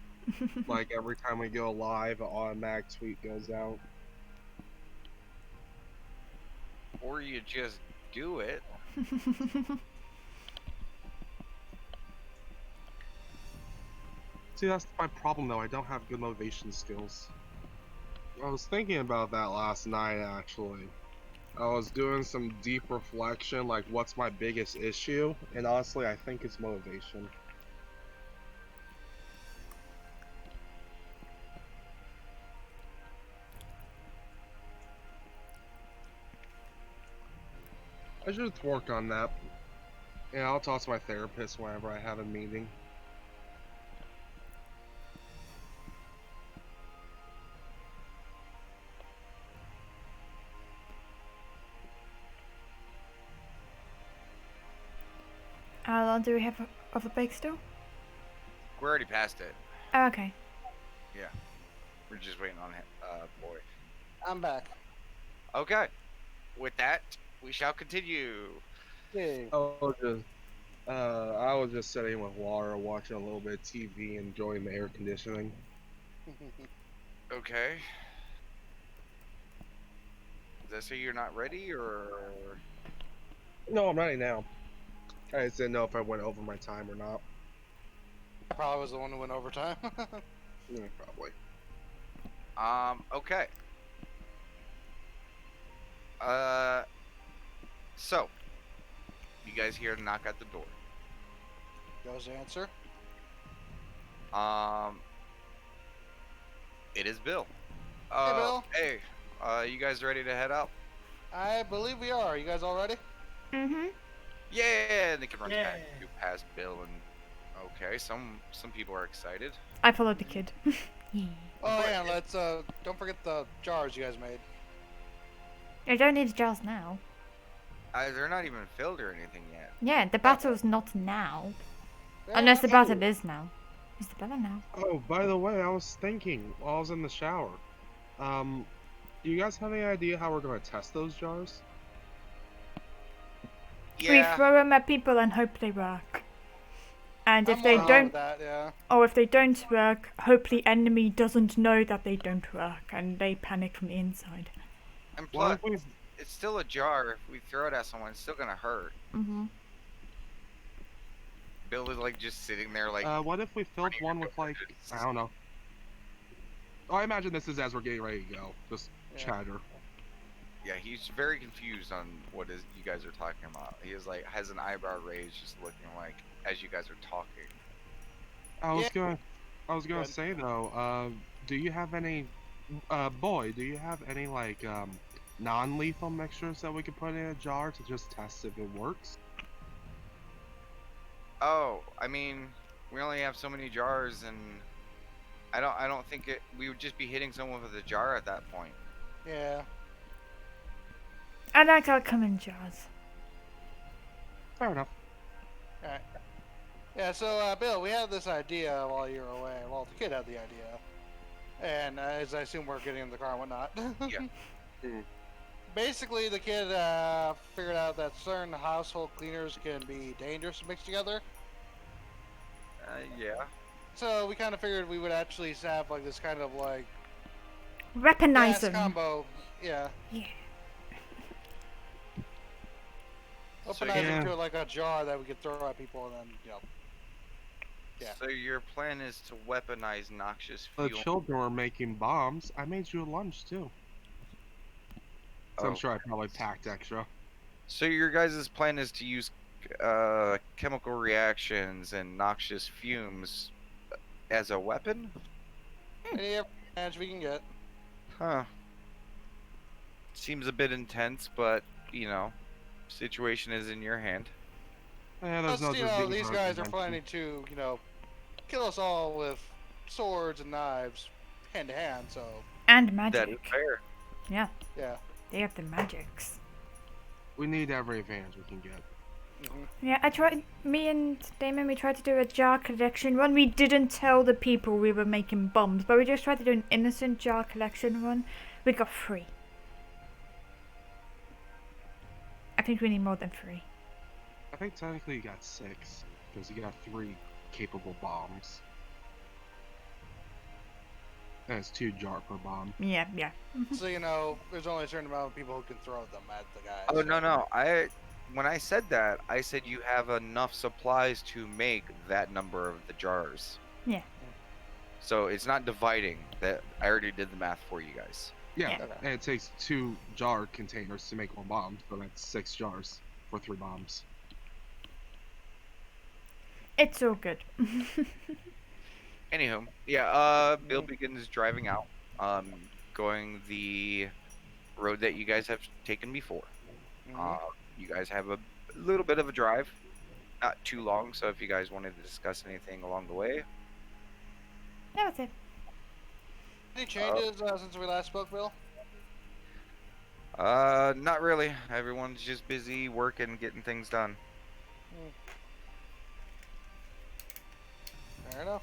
Like every time we go live, an automatic tweet goes out. Or you just do it. See, that's my problem though. I don't have good motivation skills. I was thinking about that last night actually. I was doing some deep reflection, like what's my biggest issue, and honestly, I think it's motivation. I should work on that. Yeah, I'll talk to my therapist whenever I have a meeting. How long do we have of the break still? We're already past it. Oh, okay. Yeah. We're just waiting on him. Boy. I'm back. Okay. With that, we shall continue. Yay. I was just sitting with water, watching a little bit of TV, enjoying the air conditioning. Okay. Does that say you're not ready, or? No, I'm ready now. I just didn't know if I went over my time or not. I probably was the one who went overtime. Yeah, probably. Okay. So, you guys hear a knock at the door. Goes the answer. It is Bill. Hey, Bill. Hey, you guys ready to head out? I believe we are. You guys all ready? Mm-hmm. Yeah, and they can run Yeah. back you past Bill and. Okay, some people are excited. I followed the kid. Yeah. Oh yeah, and let's don't forget the jars you guys made. I don't need jars now. They're not even filled or anything yet. Yeah, the battle's not now. Yeah, Unless the that's- battle is now. Is the battle now? Oh, by the way, I was thinking while I was in the shower. Do you guys have any idea how we're gonna test those jars? We throw them at people and hope they work. And if I'm they alright don't, with that, yeah. or if they don't work, hope the enemy doesn't know that they don't work and they panic from the inside. And What plus, if we it's still a jar. If we throw it at someone, it's still gonna hurt. Mm-hmm. Bill is like just sitting there, like. what if we filled one with like I don't know. Oh, I imagine this is as we're getting ready to go. Just Yeah. chatter. Yeah, he's very confused on what is you guys are talking about. He is like has an eyebrow raised, just looking like as you guys are talking. I was Yeah. gonna Good. say though, do you have any do you have any like non-lethal mixtures that we could put in a jar to just test if it works? Oh, I mean, we only have so many jars, and I don't think we would just be hitting someone with a jar at that point. Yeah. I like our common jars. Fair enough. Alright. Yeah, so, Bill, we had this idea while you were away. Well, the kid had the idea. And as I assume we're getting in the car and whatnot. Yeah. Basically, the kid figured out that certain household cleaners can be dangerous to mix together. Yeah. So we kind of figured we would actually have like this kind of like Weaponize gas them. combo. Yeah. Yeah. So Weaponize yeah. into like a jar that we could throw at people and then, Yeah. So your plan is to weaponize noxious The fuel. children were making bombs. I made you a lunch too. So I'm Oh. sure I probably packed extra. So your guys' plan is to use chemical reactions and noxious fumes as a weapon? Any advantage we can get. Huh. Seems a bit intense, but situation is in your hand. Yeah, there's Plus, no you know, disease these or guys are prevention. planning to, kill us all with swords and knives, hand to hand. So And That magic. is fair. Yeah, yeah. they have the magics. We need every advantage we can get. Yeah, me and Damon, we tried to do a jar collection one. We didn't tell the people we were making bombs, but we just tried to do an innocent jar collection one. We got 3. I think we need more than 3. I think technically you got 6, because you got 3 capable bombs. And it's 2 jar per bomb. Yeah. So there's only a certain amount of people who can throw them at the guys. Oh no. When I said that, I said you have enough supplies to make that number of the jars. Yeah. So it's not dividing. That I already did the math for you guys. Yeah, Yeah. and it takes 2 jar containers to make 1 bomb, so that's 6 jars for 3 bombs. It's all good. Anywho, Bill begins driving out, going the road that you guys have taken before. You guys have a little bit of a drive, not too long. So if you guys wanted to discuss anything along the way, That was it. Any changes since we last spoke, Bill? not really. Everyone's just busy working, getting things done. Fair enough.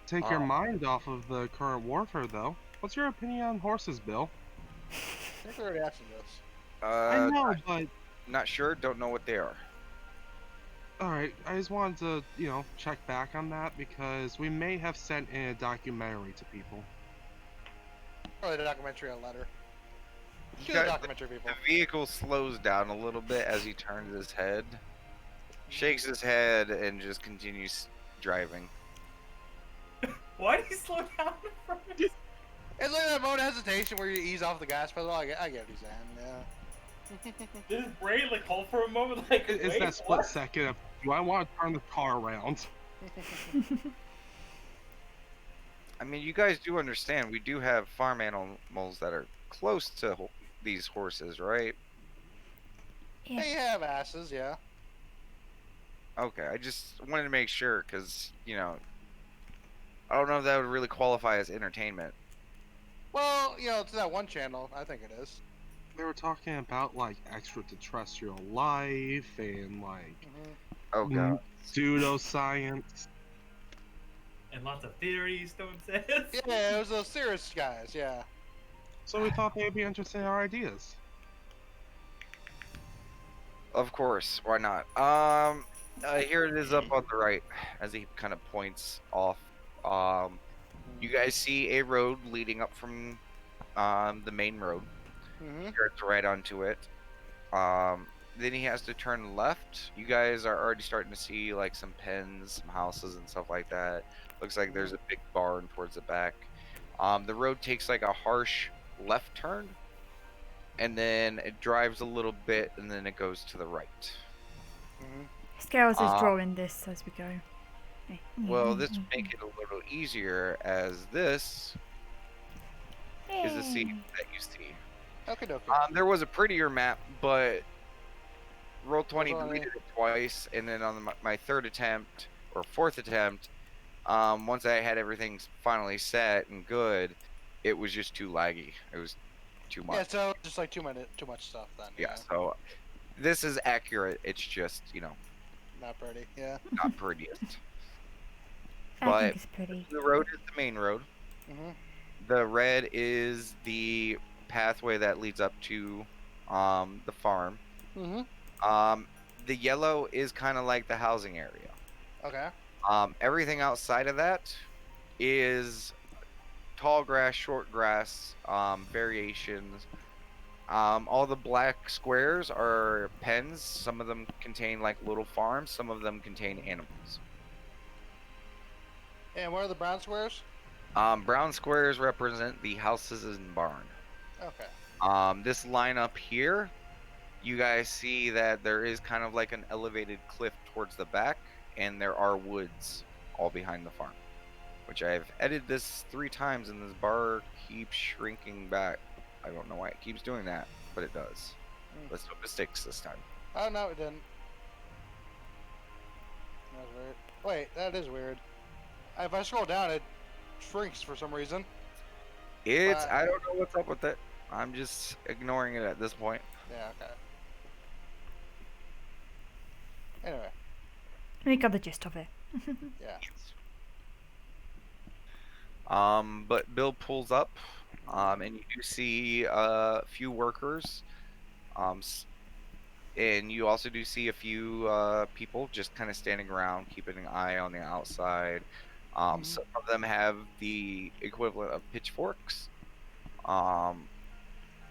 Take your mind off of the current warfare, though. What's your opinion on horses, Bill? I think we already asked him this. I know, but Not sure. Don't know what they are. alright, I just wanted to, check back on that because we may have sent in a documentary to people. Probably the documentary a letter. To the Got- documentary people. The vehicle slows down a little bit as he turns his head, shakes his head, and just continues driving. Why did he slow down from it? It's like that moment of hesitation where you ease off the gas pedal. I get what he's saying, yeah. Did his brain like hold for a moment? Like, It's wait, that split what? second of, do I want to turn the car around? I mean, you guys do understand we do have farm animals that are close to these horses, right? Yeah. They have asses, yeah. Okay, I just wanted to make sure because I don't know if that would really qualify as entertainment. Well, it's that one channel. I think it is. They were talking about, like, extraterrestrial life and, like, Oh god. pseudoscience. And lots of theories, Stone says. Yeah, it was those Cirrus guys, yeah. So we thought they'd be interested in our ideas. Of course, why not? Here it is up on the right, as he kind of points off. You guys see a road leading up from the main road. Mm-hmm. Turns right onto it. Then he has to turn left. You guys are already starting to see like some pens, some houses, and stuff like that. Looks like there's a big barn towards the back. The road takes like a harsh left turn, and then it drives a little bit, and then it goes to the right. Mm-hmm. Scales is drawing this as we go. Well, this will make it a little easier as this is the scene Yay. that you see. Okay, okay. There was a prettier map, but Roll20 Roll20. deleted it twice, and then on my third attempt or fourth attempt, once I had everything finally set and good, it was just too laggy. It was too much. Yeah, so just like too much stuff then. Yeah, so this is accurate. It's just, Not pretty. Yeah. not prettiest. I But think it's pretty. the road is the main road. Mhm. The red is the pathway that leads up to the farm. Mhm. The yellow is kind of like the housing area. Okay. Everything outside of that is tall grass, short grass, variations. All the black squares are pens. Some of them contain like little farms. Some of them contain animals. And what are the brown squares? Brown squares represent the houses and barn. Okay. This line up here, you guys see that there is kind of like an elevated cliff towards the back, and there are woods all behind the farm. Which I've edited this 3 times, and this bar keeps shrinking back. I don't know why it keeps doing that, but it does. Let's hope it sticks this time. Oh no, it didn't. That's weird. Wait, that is weird. If I scroll down, it shrinks for some reason. I don't know what's up with it. I'm just ignoring it at this point. Yeah. Okay. Anyway. We got the gist of it. Yeah. But Bill pulls up, and you do see a few workers, and you also do see a few people just kind of standing around, keeping an eye on the outside. Some of them have the equivalent of pitchforks.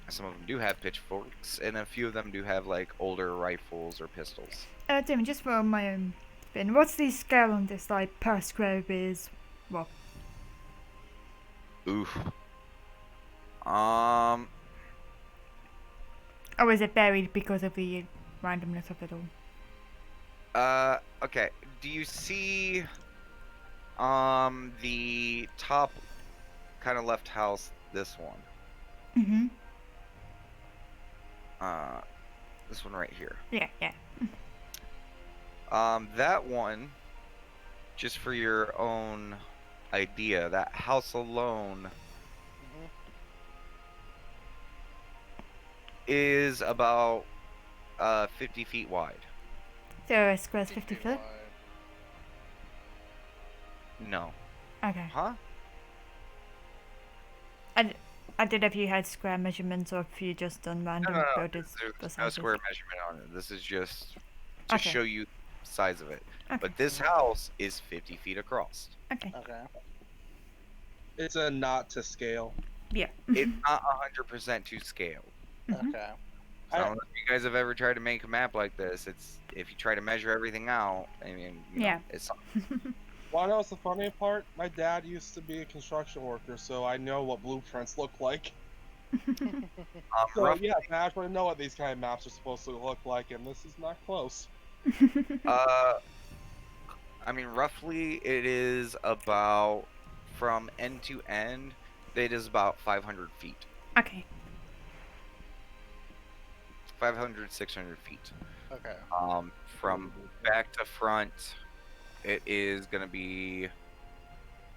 Some of them do have pitchforks, and a few of them do have like older rifles or pistols. Tim, just for my own spin, what's the scale on this, like, per square is what? Oof. Or is it buried because of the randomness of it all? Okay. Do you see the top kind of left house, this one? Mm-hmm. This one right here. Yeah. That one, just for your own idea, that house alone is about 50 feet wide. So a square's 50 foot? No. Okay. Huh? I did if you had square measurements or if you just done random No. builders the There's no sizes. square measurement on it. This is just to Okay. show you the size of it. Okay. But this house is 50 feet across. Okay. Okay. It's a not to scale. Yeah. It's not 100% to scale. Mhm. Okay. So I don't know if you guys have ever tried to make a map like this. It's if you try to measure everything out. I mean, Yeah. it's Well, I know it's the funny part. My dad used to be a construction worker, so I know what blueprints look like. So roughly, yeah, I actually know what these kind of maps are supposed to look like, and this is not close. I mean, roughly it is about from end to end. It is about 500 feet, Okay. 500, 600 feet. Okay. From back to front, it is gonna be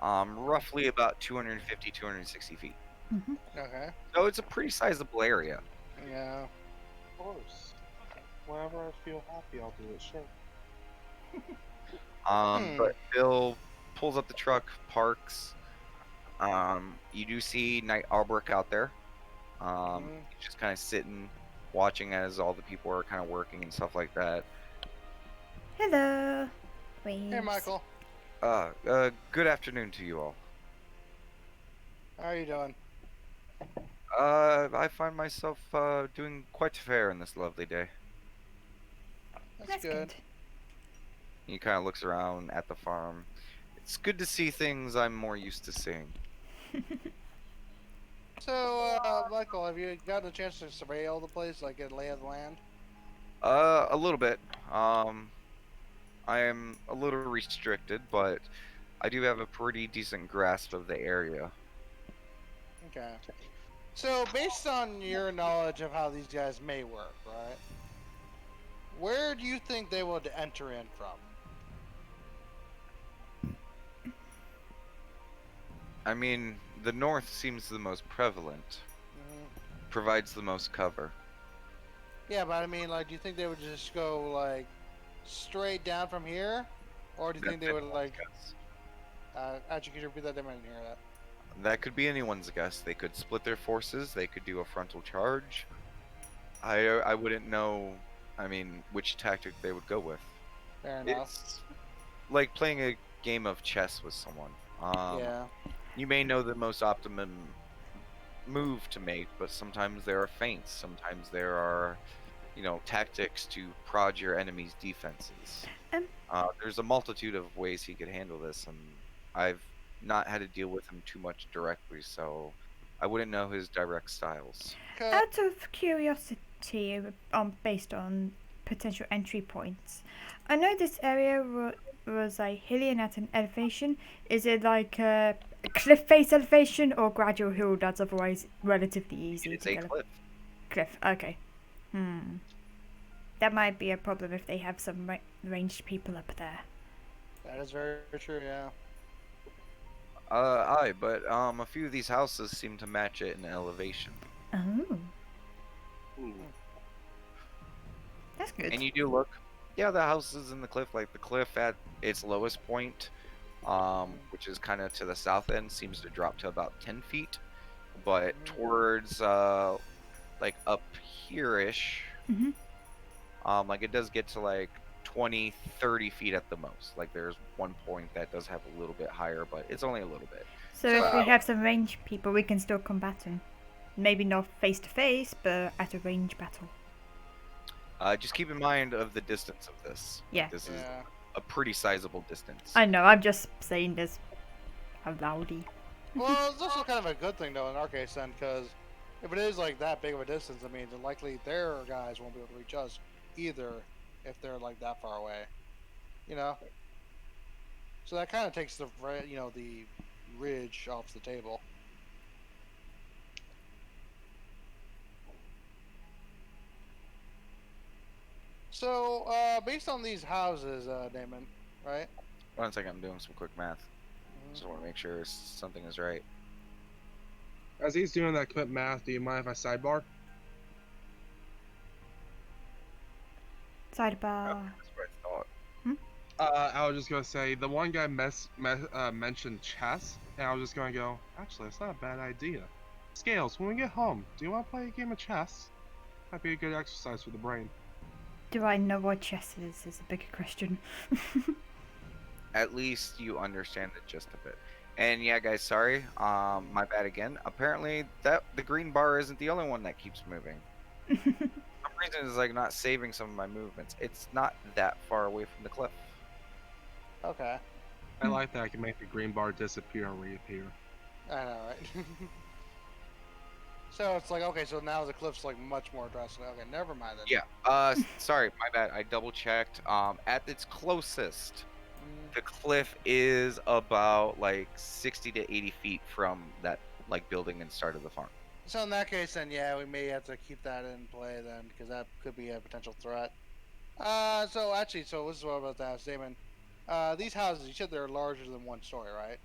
roughly about 250, 260 feet. Okay. So it's a pretty sizable area. Yeah. Of course. Whenever I feel happy, I'll do it. Sure. But Bill pulls up the truck, parks. You do see Knight Albrecht out there. He's just kind of sitting, watching as all the people are kind of working and stuff like that. Hello. Wait. Hey, Michael. Good afternoon to you all. How are you doing? I find myself doing quite fair in this lovely day. That's good. He kind of looks around at the farm. It's good to see things I'm more used to seeing. So, Michael, have you gotten a chance to survey all the place, like get a lay of the land? A little bit. I am a little restricted, but I do have a pretty decent grasp of the area. Okay. So, based on your knowledge of how these guys may work, right? Where do you think they would enter in from? I mean, the north seems the most prevalent, Hmm. provides the most cover. Yeah, but I mean, like, do you think they would just go like straight down from here, or do you think That's they would anyone's like? guess. Actually, could you repeat that? I didn't hear that. That could be anyone's guess. They could split their forces. They could do a frontal charge. I wouldn't know. I mean, which tactic they would go with. Fair enough. It's like playing a game of chess with someone. Yeah. You may know the most optimum move to make, but sometimes there are feints. Sometimes there are, tactics to prod your enemy's defenses. Um, There's a multitude of ways he could handle this, and I've not had to deal with him too much directly, so I wouldn't know his direct styles. Okay. Out of curiosity, based on potential entry points, I know this area was like hilly and at an elevation. Is it like a cliff face elevation or gradual hill that's otherwise relatively easy It's to a get? cliff. Cliff. Okay. That might be a problem if they have some ranged people up there. That is very true. Yeah. Aye, but a few of these houses seem to match it in elevation. Oh, Ooh. that's good. And you do look, yeah, the houses in the cliff, like the cliff at its lowest point, which is kind of to the south end, seems to drop to about 10 feet. But towards, like up here-ish, Mhm. like it does get to like 20, 30 feet at the most. Like there's one point that does have a little bit higher, but it's only a little bit. So So, if we have some ranged people, we can still combat them. Maybe not face to face, but at a range battle. Just keep in mind of the distance of this. Yeah. This is Yeah. a pretty sizable distance. I know. I'm just saying this out loudy. Well, it's also kind of a good thing though in our case then, because if it is like that big of a distance, I mean, then likely their guys won't be able to reach us either if they're like that far away. You know. So that kind of takes the the ridge off the table. So, based on these houses, Damon, right? 1 second, I'm doing some quick math. Just want to make sure something is right. As he's doing that quick math, do you mind if I sidebar? Sidebar. That's what I thought. I was just gonna say the one guy mentioned chess, and I was just gonna go. Actually, it's not a bad idea. Scales, when we get home, do you want to play a game of chess? Might be a good exercise for the brain. Do I know what chess is a bigger question. At least you understand the gist of it. And yeah, guys, sorry. My bad again. Apparently, that the green bar isn't the only one that keeps moving. For some reason, it's like not saving some of my movements. It's not that far away from the cliff. Okay. I like that I can make the green bar disappear and reappear. I know, right? So it's like, okay, so now the cliff's like much more drastic. Okay, never mind then. Yeah. Sorry, my bad. I double checked. At its closest, the cliff is about like 60 to 80 feet from that like building and start of the farm. So in that case, then yeah, we may have to keep that in play then, because that could be a potential threat. So actually, so this is what I'm about to ask, Damon. These houses, you said they're larger than one story, right?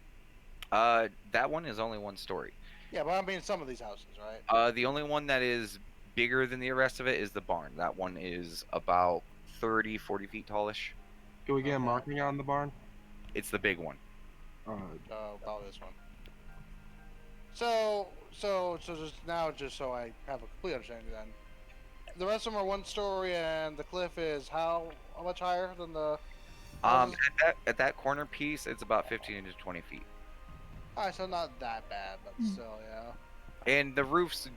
That one is only one story. Yeah, but I mean some of these houses, right? The only one that is bigger than the rest of it is the barn. That one is about 30, 40 feet tallish. Can we get a Okay. marking on the barn? It's the big one. About this one. So just so I have a complete understanding then. The rest of them are one story, and the cliff is how much higher than the? houses? At that corner piece, it's about 15 to 20 feet. Alright, so not that bad, but still, yeah. And the roofs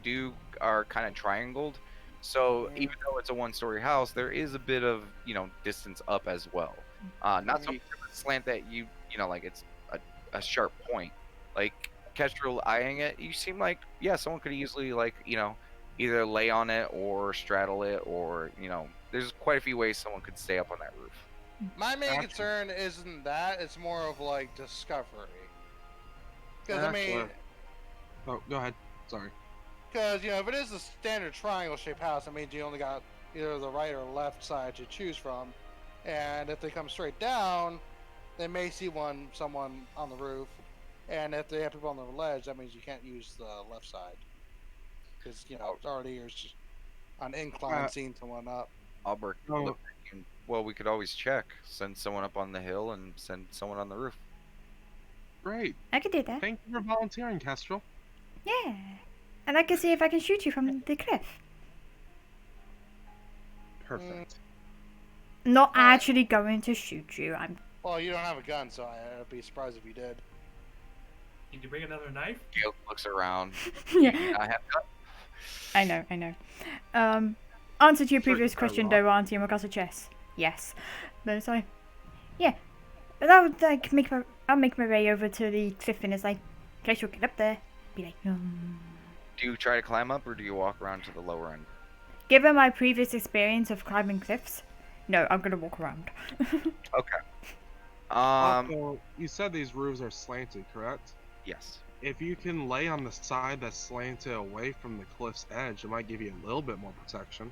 are kind of triangled, so Mhm. even though it's a one-story house, there is a bit of distance up as well. Not so much of a slant that like it's a sharp point. Like Kestrel eyeing it, you seem like someone could easily like either lay on it or straddle it, or there's quite a few ways someone could stay up on that roof. My main Actually- concern isn't that; it's more of like discovery. Because I mean, Actually- Oh, go ahead. Sorry. Because, you know, if it is a standard triangle-shaped house, that means you only got either the right or left side to choose from. And if they come straight down, they may see someone on the roof. And if they have people on the ledge, that means you can't use the left side. Because, you know, it's already just on incline Uh, seeing someone up. Albert, Oh. look, well, we could always check. Send someone up on the hill and send someone on the roof. Great. I could do that. Thank you for volunteering, Kestrel. Yeah. And I can see if I can shoot you from the cliff. Perfect. Not actually going to shoot you. I'm. Well, you don't have a gun, so I'd be surprised if you did. Need to bring another knife? Gale looks around. Yeah. I have gun. I know. I know. Answer to your Sorry, previous question, Skylark. though, Auntie, in regards to chess. Yes. But so, yeah. But that would like I'll make my way over to the cliff, and it's like, okay, she'll get up there. Be like, Do you try to climb up or do you walk around to the lower end? Given my previous experience of climbing cliffs, no, I'm gonna walk around. Okay. Also, you said these roofs are slanted, correct? Yes. If you can lay on the side that's slanted away from the cliff's edge, it might give you a little bit more protection.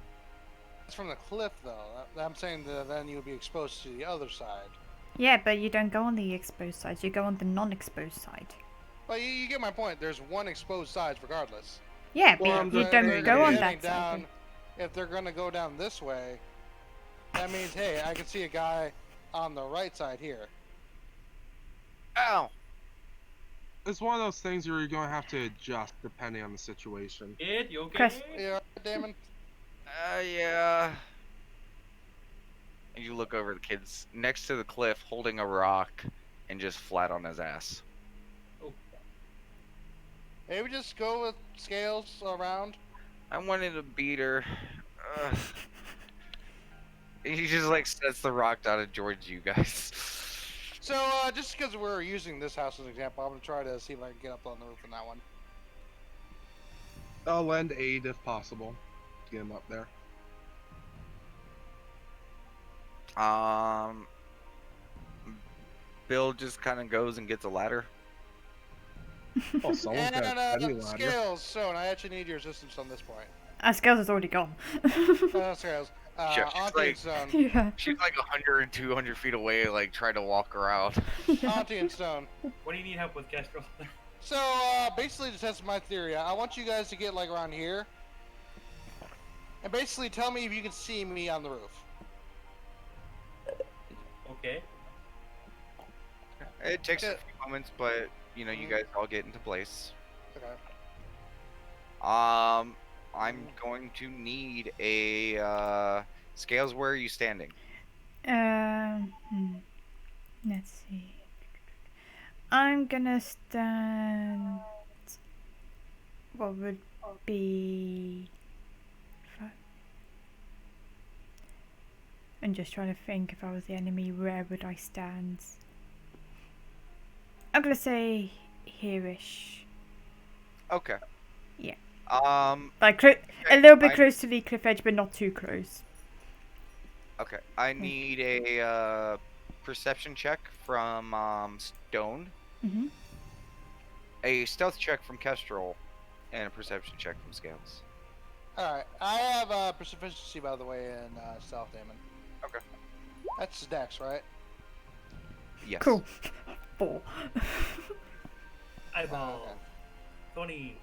It's from the cliff, though. I'm saying that then you would be exposed to the other side. Yeah, but you don't go on the exposed side. You go on the non-exposed side. But you get my point. There's one exposed side regardless. Yeah, Well, but I'm you just don't saying go on if that side. down, if they're gonna go down this way, that means hey, I can see a guy on the right side here. Ow! It's one of those things where you're going to have to adjust depending on the situation. Kid, you okay? Chris. Yeah, Damon. Yeah. And you look over the kid's next to the cliff holding a rock and just flat on his ass. Maybe just go with scales around. I wanted to beat her. Ugh. He just like sets the rock down towards you guys. So just because we're using this house as an example, I'm gonna try to see if I can get up on the roof on that one. I'll lend aid if possible to get him up there. Bill just kind of goes and gets a ladder. Oh, someone's got a And tiny ladder. scales. So, and I actually need your assistance on this point. Scales is already gone. Scales. Sure, she's Auntie like- and Stone. Yeah. She's like 100 and 200 feet away, like trying to walk around. Auntie and Stone. What do you need help with, Kestrel? So, basically to test my theory, I want you guys to get like around here. And basically tell me if you can see me on the roof. Okay. It takes a Yeah. few moments, but you know, you guys all get into place. Okay. I'm going to need a scales. Where are you standing? Let's see. I'm gonna stand. What would be? I'm just trying to think. If I was the enemy, where would I stand? I'm gonna say here-ish. Okay. Yeah. Okay, Like a little bit I- close to the cliff edge, but not too close. Okay. I need a perception check from Stone, Mhm. a stealth check from Kestrel, and a perception check from Scales. Alright. I have proficiency, by the way, in Stealth, Damon. Okay. That's Dex, right? Yes. Cool. 4. Eyeball. okay. 20.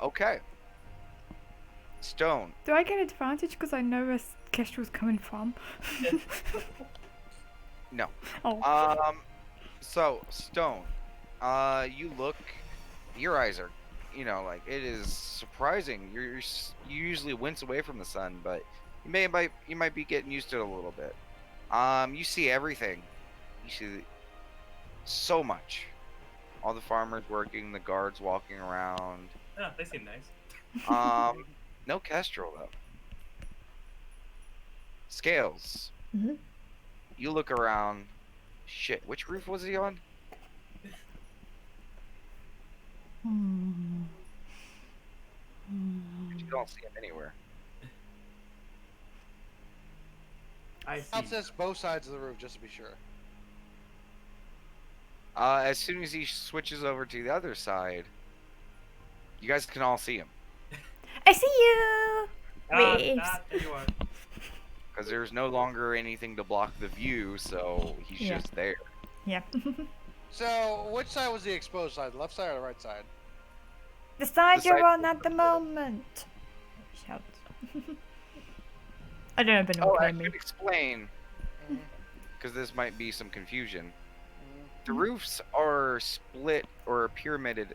Okay. Stone. Do I get advantage because I know where Kestrel's coming from? No. Oh. So Stone, you look, your eyes are, you know, like it is surprising. You usually wince away from the sun, but you might be getting used to it a little bit. You see everything. You see so much. All the farmers working, the guards walking around. Oh, they seem nice. No Kestrel though. Scales. Mhm. You look around. Shit, which roof was he on? You don't see him anywhere. I I'll see. test both sides of the roof just to be sure. As soon as he switches over to the other side, You guys can all see him I see you. Waves. There you are. because there's no longer anything to block the view, so he's Yeah. just there. Yeah. So, which side was the exposed side? The left side or the right side? The side The you're side- on at the moment. Shout. I don't know if Oh, anyone I can hear should me. explain Mhm, because this might be some confusion. mhm. The roofs are split or pyramided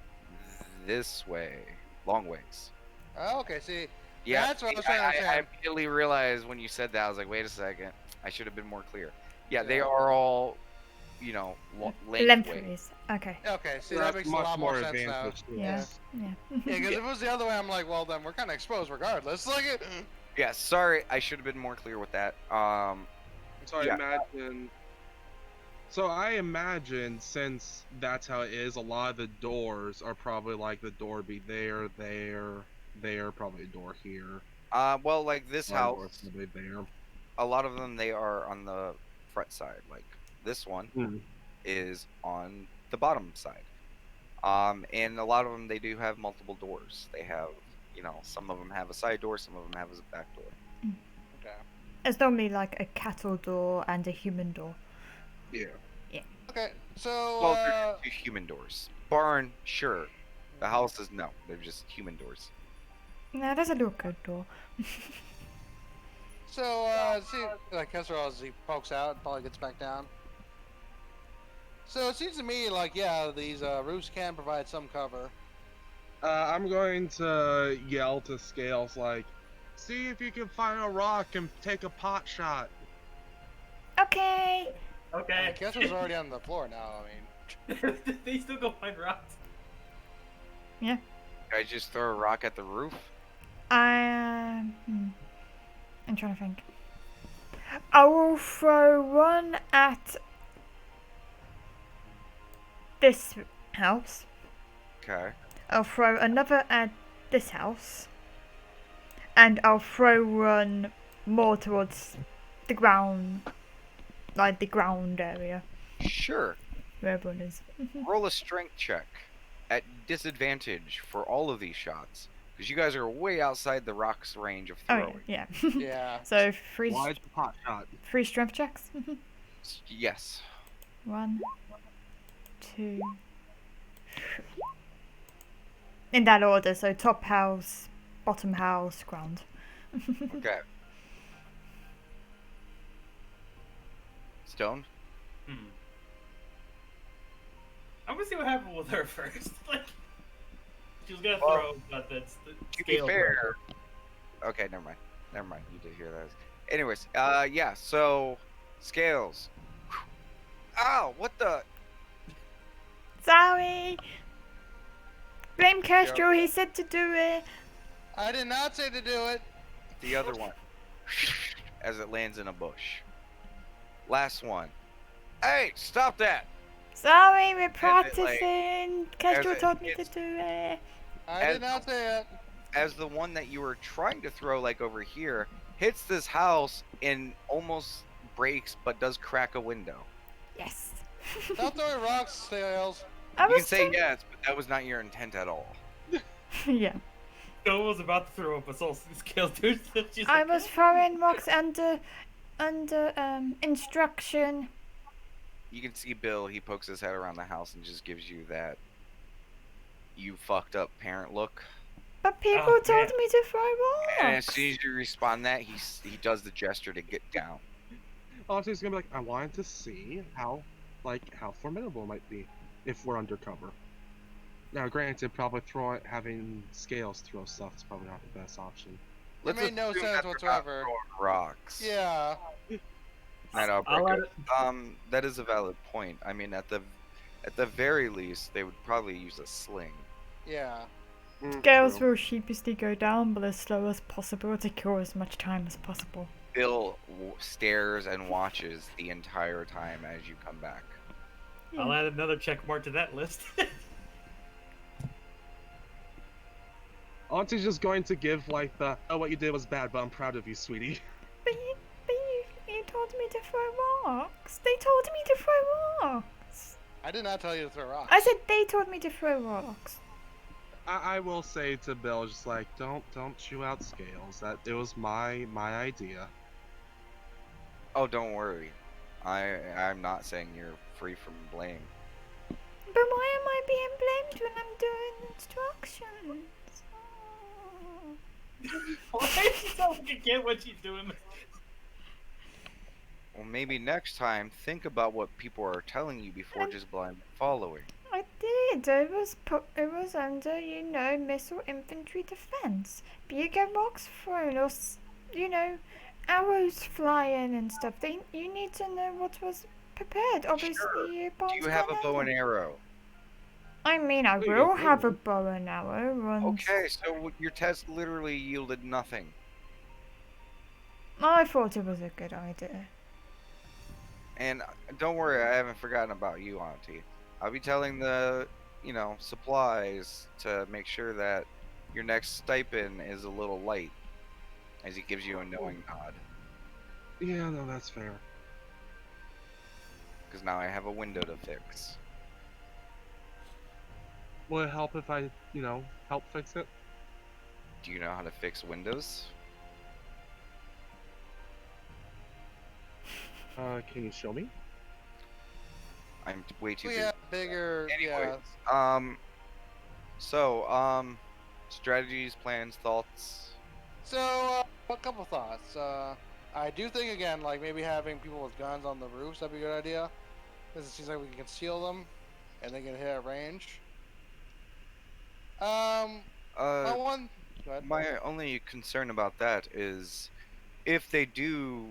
this way, long ways. Oh, okay, see, Yeah, that's what I was see, trying to I understand. immediately realized when you said that. I was like, wait a second, I should have been more clear. Yeah, they Yeah. are all, lengthways. Lengthways. Okay. Okay, see, that That's makes a much lot more more sense now. advantage to Yeah. us. Yeah. Yeah, because if it was the other way, I'm like, well, then we're kind of exposed regardless. Like, Yeah, sorry, I should have been more clear with that. So Yeah. I imagine since that's how it is, a lot of the doors are probably like the door be there, probably a door here. well, like this Our door's house, probably there. a lot of them they are on the front side. Like this one Hmm. is on the bottom side. And a lot of them they do have multiple doors. They have, some of them have a side door, some of them have a back door. okay. It's normally like a cattle door and a human door. Yeah. Okay, so, Well, they're just two human doors. Barn, sure. The houses, no. They're just human doors. No, that's a little good door. see, like, Kessler, as he pokes out and probably gets back down. So it seems to me like, yeah, these roofs can provide some cover. I'm going to yell to Scales like, see if you can find a rock and take a pot shot. Okay. I mean, Okay. Kessler's already on the floor now. I mean, They still go find rocks. Can I just throw a rock at the roof? I'm trying to think. I will throw one at this house. Okay. I'll throw another at this house. And I'll throw one more towards the ground. Like the ground area Sure. where everyone is. Roll a strength check at disadvantage for all of these shots. Because you guys are way outside the rock's range of Oh throwing. yeah. yeah. So three Why the pot shot? strength checks. Yes. 1, 2, 3. In that order, so top house, bottom house, ground. Okay. Stone? Hmm. I'm gonna see what happened with her first. Like, she was gonna Well, throw, but that's the To be scale. fair. Okay, never mind. Never mind. You did hear that. Anyways, yeah, so scales. Ow, what the? Sorry. Blame Castro. He said to do it. I did not say to do it. The other one. As it lands in a bush. Last one. Hey, stop that! Sorry, we're it, like, practicing. Castro as it told me to hits- do it. I As- did not say it. As the one that you were trying to throw, like over here, hits this house and almost breaks, but does crack a window. Yes. Don't throw rocks, Scales. I You can was say trying- yes, but that was not your intent at all. yeah. Scale was about to throw up a soul scale too. So she's I like, was throwing rocks under instruction. You can see Bill, he pokes his head around the house and just gives you that you fucked up parent look. But people Oh, told man. me to throw And as rocks. soon as you respond that, he does the gesture to get down. Also, he's gonna be like, I wanted to see how formidable it might be if we're undercover. Now, granted, probably having Scales throw stuff is probably not the best option. made no assume sense that they're not whatsoever. throwing rocks. Yeah. I know, I'll Brick. let That is a valid point. I mean, at the very least, they would probably use a sling. Yeah. Girls True. will sheepishly go down, but as slow as possible to kill as much time as possible. Bill stares and watches the entire time as you come back. I'll add another check mark to that list. Auntie's just going to give like the, oh, what you did was bad, but I'm proud of you, sweetie. But you told me to throw rocks. They told me to throw rocks. I did not tell you to throw rocks. I said they told me to throw rocks. I will say to Bill, just like don't chew out scales. That it was my idea. Oh, don't worry. I'm not saying you're free from blame. But why am I being blamed when I'm doing instructions? Oh. Why does she sound like a kid when she's doing this? Well, maybe next time think about what people are telling you before just blind following. I did. It was under, missile infantry defense. But you get rocks thrown or, arrows flying and stuff. You need to know what was prepared. Obviously, Sure. your Do bombs you have a can't bow and handle. arrow? I mean, I There you will have a go. bow and arrow once. Okay, so your test literally yielded nothing. I thought it was a good idea. And don't worry, I haven't forgotten about you, Auntie. I'll be telling the, supplies to make sure that your next stipend is a little light, as he gives you a knowing nod. Yeah, no, that's fair. Because now I have a window to fix. Will it help if I, help fix it? Do you know how to fix windows? Can you show me? I'm way too We busy. have bigger. Anyways, strategies, plans, thoughts. So, a couple thoughts. I do think again, like maybe having people with guns on the roofs that'd be a good idea. Because it seems like we can conceal them, and they can hit at range. My Uh, one. Go ahead. my only concern about that is if they do,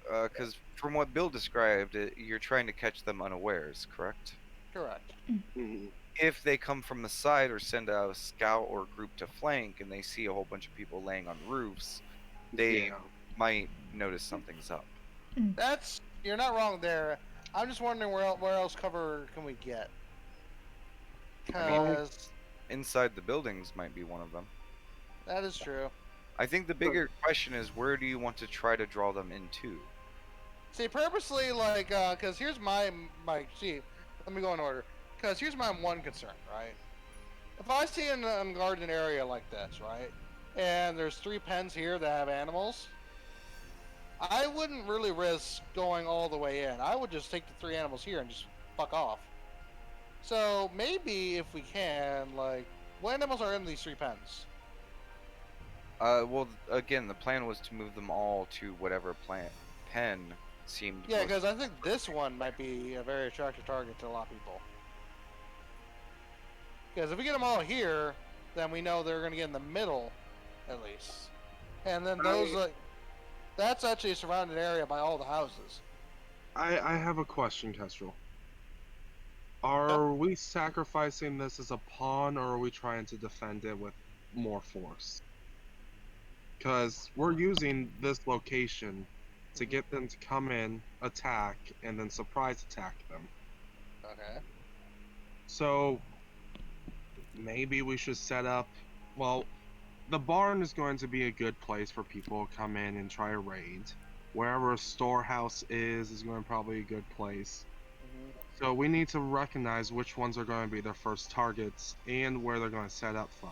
because from what Bill described, you're trying to catch them unawares, correct? Correct. Mhm. If they come from the side or send out a scout or group to flank and they see a whole bunch of people laying on roofs, they Yeah. might notice something's up. That's you're not wrong there. I'm just wondering where else cover can we get? I mean, Because inside the buildings might be one of them. that is true. I think the bigger question is where do you want to try to draw them into? See, purposely, like, because here's my. See, let me go in order. Because here's my one concern, right? If I see an unguarded area like this, right, and there's 3 pens here that have animals, I wouldn't really risk going all the way in. I would just take the 3 animals here and just fuck off. So maybe if we can, like, what animals are in these 3 pens? Well, again, the plan was to move them all to whatever pen seemed Yeah, most. because I think this one might be a very attractive target to a lot of people. Because if we get them all here, then we know they're going to get in the middle, at least. And then those, like, that's actually a surrounded area by all the houses. I have a question, Kestrel. Are we sacrificing this as a pawn, or are we trying to defend it with more force? Because we're using this location to get them to come in, attack, and then surprise attack them. Okay. So maybe we should set up. Well, the barn is going to be a good place for people to come in and try a raid. Wherever a storehouse is going to probably be a good place. So we need to recognize which ones are going to be their first targets and where they're going to set up from.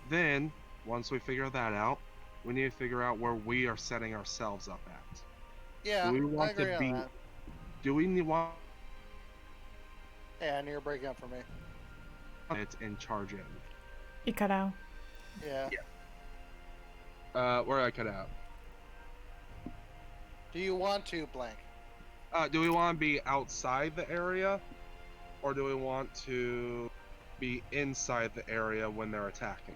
Then, once we figure that out, we need to figure out where we are setting ourselves up at. Yeah, Do we I want agree to on be? that. Do we want Yeah, and you're breaking up for me. it and charge in? You cut out. Yeah. Where I cut out. Do you want to blank? Do we want to be outside the area, or do we want to be inside the area when they're attacking?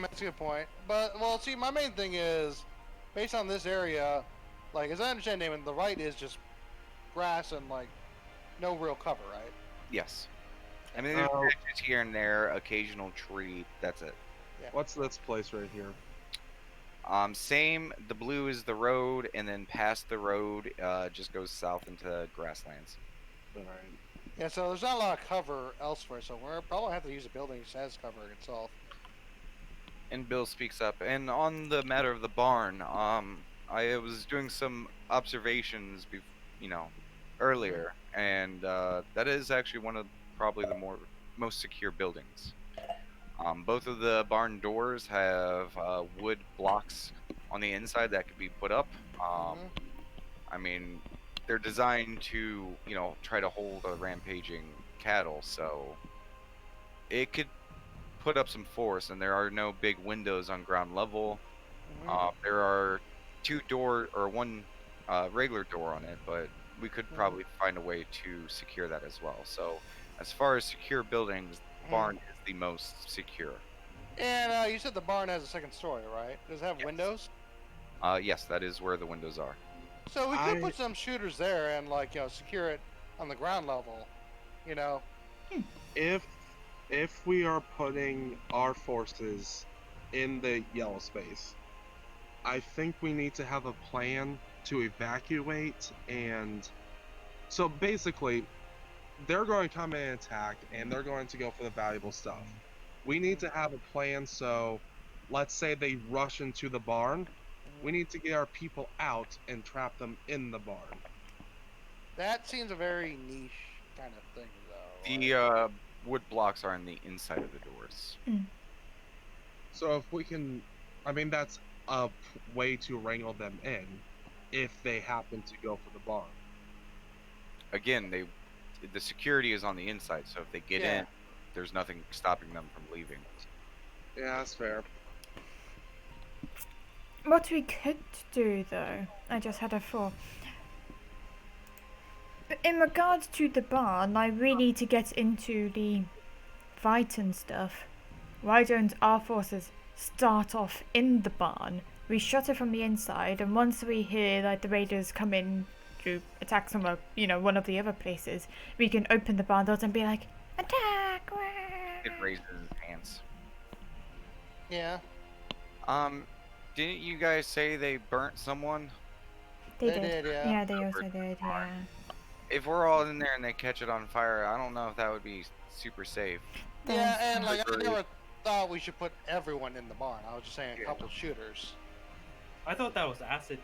That's a good point. But, well, see, my main thing is, based on this area, like, as I understand, Damon, the right is just grass and, like, no real cover, right? Yes. I mean, there's Oh. patches here and there, occasional tree. That's it. What's this place right here? Same. The blue is the road, and then past the road, just goes south into grasslands. Alright. Yeah, so there's not a lot of cover elsewhere, so we're probably have to use a building as cover itself. And Bill speaks up. And on the matter of the barn, I was doing some observations, earlier, and that is actually one of probably the more most secure buildings. Both of the barn doors have wood blocks on the inside that could be put up. Um, Mhm. I mean, they're designed to, try to hold a rampaging cattle, so it could put up some force. And there are no big windows on ground level. Mhm. There are two door or one regular door on it, but we could Mhm. probably find a way to secure that as well. So, as far as secure buildings, Mhm. barn is the most secure. And you said the barn has a second story, right? Does it have Yes. windows? Yes, that is where the windows are. So we could I put some shooters there and like secure it on the ground level. You know. if if we are putting our forces in the yellow space, I think we need to have a plan to evacuate. And so basically, they're going to come in and attack, and they're going to go for the valuable stuff. We need to have a plan. So let's say they rush into the barn, we need to get our people out and trap them in the barn. That seems a very niche kind of thing, though. The wood blocks are on the inside of the doors. So if we can, I mean, that's a way to wrangle them in if they happen to go for the barn. Again, the security is on the inside, so if they get Yeah. in, there's nothing stopping them from leaving. Yeah, that's fair. What we could do, though, I just had a thought. In regards to the barn, I really need to get into the fight and stuff. Why don't our forces start off in the barn? We shut it from the inside, and once we hear like the raiders come in to attack somewhere, one of the other places, we can open the barn doors and be like, attack! It raises his hands. Yeah. Um, didn't you guys say they burnt someone? They They did. did, yeah. Yeah, they also did. Yeah. If we're all in there and they catch it on fire, I don't know if that would be super safe. Yeah, There's and like I Agreed. never thought we should put everyone in the barn. I was just saying a Yeah. couple shooters. I thought that was acid.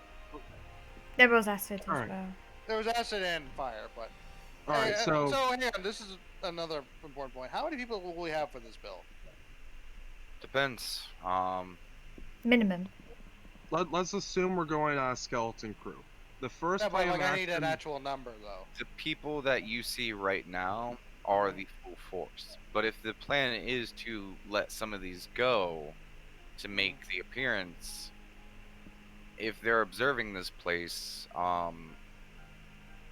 There was acid as Alright. well. There was acid and fire, but All right, so hang on. This is another important point. How many people will we have for this build? Depends. Minimum. let's assume we're going on a skeleton crew. The first Yeah, but plan like of I need an action- actual number though. The people that you see right now are the full force. But if the plan is to let some of these go to make the appearance, if they're observing this place,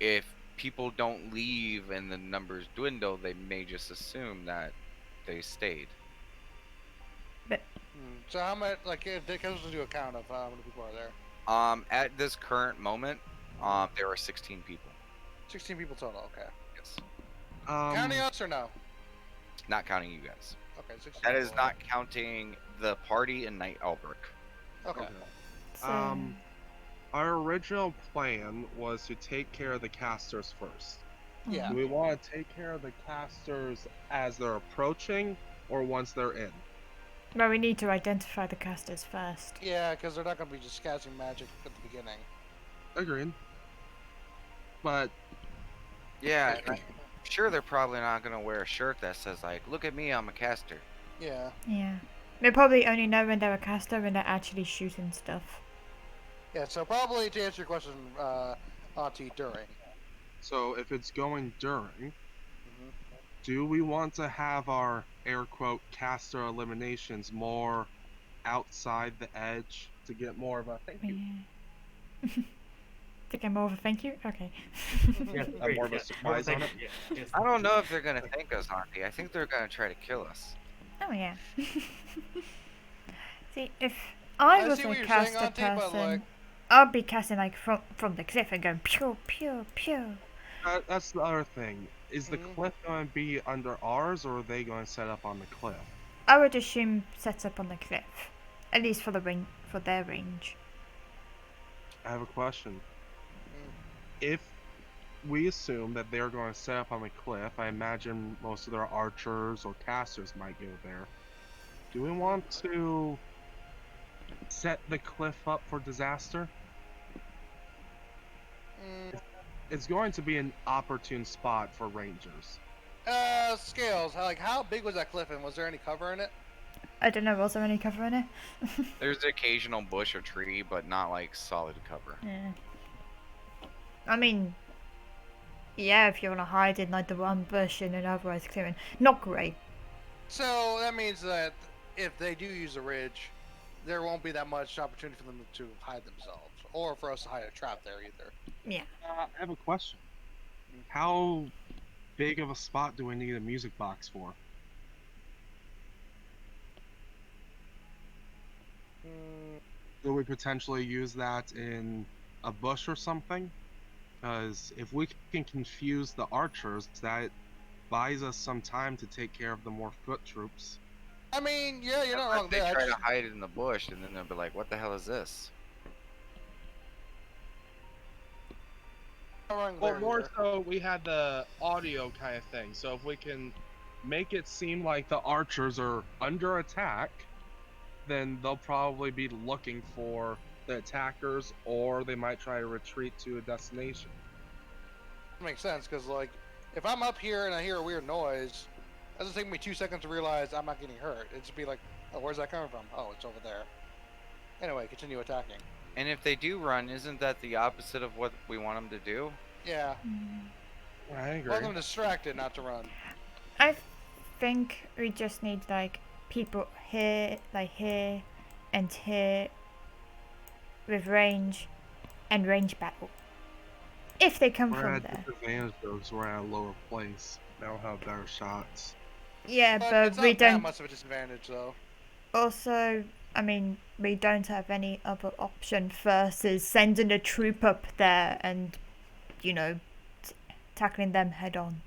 if people don't leave and the numbers dwindle, they may just assume that they stayed. So how much? Like, it goes into account of how many people are there. At this current moment, there are 16 people. 16 people total. Okay. Yes, Counting us or no? not counting you guys. Okay, 16. That is people. not counting the party in Night Albrecht. Okay. So, Our original plan was to take care of the casters first. Yeah. Do we want to take care of the casters as they're approaching or once they're in? well, we need to identify the casters first. Yeah, because they're not going to be just casting magic at the beginning. Agreed. But Yeah, and I'm sure they're probably not gonna wear a shirt that says like, "Look at me, I'm a caster." Yeah. Yeah. They probably only know when they're a caster when they're actually shooting stuff. Yeah. So probably to answer your question, Auntie, during. so if it's going during, Mm-hmm. do we want to have our air quote caster eliminations more outside the edge to get more of a thank you? Yeah. To get more of a thank you? Okay. Yeah, Have more of a surprise on it? Yes. I don't know if they're gonna thank us, Auntie. I think they're gonna try to kill us. Oh, yeah. See, if I I was see a what you're saying, caster Auntie, but, person, like- I'd be casting like from the cliff and going pew, pew, pew. That's the other thing. Is the Mhm. cliff going to be under ours, or are they going to set up on the cliff? I would assume sets up on the cliff. At least for their range. I have a question. Mm. If we assume that they're going to set up on the cliff, I imagine most of their archers or casters might go there. Do we want to set the cliff up for disaster? Mm, It's going to be an opportune spot for rangers. Scales. How big was that cliff, and was there any cover in it? I don't know, was there any cover in it? There's the occasional bush or tree, but not like solid cover. Yeah. I mean, yeah, if you want to hide in like the one bush in an otherwise clearing, not great. So that means that if they do use a ridge, there won't be that much opportunity for them to hide themselves, or for us to hide a trap there either. Yeah. I have a question. How big of a spot do we need a music box for? Do we potentially use that in a bush or something? Because if we can confuse the archers, that buys us some time to take care of the more foot troops. I mean, yeah, you're not Unless wrong they there. try to hide it in the bush, and then they'll be like, "What the hell is this?" Well, more so, we had the audio kind of thing. So if we can make it seem like the archers are under attack, then they'll probably be looking for the attackers, or they might try to retreat to a destination. That makes sense, because if I'm up here and I hear a weird noise, it doesn't take me 2 seconds to realize I'm not getting hurt. It'd just be like, oh, where's that coming from? Oh, it's over there. Anyway, continue attacking. And if they do run, isn't that the opposite of what we want them to do? Yeah. I agree. Want them distracted, not to run. I think we just need like people here, and here with range and range battle. If they come We're from at there. disadvantage though, because we're at a lower place. They'll have better shots. Yeah, But but it's we not that don't. much of a disadvantage, though. Also, I mean, we don't have any other option versus sending a troop up there and, you know, tackling them head on.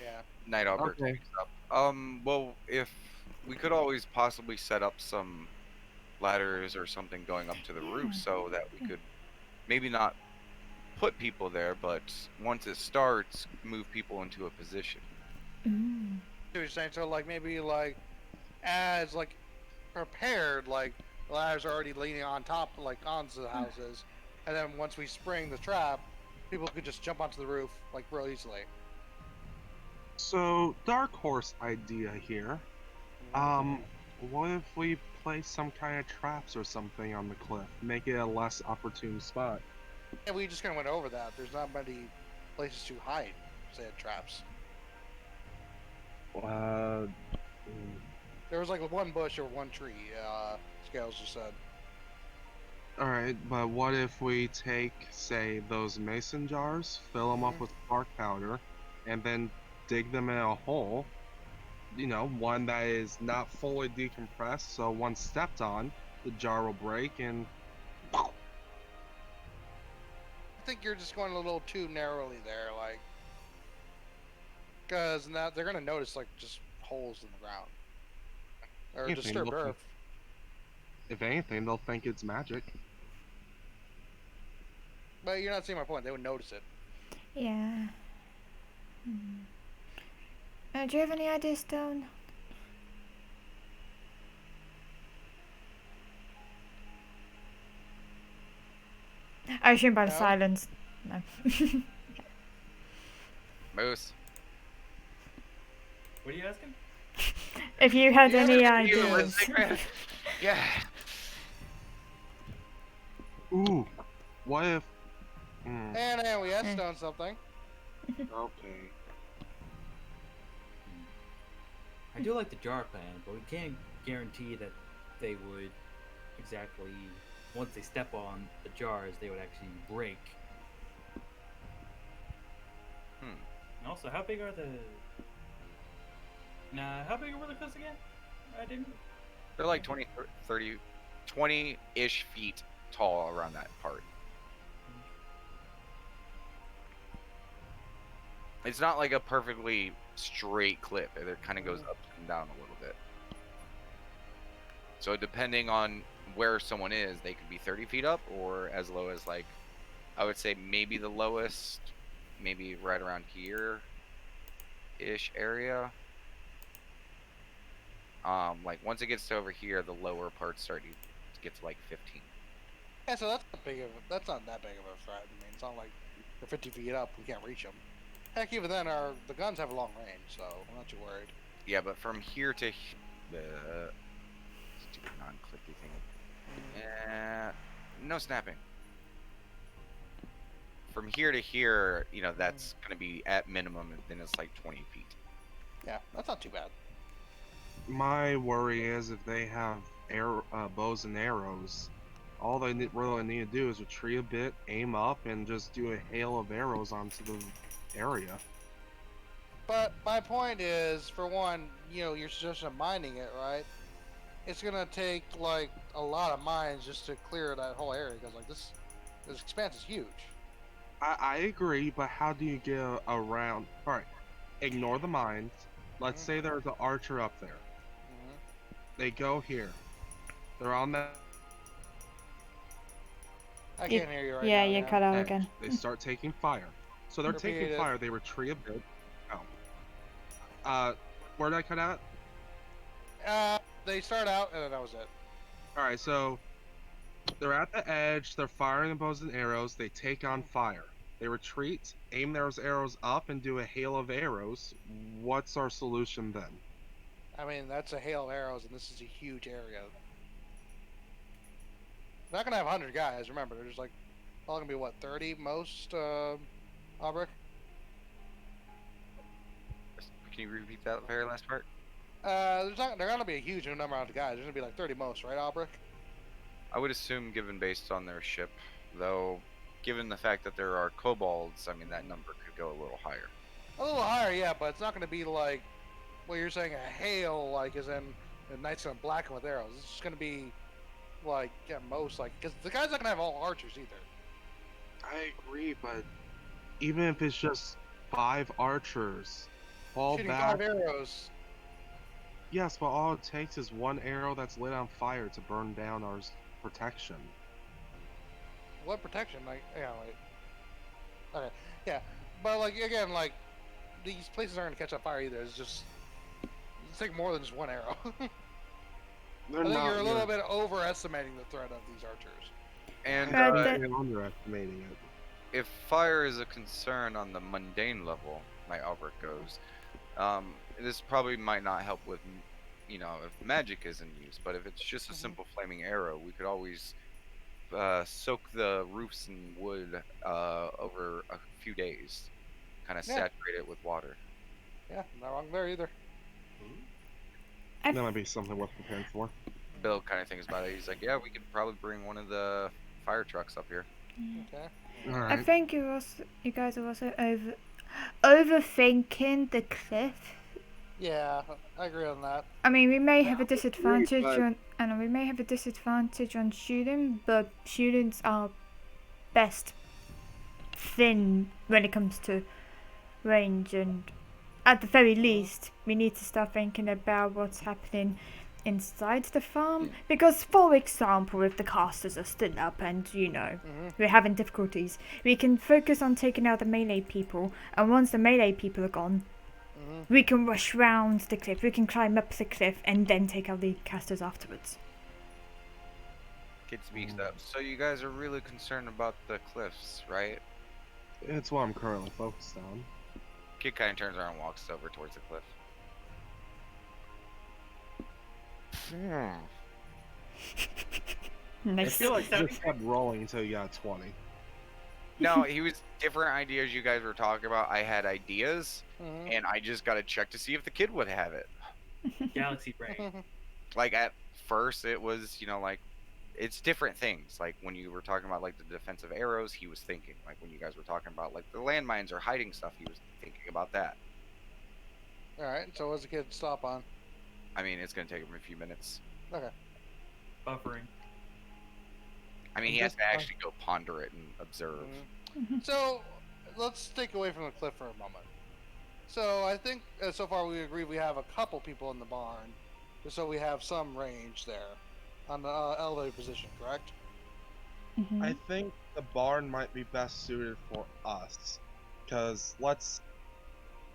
Yeah. Night Albert Okay. picks up. Well, if we could always possibly set up some ladders or something going up to the roof so that we could maybe not put people there, but once it starts, move people into a position. Mm. See what you're saying? So, maybe, as, prepared, the ladders are already leaning on top, onto the houses. And then once we spring the trap, people could just jump onto the roof, real easily. So, dark horse idea here. What if we place some kind of traps or something on the cliff? Make it a less opportune spot. Yeah, we just kind of went over that. There's not many places to hide, say, traps. Mm, There was, one bush or one tree, Scales just said. Alright, but what if we take, say, those mason jars, fill them up with spark powder, and then dig them in a hole? You know, one that is not fully decompressed, so once stepped on, the jar will break and. I think you're just going a little too narrowly there, because now they're gonna notice just holes in the ground or Anything, disturbed they'll earth. If anything, they'll think it's magic. But you're not seeing my point. They would notice it. Yeah. Do you have any ideas, Stone? I assume by the No. silence. No. Moose. What are you asking? If you had Yeah, any but you ideas. Yeah. Ooh, what if. And we asked Stone something. Okay. I do like the jar plan, but we can't guarantee that they would exactly, once they step on the jars, they would actually break. And also, how big are the... Nah, how big were the cliffs again? I didn't... They're like 20, 30, 20-ish feet tall around that part. It's not like a perfectly straight cliff. It kind of goes up and down a little bit. So depending on where someone is, they could be 30 feet up or as low as I would say maybe the lowest, maybe right around here-ish area. Once it gets to over here, the lower parts start to get to 15. Yeah, so that's not that big of a threat. I mean, it's not like they're 50 feet up. We can't reach them. Heck, even then, the guns have a long range, so I'm not too worried. Yeah, but from here to the stupid non-clicky thing. No snapping. From here to here, that's going to be at minimum, and then it's like 20 feet. Yeah, that's not too bad. My worry is if they have bows and arrows, all they really need to do is retreat a bit, aim up, and just do a hail of arrows onto the area. But my point is, for one, you're just mining it, right? It's gonna take like a lot of mines just to clear that whole area because like this expanse is huge. I agree, but how do you get around? All right, ignore the mines. Let's say there's an archer up there. They go here. They're on that I can't hear you right Yeah, now. you cut out edge. again. They start taking fire. So they're Repeat taking it. fire. They retreat a bit. Oh. Where did I cut out? They start out and then that was it. All right, so they're at the edge. They're firing the bows and arrows. They take on fire. They retreat, aim those arrows up, and do a hail of arrows. What's our solution then? I mean, that's a hail of arrows, and this is a huge area. They're not gonna have 100 guys. Remember, there's like all gonna be what 30 most. Albrecht. Can you repeat that very last part? There's not. They're gonna be a huge number of guys. There's gonna be like 30 most, right, Albrecht? I would assume, given based on their ship, though, given the fact that there are kobolds, I mean, that number could go a little higher. A little higher, yeah, but it's not gonna be like what you're saying. A hail, like, as in the knights gonna blacken with arrows. It's just gonna be like at most, like, because the guy's not gonna have all archers either. I agree, but even if it's just 5 archers, fall Shooting back. 5 arrows. Yes, but all it takes is one arrow that's lit on fire to burn down our protection. What protection? Like, yeah, like, okay, yeah, but like again, like these places aren't gonna catch on fire either. It's take more than just one arrow. They're I think not you're a little bit overestimating the threat of these archers. And But you're underestimating it. if fire is a concern on the mundane level, my Albert goes, this probably might not help with, if magic is in use. But if it's just a simple flaming arrow, we could always soak the roofs in wood over a few days, kind of Yeah. saturate it with water. Yeah, not wrong there either. I That might be something worth preparing for. Bill kind of thinks about it. He's like, yeah, we could probably bring one of the fire trucks up here. Okay. I Alright. think you guys are also overthinking the cliff. Yeah, I agree on that. I mean, we may have a disadvantage but- on shooting, but shootings are best thin when it comes to range, and at the very least, we need to start thinking about what's happening inside the farm. Because, for example, if the casters are still up and, we're having difficulties, we can focus on taking out the melee people, and once the melee people are gone, we can rush round the cliff, we can climb up the cliff, and then take out the casters afterwards. Kid speaks up. So you guys are really concerned about the cliffs, right? It's what I'm currently focused on. Kid kind of turns around and walks over towards the cliff. I Nice. feel like You that. just kept rolling until you got a 20. No, he was different ideas you guys were talking about. I had ideas, Mhm. and I just got to check to see if the kid would have it. Galaxy brain. Like at first, it was like it's different things. Like when you were talking about like the defensive arrows, he was thinking. Like when you guys were talking about like the landmines or hiding stuff, he was thinking about that. All right. So what's the kid stop on? I mean, it's gonna take him a few minutes. Okay. Buffering. I mean, he has to actually go ponder it and observe. So let's take away from the cliff for a moment. So I think so far we agree we have a couple people in the barn, just so we have some range there on the elevated position, correct? I think the barn might be best suited for us. Because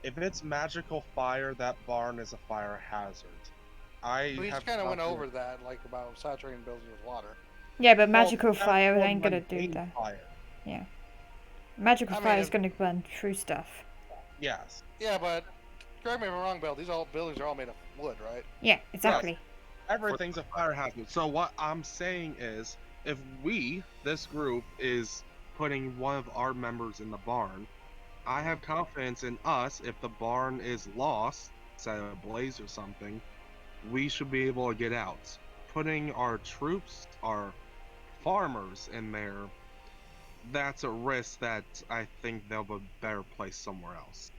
if it's magical fire, that barn is a fire hazard. We just kind of went over that, like about saturating buildings with water. Yeah, but magical that's fire more ain't gonna do mundane that. Fire. Magical I fire mean, is gonna burn through stuff. Yes. Yeah, but correct me if I'm wrong, Bill. These all buildings are all made of wood, right? Yeah, exactly. Everything's a fire hazard. So what I'm saying is, if we, this group, is putting one of our members in the barn, I have confidence in us. If the barn is lost, set ablaze or something, we should be able to get out. Putting our troops, our farmers in there, that's a risk that I think they'll be better placed somewhere else.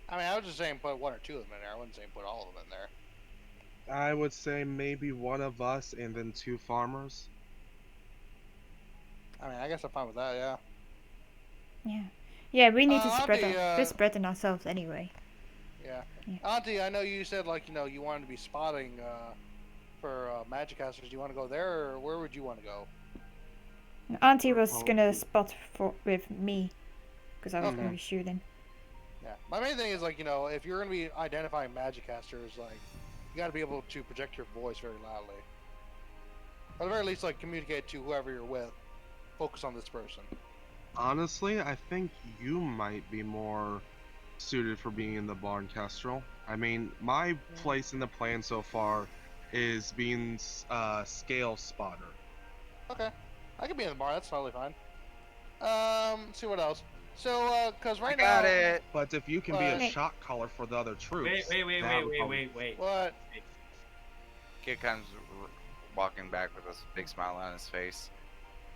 I mean, I was just saying put one or two of them in there. I wasn't saying put all of them in there. I would say maybe one of us and then two farmers. I mean, I guess I'm fine with that. Yeah. Yeah. Yeah, we need to spread Auntie, We're spreading ourselves anyway. yeah. Yeah. Auntie, I know you said like you wanted to be spotting for magic casters. Do you want to go there, or where would you want to go? Auntie Or was gonna probably- spot with me, because I was gonna Okay. be shooting. Yeah. My main thing is like if you're gonna be identifying magic casters, like you got to be able to project your voice very loudly, or at the very least like communicate to whoever you're with. Focus on this person. Honestly, I think you might be more suited for being in the barn kestrel. I mean, my place in the plan so far is being scale spotter. Okay. I could be in the bar. That's totally fine. See what else. So, cause I right got now, it. But if you can be a Wait. shot caller for the other troops, that would probably- Wait. what? Kid comes walking back with a big smile on his face.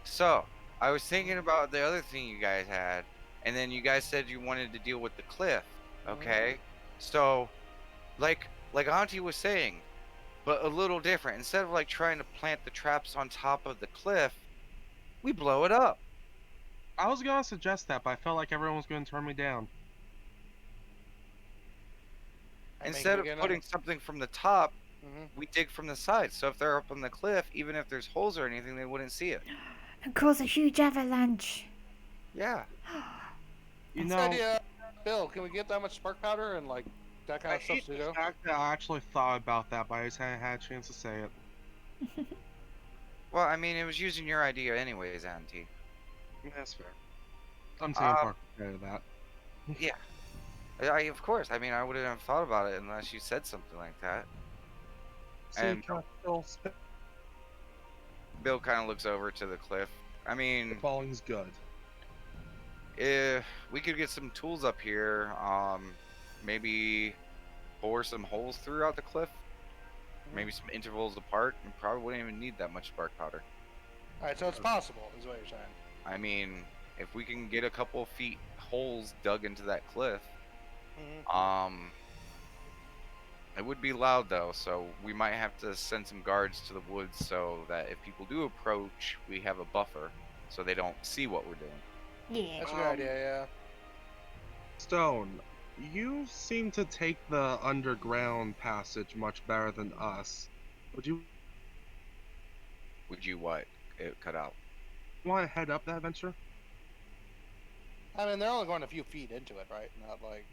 So, I was thinking about the other thing you guys had, and then you guys said you wanted to deal with the cliff. Okay, so like Auntie was saying, but a little different. Instead of like trying to plant the traps on top of the cliff, we blow it up. I was gonna suggest that, but I felt like everyone was gonna turn me down. Instead of putting something from the top, Mm-hmm. we dig from the side. So if they're up on the cliff, even if there's holes or anything, they wouldn't see it. And cause a huge avalanche. Yeah. You Good know, idea, Bill. Can we get that much spark powder and like that kind I of stuff hate to the go? fact that I actually thought about that, but I just hadn't had a chance to say it. Well, I mean, it was using your idea anyways, Auntie. That's fair. I'm taking part of that. Yeah. Of course. I mean, I wouldn't have thought about it unless you said something like that. See, And- Kestrel, Bill kind of looks over to the cliff. I mean, spitballing's good. if we could get some tools up here, maybe bore some holes throughout the cliff, maybe some intervals apart, and probably wouldn't even need that much spark powder. All right, so it's possible, is what you're saying. I mean, if we can get a couple of feet holes dug into that cliff, Mm-hmm. it would be loud though, so we might have to send some guards to the woods so that if people do approach, we have a buffer so they don't see what we're doing. Yeah. That's a good idea. Yeah. Stone, you seem to take the underground passage much better than us. Would you Would you what? It cut out. want to head up that venture? I mean, they're only going a few feet into it, right? Not like.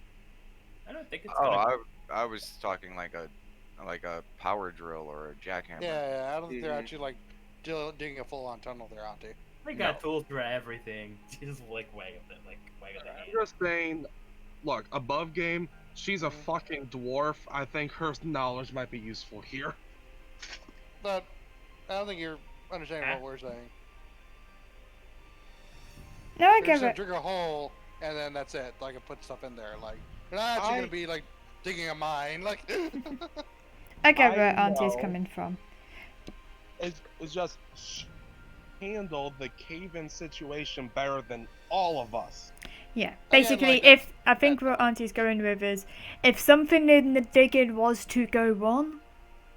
I don't think it's Oh, gonna. I was talking like a power drill or a jackhammer. Yeah, I don't think they're Mhm. actually like digging a full-on tunnel there, Auntie. They got tools for everything. Just like wag of it, like wag of the I'm hand. just saying, look, above game, she's a fucking dwarf. I think her knowledge might be useful here. But I don't think you're understanding what we're saying. No, I You're get just gonna it. dig a hole and then that's it. Like, and put stuff in there. Like, you're not actually gonna be like digging a mine. Like. I get I where Auntie's know. coming from. It's just handle the cave-in situation better than all of us. Yeah. Again, Basically, like, if I think what Auntie's going with is, if something in the digging was to go wrong,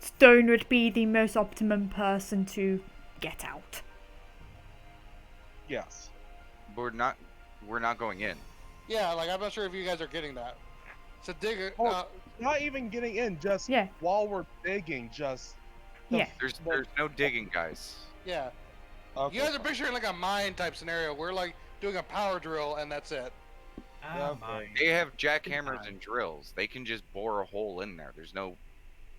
Stone would be the most optimum person to get out. Yes. We're not going in. Yeah, like I'm not sure if you guys are getting that. So dig it. Oh. Not even getting in, just Yeah. while we're digging, just. the Yeah. There's no digging, guys. yeah. Okay, You guys are fine. picturing like a mine type scenario. We're like doing a power drill and that's it. Ah, Okay. mine. They have jackhammers and drills. They can just bore a hole in there. There's no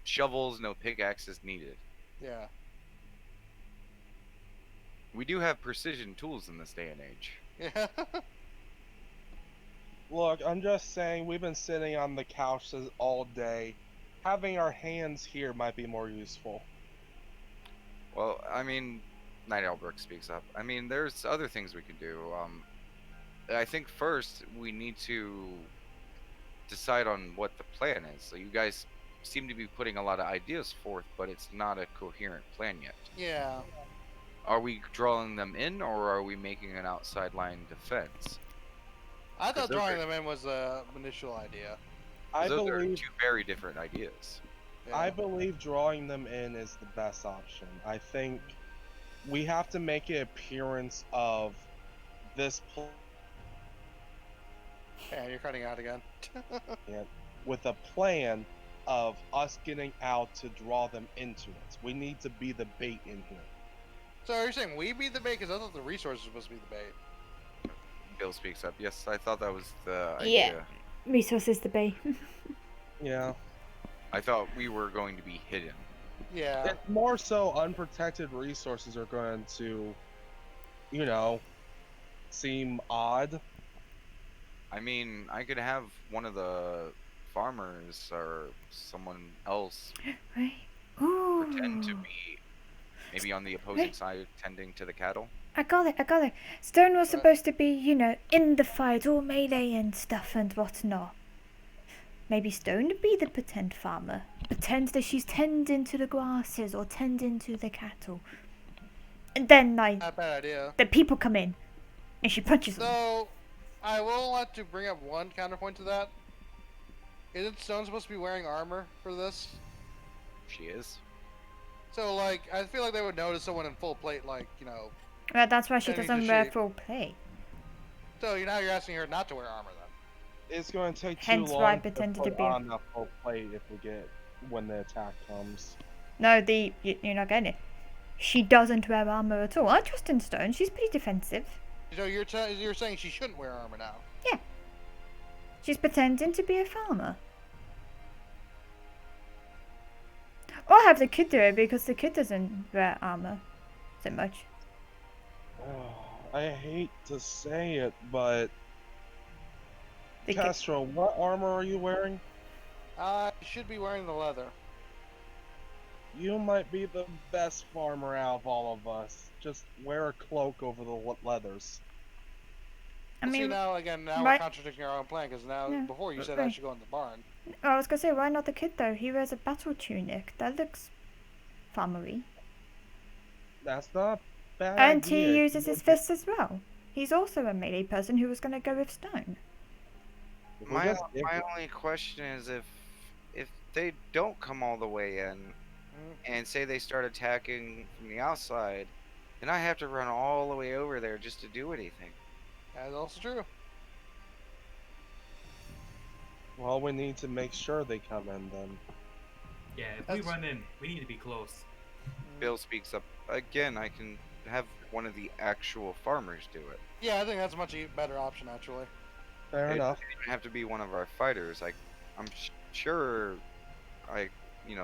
shovels, no pickaxes needed. Yeah. We do have precision tools in this day and age. Yeah. Look, I'm just saying we've been sitting on the couches all day. Having our hands here might be more useful. Well, I mean, Night Albrecht speaks up. I mean, there's other things we can do. I think first we need to decide on what the plan is. So you guys seem to be putting a lot of ideas forth, but it's not a coherent plan yet. Yeah. Are we drawing them in, or are we making an outside line defense? I 'Cause thought those drawing are- them in was the initial idea. I Those are believe two very different ideas. I Yeah. believe drawing them in is the best option. I think we have to make an appearance of this Yeah, you're cutting out again. plan with a plan of us getting out to draw them into it. We need to be the bait in here. So you're saying we be the bait? Because I thought the resources were supposed to be the bait. Bill speaks up. Yes, I thought that was the Yeah. idea. Resources to be. Yeah. I thought we were going to be hidden. Yeah. It's more so unprotected resources are going to, you know, seem odd. I mean, I could have one of the farmers or someone else Right. Ooh. pretend to be maybe on the opposing side, tending to the cattle. I got it. Stone was What? supposed to be, in the fight, all melee and stuff and whatnot. Maybe Stone to be the pretend farmer. Pretend that she's tending to the grasses or tending to the cattle. And then, Not a bad idea. the people come in and she punches them. So, I will want to bring up one counterpoint to that. Isn't Stone supposed to be wearing armor for this? She is. So, like, I feel like they would notice someone in full plate, like, Well, that's why she Tending doesn't to wear sheep. full plate. So you're asking her not to wear armor then. It's going to take Hence too why I long to pretended put to be- on the full plate when the attack comes. No, you're not getting it. She doesn't wear armor at all. I trust in Stone. She's pretty defensive. So you're saying she shouldn't wear armor now. She's pretending to be a farmer. Or have the kid do it because the kid doesn't wear armor so much. I hate to say it, but The kid- Castro, what armor are you wearing? I should be wearing the leather. You might be the best farmer out of all of us. Just wear a cloak over the leathers. I See, mean, now we're right- contradicting our own plan because now Yeah, before you said I right. should go in the barn. I was gonna say, why not the kid though? He wears a battle tunic. That looks farmery. That's not a bad And idea. he uses his fists as well. He's also a melee person who was gonna go with Stone. If we My just give my it- only question is if they don't come all the way in and say they start attacking from the outside, then I have to run all the way over there just to do anything. That's also true. Well, we need to make sure they come in then. Yeah, if That's- we run in, we need to be close. Bill speaks up again. I can have one of the actual farmers do it. Yeah, I think that's a much better option actually. Fair It enough. doesn't even have to be one of our fighters. I'm sure,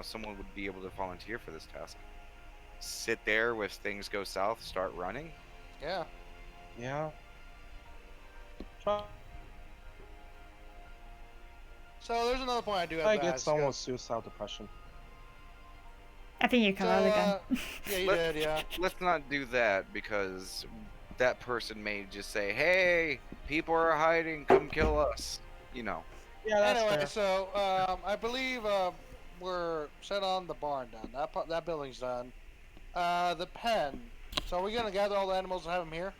someone would be able to volunteer for this task. Sit there if things go south, start running. Yeah. Yeah. Try So there's another point I do have I to get ask. someone with suicidal depression. I think you come out again. Yeah, you Let- did, yeah. Let's not do that because that person may just say, "Hey, people are hiding. Come kill us." You know. Yeah, that's Anyway, fair. so I believe we're set on the barn done. That building's done. The pen. So are we gonna gather all the animals and have them here?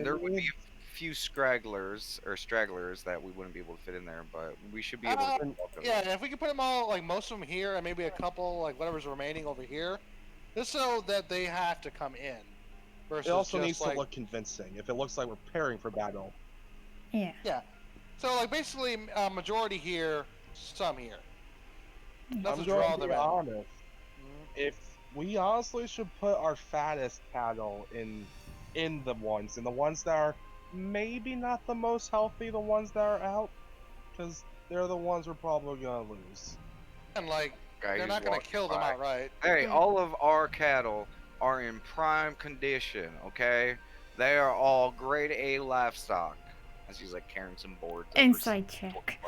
There would be a few stragglers that we wouldn't be able to fit in there, but we should be able to. welcome Yeah, them. if we could put them all, like most of them here, and maybe a couple, like whatever's remaining over here, just so that they have to come in. Versus It also just, needs like, to look convincing. If it looks like we're preparing for battle. Yeah. So like basically, majority here, some here. Let's I'm just draw going to them be in. honest. If we honestly should put our fattest cattle in the ones that are maybe not the most healthy, the ones that are out, because they're the ones we're probably gonna lose. And like, Guy they're who's not gonna walking kill them by. outright. Hey, all of our cattle are in prime condition. Okay, they are all grade A livestock. as he's like carrying some boards over. Insight check.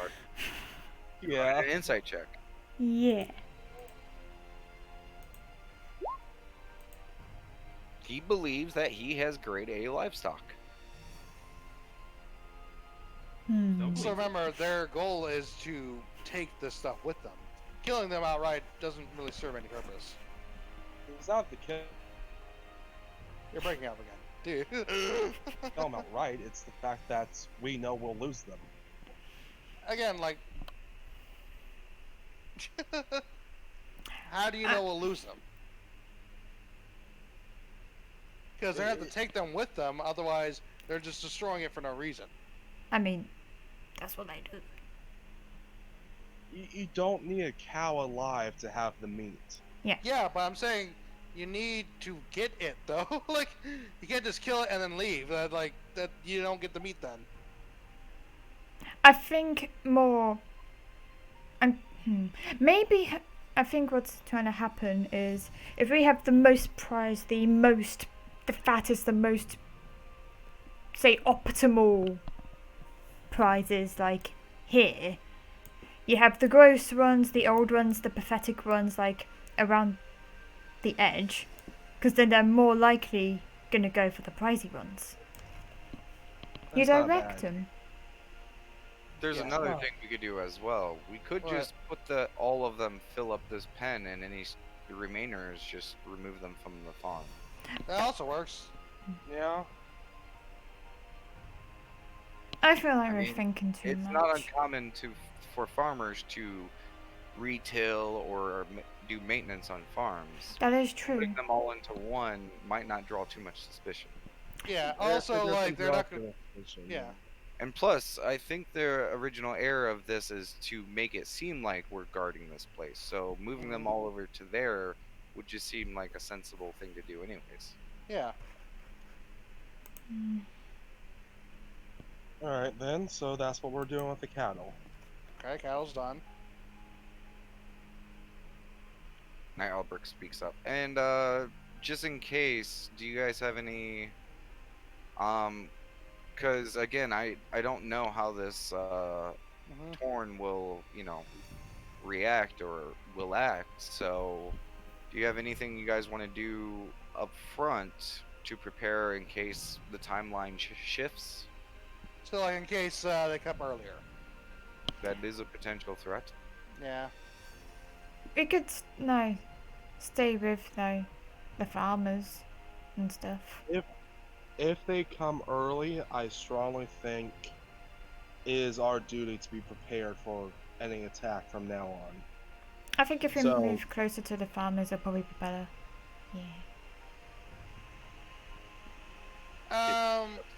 Yeah. An insight check. Yeah. He believes that he has grade A livestock. Hmm. So remember, their goal is to take this stuff with them. Killing them outright doesn't really serve any purpose. It's not the kill You're breaking up again, dude. them outright. It's the fact that we know we'll lose them. Again, like, how do you know we'll lose them? Because they have to take them with them, otherwise they're just destroying it for no reason. I mean, that's what I do. You don't need a cow alive to have the meat. Yeah, but I'm saying you need to get it though. Like, you can't just kill it and then leave. Like that, you don't get the meat then. I think more. Maybe I think what's trying to happen is if we have the most prize, the fattest, the most, say, optimal prizes, like here, you have the gross ones, the old ones, the pathetic ones, like around the edge, because then they're more likely gonna go for the prizy ones. You That's not direct bad. them. There's Yeah. another Wow. thing we could do as well. We could What? just put all of them fill up this pen, and the remainers just remove them from the farm. That also works. Yeah. I feel like I we're mean, thinking too It's much. not uncommon for farmers to retail or do maintenance on farms. That is true. Putting them all into one might not draw too much suspicion. Yeah. It Also, doesn't like they're not draw gonna. suspicion. Yeah. And plus, I think the original error of this is to make it seem like we're guarding this place. So moving them all over to there would just seem like a sensible thing to do, anyways. Yeah. Mm. Alright then, so that's what we're doing with the cattle. Okay, cattle's done. Night Albrecht speaks up. And just in case, do you guys have any because again, I don't know how this Hmm. Torn will, react or will act. So, do you have anything you guys want to do up front to prepare in case the timeline shifts? So, like, in case they come earlier. That is a potential threat. Yeah. We could stay with the farmers and stuff. If they come early, I strongly think it is our duty to be prepared for any attack from now on. I think if we So- move closer to the farmers, it'll probably be better. Yeah.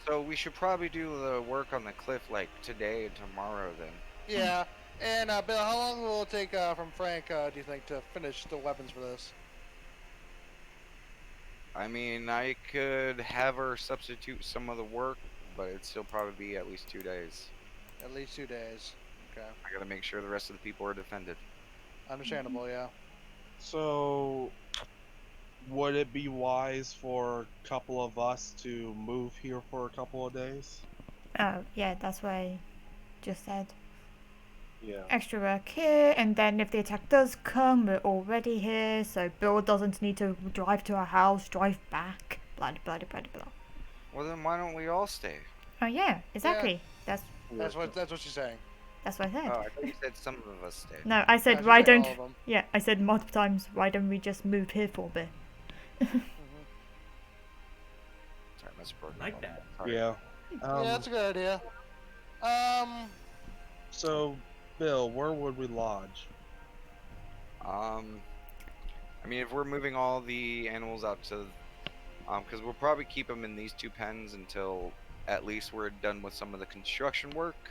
So we should probably do the work on the cliff like today and tomorrow then. Yeah. And Bill, how long will it take from Frank? Do you think to finish the weapons for this? I mean, I could have her substitute some of the work, but it'd still probably be at least 2 days. At least 2 days. Okay. I gotta make sure the rest of the people are defended. Understandable. Yeah. So, would it be wise for a couple of us to move here for a couple of days? Oh, yeah, that's what I just said. Yeah. Extra work here, and then if the attack does come, we're already here, so Bill doesn't need to drive to our house, drive back, blah blah blah blah blah. Well, then why don't we all stay? Oh yeah, exactly. That's That's what she's saying. what I said. Oh, I thought you said some of us stay. No, I said Yeah, why she's saying don't? all of them. Yeah, I said multiple times. Why don't we just move here for a bit? Mhm. Sorry, Mr. Broken. Like that. Sorry. Yeah. Yeah, that's a good idea. So, Bill, where would we lodge? I mean, if we're moving all the animals out to, because we'll probably keep them in these 2 pens until at least we're done with some of the construction work.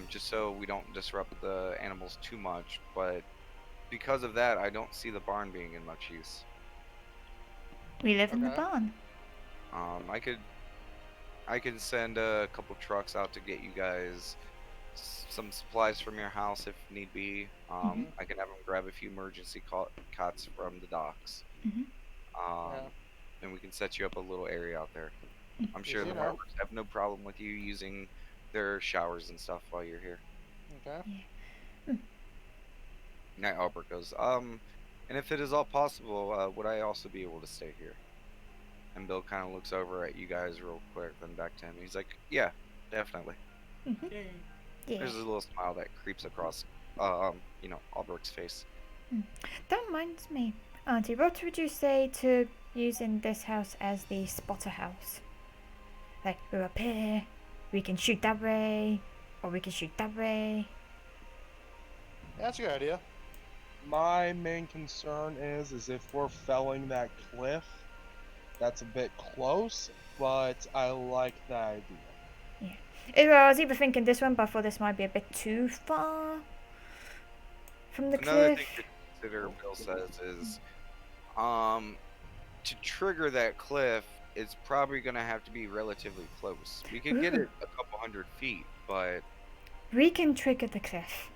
Just so we don't disrupt the animals too much. But because of that, I don't see the barn being in much use. We live in the Okay. barn. I could send a couple trucks out to get you guys some supplies from your house if need be. I can have them grab a few emergency cots from the docks. Mhm. And we can set you up a little area out there. I'm sure You the know. barbers have no problem with you using their showers and stuff while you're here. Okay. Night Albert goes, and if it is all possible, would I also be able to stay here? And Bill kind of looks over at you guys real quick, then back to him. He's like, yeah, definitely. Yay. Yeah. There's a little smile that creeps across, Albert's face. That reminds me, Auntie, what would you say to using this house as the spotter house? Like, we're up here, we can shoot that way, or we can shoot that way. Yeah, that's a good idea. My main concern is if we're felling that cliff, that's a bit close, but I like that idea. I was even thinking this one, but I thought this might be a bit too far from the Another cliff. thing to consider, Bill says, is to trigger that cliff, it's probably going to have to be relatively close. We could get Ooh. it a couple 100 feet, but We can trigger the cliff.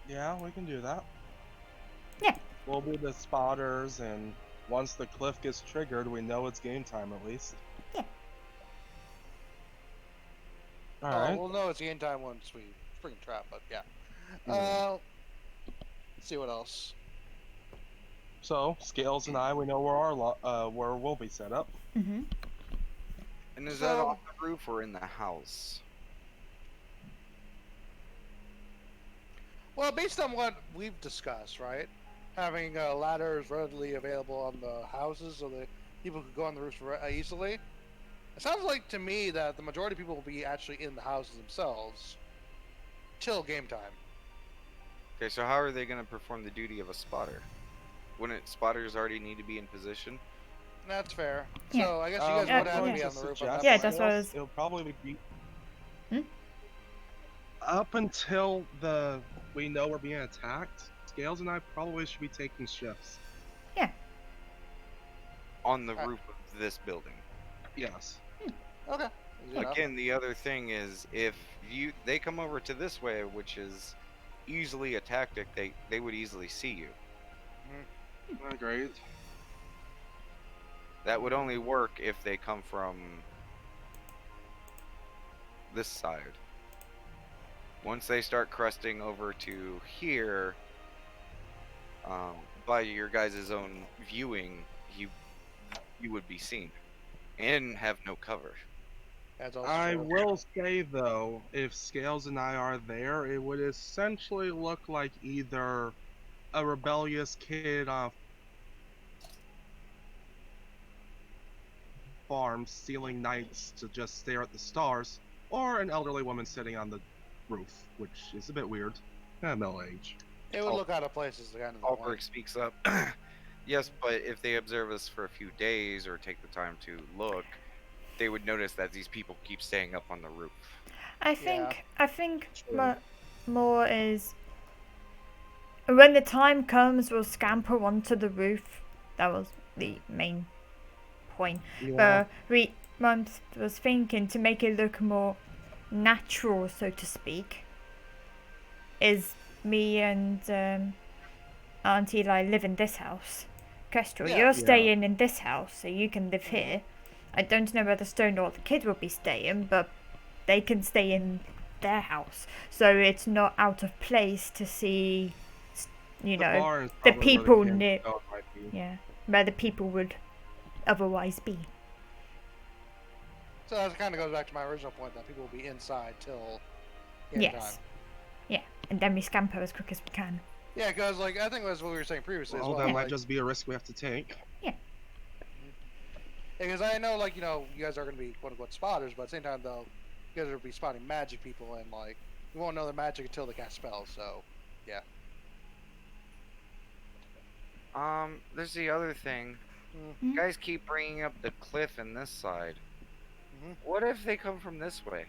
Yeah, we can do that. Yeah. We'll be the spotters, and once the cliff gets triggered, we know it's game time at least. Yeah. Alright. We'll know it's game time once we spring trap, but yeah. Yeah. Let's see what else. So, Scales and I, we know where where we'll be set up. Mm-hmm. and is that So- off the roof or in the house? Well, based on what we've discussed, right? Having ladders readily available on the houses so that people could go on the roofs easily. It sounds like to me that the majority of people will be actually in the houses themselves till game time. Okay, so how are they going to perform the duty of a spotter? Wouldn't spotters already need to be in position? That's fair. Yeah. So I guess you guys I'm would have to going be to on the roof. at suggest, that Yeah, point. that's what I was- It'll probably be Hmm? up until we know we're being attacked. Scales and I probably should be taking shifts. On the Alright. roof of this building. Yes. Okay. Easy enough. Again, the other thing is if they come over to this way, which is easily a tactic, they would easily see you. Agreed. That would only work if they come from this side. Once they start crusting over to here, by your guys' own viewing, you would be seen and have no cover. That's also I true. will say though, if Scales and I are there, it would essentially look like either a rebellious kid on a farm stealing nights to just stare at the stars, or an elderly woman sitting on the roof, which is a bit weird. Middle age. It would look out of place as the kind of the Albrecht point. speaks up. Yes, but if they observe us for a few days or take the time to look, they would notice that these people keep staying up on the roof. I think True. what more is when the time comes, we'll scamper onto the roof. That was the main point. Yeah. Mum was thinking to make it look more natural, so to speak. Is me and Auntie like live in this house. Kestrel, Yeah. you're Yeah. staying in this house, so you can live here. I don't know where the stone or the kid will be staying, but they can stay in their house. So it's not out of place to see, you The know, bar is the probably where people camp near, stone might be. yeah, where the people would otherwise be. So that kind of goes back to my original point that people will be inside till game Yes. time. Yeah, and then we scamper as quick as we can. Yeah, because like I think that's what we were saying previously Well, as well. that might like- just be a risk we have to take. Because I know, like, you know, you guys are going to be quote unquote spotters, but at the same time, though, you guys are going to be spotting magic people, and, like, you won't know the magic until they cast spells, so, yeah. There's the other thing. Mhm. You guys keep bringing up the cliff in this side. Mhm. What if they come from this way?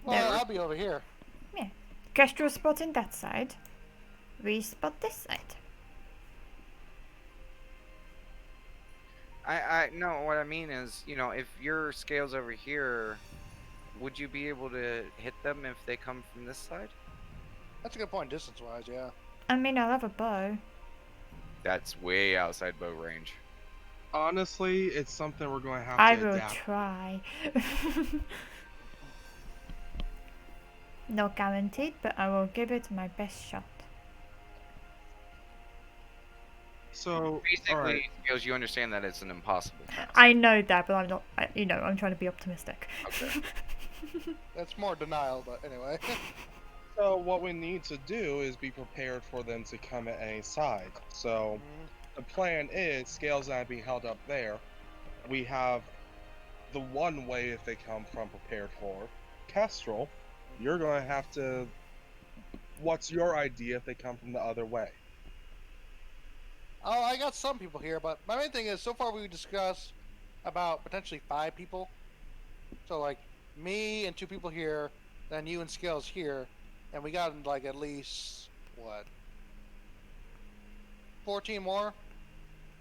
Well, Yeah. I'll be over here. Kestrel spotting that side. We spot this side. I no, what I mean is, if your scales over here, would you be able to hit them if they come from this side? That's a good point, distance-wise, yeah. I mean, I'll have a bow. That's way outside bow range. Honestly, it's something we're going to have I to will adapt. try. Not guaranteed, but I will give it my best shot. So, Basically, alright. Skills, you understand that it's an impossible task. I know that, but I'm not. I'm trying to be optimistic. Okay. That's more denial, but anyway. So, what we need to do is be prepared for them to come at any side. So, Mhm. the plan is scales not being held up there. We have the one way if they come from prepared for. Kestrel, you're going to have to. What's your idea if they come from the other way? Oh, I got some people here, but my main thing is so far we discussed about potentially 5 people. So like me and 2 people here, then you and Scales here, and we got like at least what 14 more,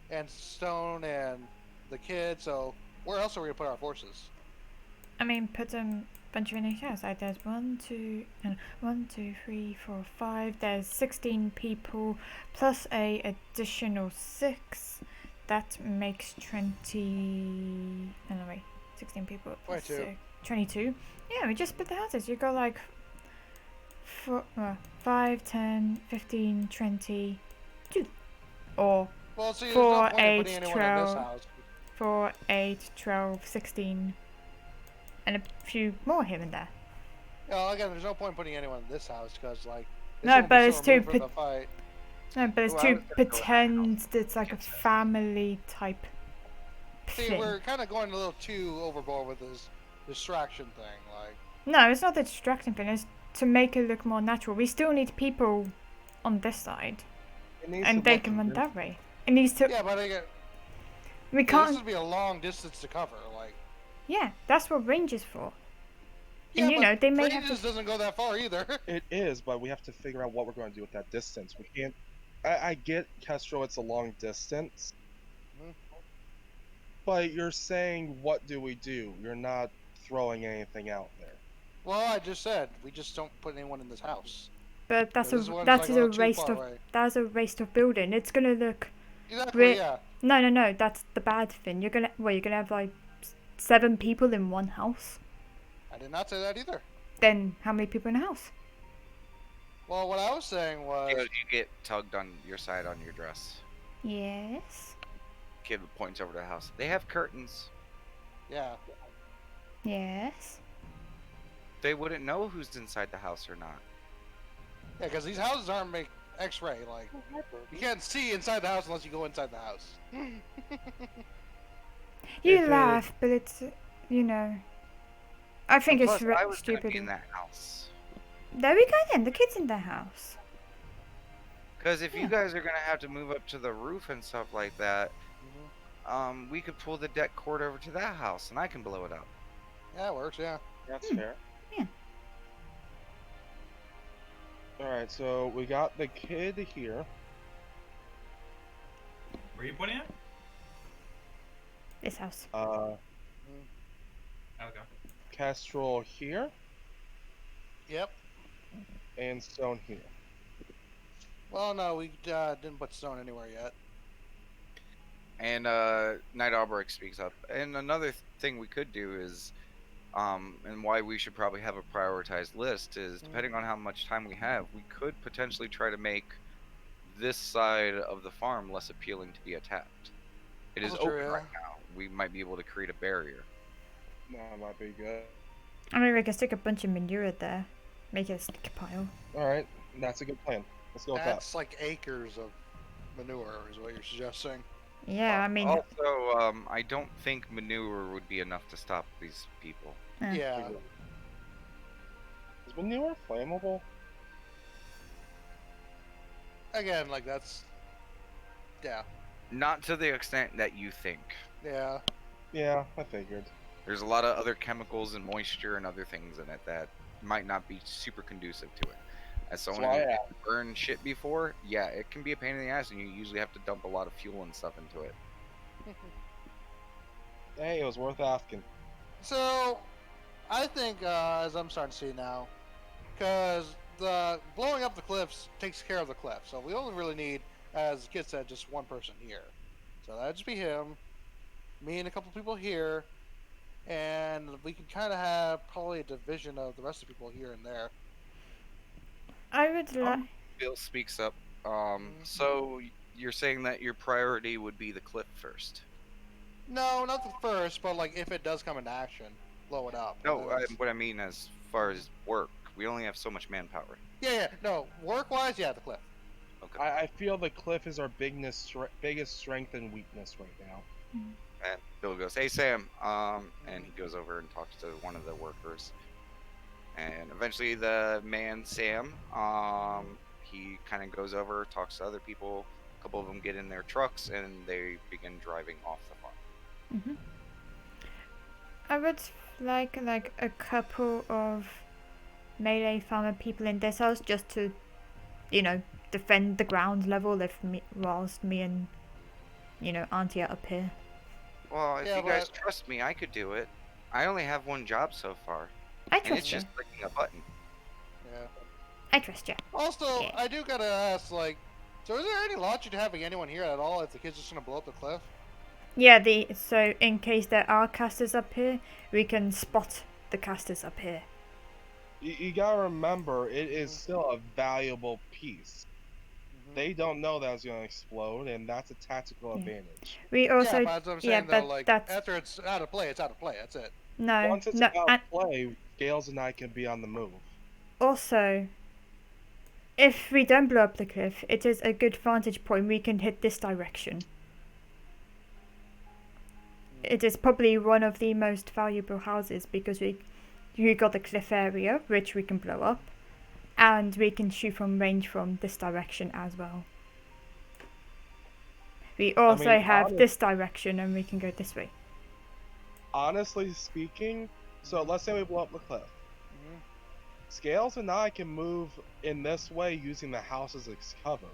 and Stone and the kid. So where else are we gonna put our forces? I mean, put a bunch of in each house. Like there's 1, 2, 3, 4, 5. There's 16 people plus a additional 6. That makes 20. Oh, no, wait. 16 people plus 22. 6. 22. Yeah, we just split the houses. You got like 5, 10, 15, 20, 2. Or Well, see, there's no 4, point in 8, putting anyone in this 12, house. 4, 8, 12, 16. And a few more here and there. Again, there's no point in putting anyone in this house because like No, gonna be but so it's too removed from the fight. No, but it's Well, I to was gonna go with that pretend house. it's like a Kids house. family type See, thing. we're kind of going a little too overboard with this distraction thing. Like, No, it's not the distracting thing. It's to make it look more natural. We still need people on this side, It needs and to they look can run convincing. that way. It needs to. yeah, but again, We this can't. would be a long distance to cover. Like, Yeah, that's what range is for. yeah, And you but know they may have ranges to. doesn't go that far either. It is, but we have to figure out what we're going to do with that distance. We can't. I get Kestrel, it's a long distance. Mhm. But you're saying, what do we do? You're not throwing anything out there. Well, I just said we just don't put anyone in this house. But that's This a one's that like is a a little too waste far of away. that's a waste of building. It's gonna look. Exactly. Yeah. No. That's the bad thing. You're gonna have like 7 people in one house. I did not say that either. Then how many people in a house? Well, what I was saying was, Skills, you get tugged on your side on your dress. Yes. Kid points over to the house. They have curtains. yeah, Yes. They wouldn't know who's inside the house or not. yeah, because these houses aren't make X-ray. Like, you can't see inside the house unless you go inside the house. You If it- laugh, but it's, I think Plus, it's I was gonna stupid. be in that house. There we go then, the kid's in the house. Because if Yeah. you guys are gonna have to move up to the roof and stuff like that, we could pull the deck cord over to that house and I can blow it up. Yeah, it works. Yeah. That's Hmm. fair. Yeah. Alright, so we got the kid here. Where are you pointing at? This house. Okay. Kestrel here, Yep. and Stone here. Well, no, we didn't put stone anywhere yet. And Night Albrecht speaks up. And another thing we could do is, and why we should probably have a prioritized list is, depending on how much time we have, we could potentially try to make this side of the farm less appealing to be attacked. It is Also true, open yeah. right now. We might be able to create a barrier. That might be good. I mean, we can stick a bunch of manure there. Make it a stick pile. Alright, that's a good plan. Let's go with that. That's like acres of manure, is what you're suggesting. Yeah, I mean, Also, I don't think manure would be enough to stop these people. Yeah. Is manure flammable? Again, like that's. Yeah. Not to the extent that you think. Yeah. Yeah, I figured. There's a lot of other chemicals and moisture and other things in it that might not be super conducive to it. As someone why who I burned shit before, yeah, it can be a pain in the ass, and you usually have to dump a lot of fuel and stuff into it. Hey, it was worth asking. So, I think, as I'm starting to see now, because the blowing up the cliffs takes care of the cliff, so we only really need, as the kid said, just one person here. So that'd just be him, me and a couple people here, and we can kind of have probably a division of the rest of the people here and there. I would like. Bill speaks up. Mm. So you're saying that your priority would be the cliff first? No, not the first, but like if it does come into action, blow it up. And No, then it's... what I mean as far as work, we only have so much manpower. Yeah, no, work-wise, yeah, the cliff. Okay. I feel the cliff is our biggest strength and weakness right now. And Bill goes, "Hey Sam," and he goes over and talks to one of the workers. And eventually, the man Sam, he kind of goes over, talks to other people. A couple of them get in their trucks and they begin driving off the farm. Hmm. I would like a couple of melee farmer people in this house just to, defend the ground level whilst me and, Auntie are up here. Well, if Yeah, you guys but- trust me, I could do it. I only have one job so far, I and it's trust you. just clicking a button. Yeah. I trust you. Also, Yeah. I do gotta ask, like, so is there any logic to having anyone here at all if the kid's just gonna blow up the cliff? Yeah, so in case there are casters up here, we can spot the casters up here. You gotta remember, it is still a valuable piece. They don't know that it's gonna explode, and that's a tactical Yeah. advantage. We also yeah, but that's what I'm saying, yeah, though, but like, that's after it's out of play, it's out of play, that's it. no Once it's no. out And of play, Gales and I can be on the move. also, if we don't blow up the cliff, it is a good vantage point. We can hit this direction. It is probably one of the most valuable houses because you got the cliff area, which we can blow up, and we can shoot from range from this direction as well. We also have this direction, and we can go this way. Honestly speaking, so let's say we blow up the cliff. Mhm. Scales and I can move in this way using the house as cover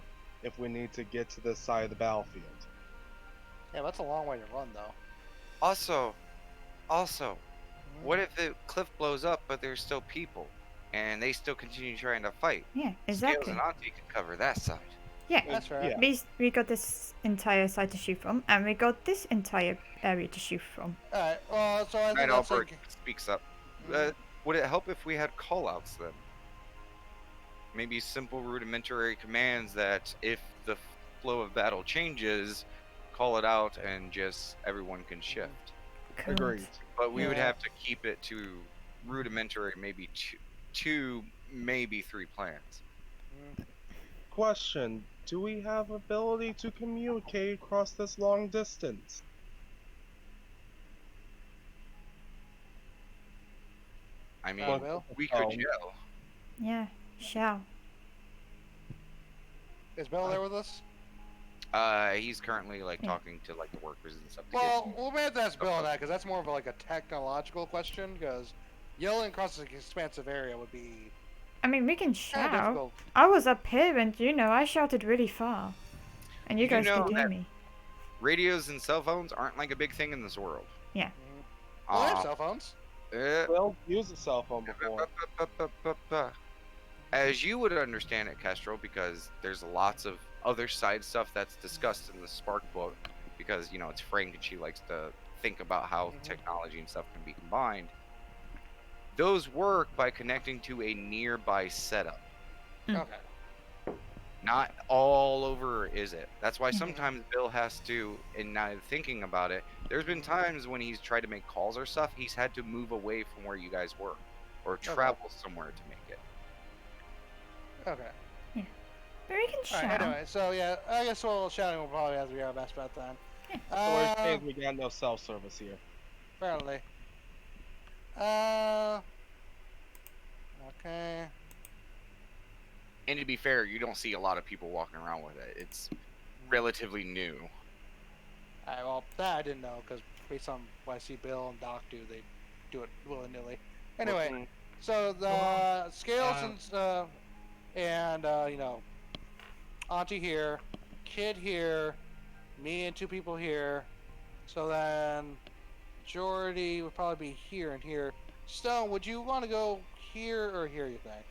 if we need to get to this side of the battlefield. Yeah, that's a long way to run, though. Also, what if the cliff blows up, but there's still people, and they still continue trying to fight? Yeah, Scales exactly. and Auntie can cover that side. Yeah, That's right. Yeah. we got this entire side to shoot from, and we got this entire area to shoot from. Alright, well, so I think Night that's Albert like... speaks up. Would it help if we had callouts then? Maybe simple rudimentary commands that if the flow of battle changes, call it out and just everyone can shift. Cool. Agreed. But we would Yeah. have to keep it to rudimentary, maybe two, maybe three plans. Question: do we have ability to communicate across this long distance? I mean, Well, we could Oh. yell. Yeah, shall. is Bill there with us? He's currently like Yeah. talking to like the workers and stuff. To Well, we'll have to ask Bill on that, because that's more of like a technological question, because yelling across an expansive area would be I mean, we can kind of shout. difficult. I was up here, and I shouted really far, and you You guys know could hear that- me. radios and cell phones aren't like a big thing in this world. Yeah. Well, they have Um, cell phones. Well, used a cell phone before. As you would understand it, Kestrel, because there's lots of other side stuff that's discussed in the Spark book, because it's Frank and she likes to think about how technology and stuff can be combined. Those work by connecting to a nearby setup. Okay. Not all over is it. That's why Mhm. sometimes Bill has to, and now thinking about it, there's been times when he's tried to make calls or stuff, he's had to move away from where you guys were, or travel somewhere to make it. Okay. But we can shout. Alright, anyway, so yeah, I guess shouting will probably have to be our best bet then. Yeah. So we're saying we got no cell service here. Apparently. Okay. And to be fair, you don't see a lot of people walking around with it. It's relatively new. Alright, well, that I didn't know, because based on what I see Bill and Doc do, they do it willy-nilly. Anyway, Looking- so the Scales and Auntie here, Kid here, me and two people here, so then majority would probably be here and here. Stone, would you want to go here or here, you think?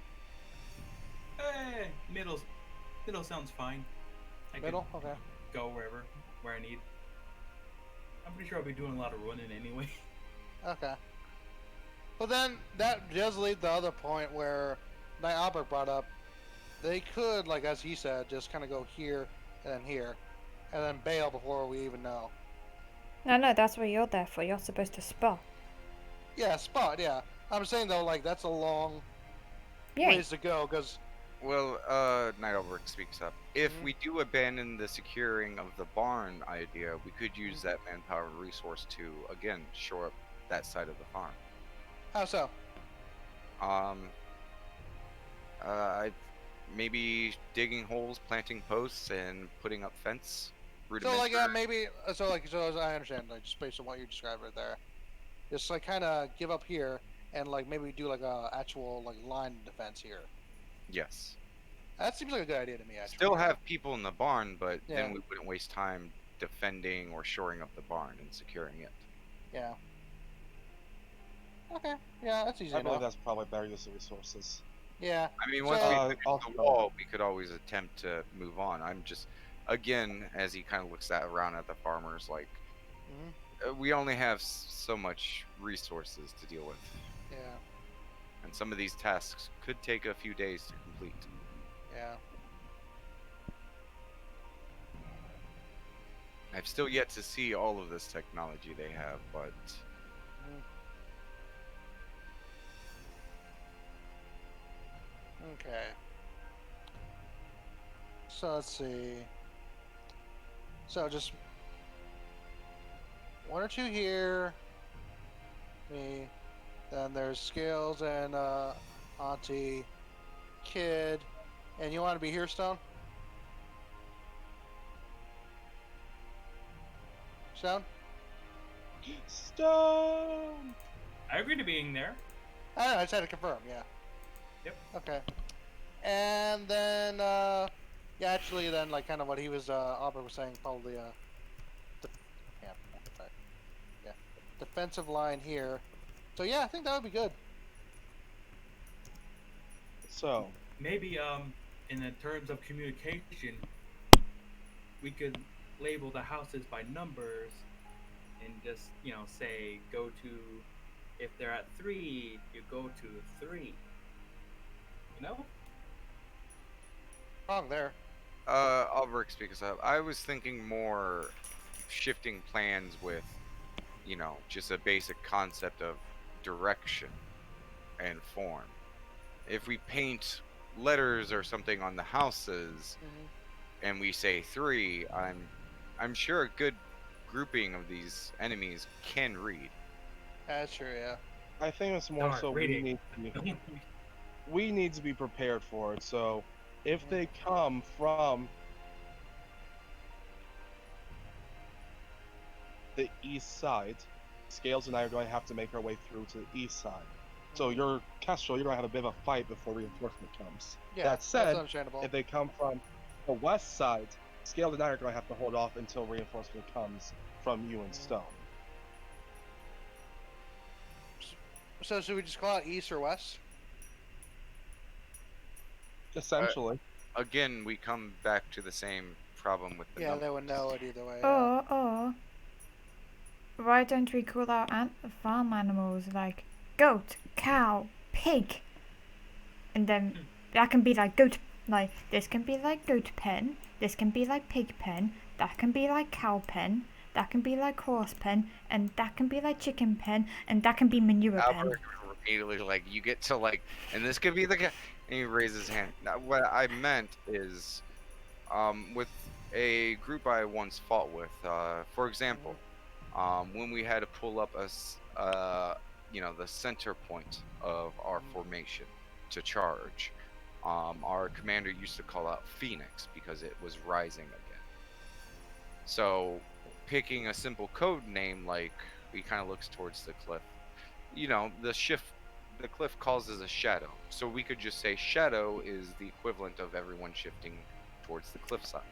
Middle sounds fine. I Middle? could Okay. go where I need. I'm pretty sure I'll be doing a lot of running anyway. Okay. But then that does lead the other point where Knight Albert brought up. They could, like as he said, just kind of go here and then here, and then bail before we even know. No, that's what you're there for. You're supposed to spot. Yeah, spot. Yeah, I'm saying though, like that's a long Yeah. ways to go because Well, Night Elbert speaks up. If Mhm. we do abandon the securing of the barn idea, we could use that manpower resource to, again, shore up that side of the farm. how so? Um, I maybe digging holes, planting posts, and putting up fence. So like yeah, Rudimentary. maybe so as I understand, like just based on what you described right there, just like kind of give up here and like maybe do like a actual like line defense here. Yes. That seems like a good idea to me actually. Still have people in the barn, but Yeah. then we wouldn't waste time defending or shoring up the barn and securing it. Yeah. Okay. Yeah, that's easy I believe enough. that's probably better use of resources. Yeah. I mean, once So- we Uh, finish also- the wall, we could always attempt to move on. I'm just, again, as he kind of looks around at the farmers, like, Mhm. we only have so much resources to deal with, Yeah. and some of these tasks could take a few days to complete. Yeah. I've still yet to see all of this technology they have, but Okay. So let's see. So just one or two here. Me. Then there's Scales and Auntie, Kid, and you want to be here, Stone? Stone? Stone! I agree to being there. I don't know, I just had to confirm. Yeah. Yep. Okay. And then yeah, actually, then like kind of what he was Albert was saying, probably yeah, sorry. Yeah, defensive line here. So yeah, I think that would be good. So, Maybe in the terms of communication, we could label the houses by numbers and just say go to, if they're at 3, you go to 3. You know? Wrong there. Albrecht speaks up. I was thinking more shifting plans with, just a basic concept of direction and form. If we paint letters or something on the houses and we say 3, I'm sure a good grouping of these enemies can read. That's true. Yeah. I think it's more Darn, so reading. we need to be prepared for it. So, if they come from the east side, Scales and I are going to have to make our way through to the east side. So your Kestrel, you're going to have a bit of a fight before reinforcement comes. Yeah. That said, that's understandable. if they come from the west side, Scales and I are going to have to hold off until reinforcement comes from you and Stone. So should we just call it east or west? Essentially. Again, we come back to the same problem with the Yeah, they would numbers. know it either way. Yeah. Or why don't we call out farm animals like goat, cow, pig, and then that can be like goat. Like this can be like goat pen. This can be like pig pen. That can be like cow pen. That can be like horse pen, and that can be like chicken pen, and that can be manure pen. Albert immediately you get to and this could be the guy, and he raises his hand. Now, what I meant is, with a group I once fought with, for example, when we had to pull up the center point of our formation to charge, our commander used to call out Phoenix because it was rising again. So, picking a simple code name like he kind of looks towards the cliff, the cliff causes a shadow, so we could just say shadow is the equivalent of everyone shifting towards the cliffside.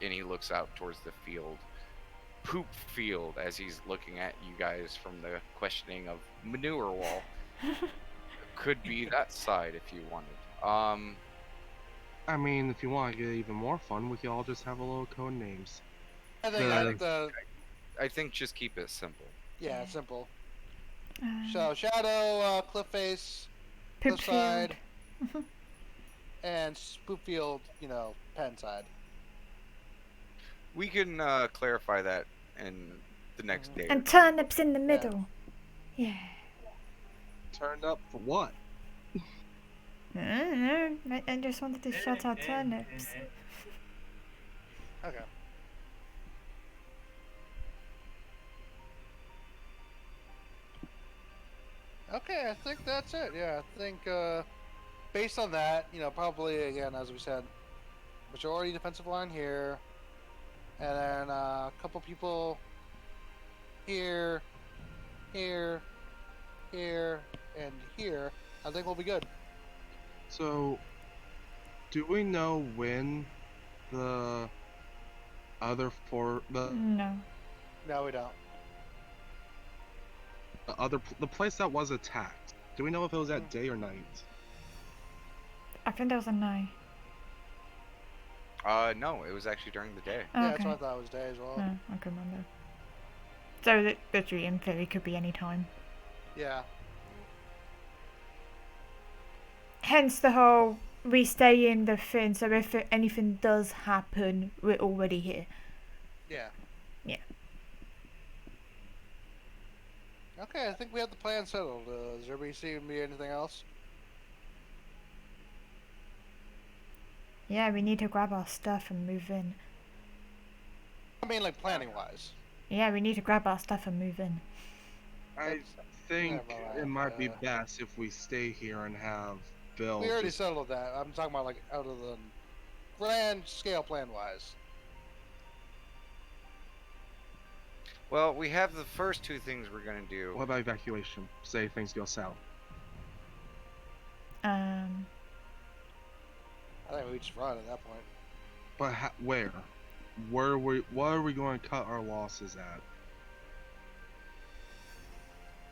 And he looks out towards the field, poop field, as he's looking at you guys from the questioning of manure wall. Could be that side if you wanted. I mean, if you want to get even more fun, we could all just have a little code names. I think The- I think just keep it simple. yeah, simple. Um, So Shadow, Cliff Face, Poop Cliffside, field. and Spoopfield. Pen side. We can clarify that in the next day. Or And two. turnips in the middle. Yeah. Turned up for what? I don't know. I just wanted to shout out turnips. Okay. Okay, I think that's it. Yeah, I think based on that, probably again as we said, majority defensive line here, and then a couple people here, here, here, and here. I think we'll be good. So, do we know when the No. No, we don't. the place that was attacked? Do we know if it was at day or night? I think there was a no. No, it was actually during the day. Yeah, Okay. that's what I thought it was day as well. I can remember. So that literally in theory could be any time. Yeah. Hence the whole we stay in the thing, so if anything does happen, we're already here. Yeah. Yeah. Okay, I think we have the plan settled. Does everybody see me anything else? Yeah, we need to grab our stuff and move in. I mean, like planning wise. Yeah, we need to grab our stuff and move in. I think never it might be mind, best if we stay here and have Bill. We already just- settled that. I'm talking about like out of the grand scale plan wise. Well, we have the first two things we're gonna do. What about evacuation? Say things go south. Um, I think we just run at that point. But where? What are we going to cut our losses at?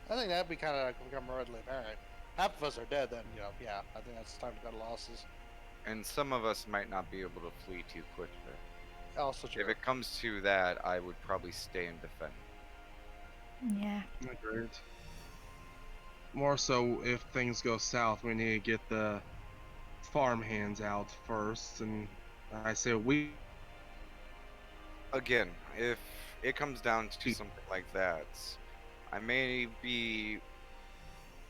I think that'd be kind of become readily apparent. Half of us are dead, then yeah. I think that's time to cut losses. And some of us might not be able to flee too quickly. Also true. If it comes to that, I would probably stay and defend. yeah. Agreed. More so, if things go south, we need to get the farm hands out first, and I say we. Again, if it comes down to something like that, I may be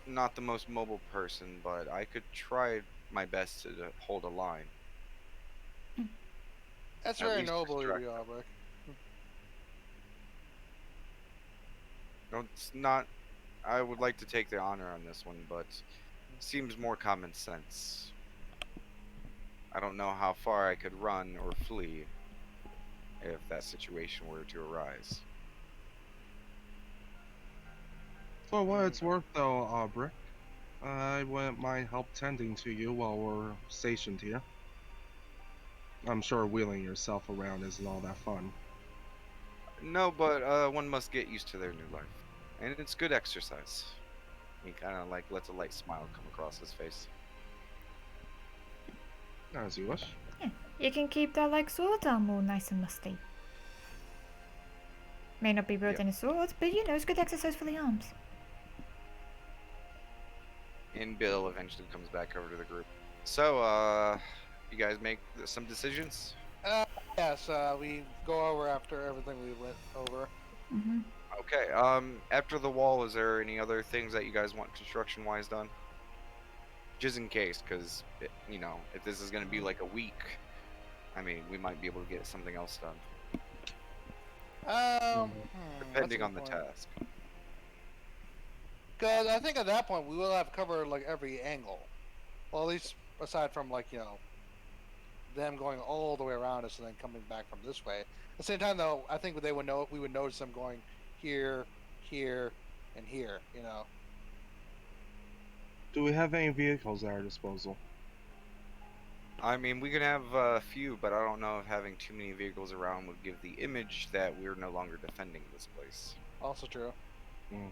not the most mobile person, but I could try my best to hold a line. That's at very least noble of distract you, Albrecht. No, it's not. I would like to take the honor on this one, but seems more common sense. I don't know how far I could run or flee if that situation were to arise. For what it's worth, though, Aubrey, I wouldn't mind help tending to you while we're stationed here. I'm sure wheeling yourself around isn't all that fun. No, but one must get used to their new life, and it's good exercise. He kind of like lets a light smile come across his face. As you wish. You can keep that like sword arm all nice and musty. May not be wielding a sword, but it's good exercise for the arms. And Bill eventually comes back over to the group. So, you guys make some decisions? Yes, we go over after everything we went over. Mhm. Okay, after the wall, is there any other things that you guys want construction-wise done? Just in case, because, if this is going to be like a week, I mean, we might be able to get something else done, depending on the task. Because I think at that point we will have covered like every angle. Well, at least aside from them going all the way around us and then coming back from this way. At the same time, though, I think we would notice them going here, here, and here. Do we have any vehicles at our disposal? I mean, we can have a few, but I don't know if having too many vehicles around would give the image that we're no longer defending this place. Also true. Mm.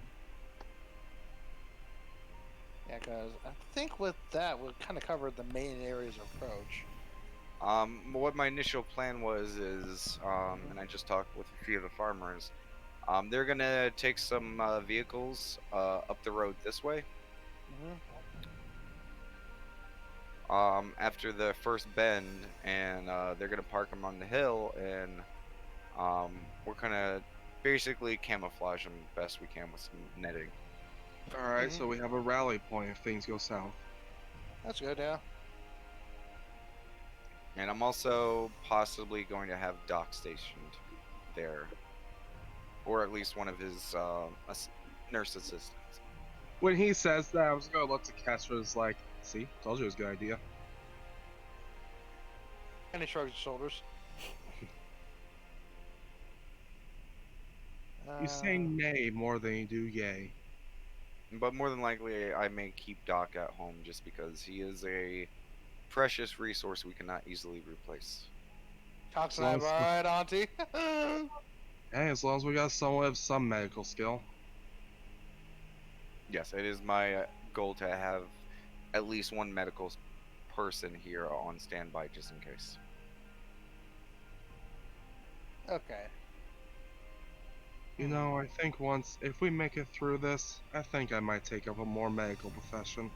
Yeah, because I think with that we kind of covered the main areas of approach. What my initial plan was is, and I just talked with a few of the farmers. They're gonna take some vehicles up the road this way. Hmm. After the first bend, and they're gonna park them on the hill, and we're gonna basically camouflage them best we can with some netting. Alright, Hmm. so we have a rally point if things go south. That's good, yeah. And I'm also possibly going to have Doc stationed there, or at least one of his nurse assistants. When he says that, I was gonna look to Kestra's like, see, told you it was a good idea. And he shrugs his shoulders. You say nay more than you do yay. But more than likely, I may keep Doc at home just because he is a precious resource we cannot easily replace. Cox As and I, long am as, alright, Auntie. hey, as long as we got someone with some medical skill. Yes, it is my goal to have at least one medical person here on standby just in case. Okay. You know, I think once, if we make it through this, I think I might take up a more medical profession.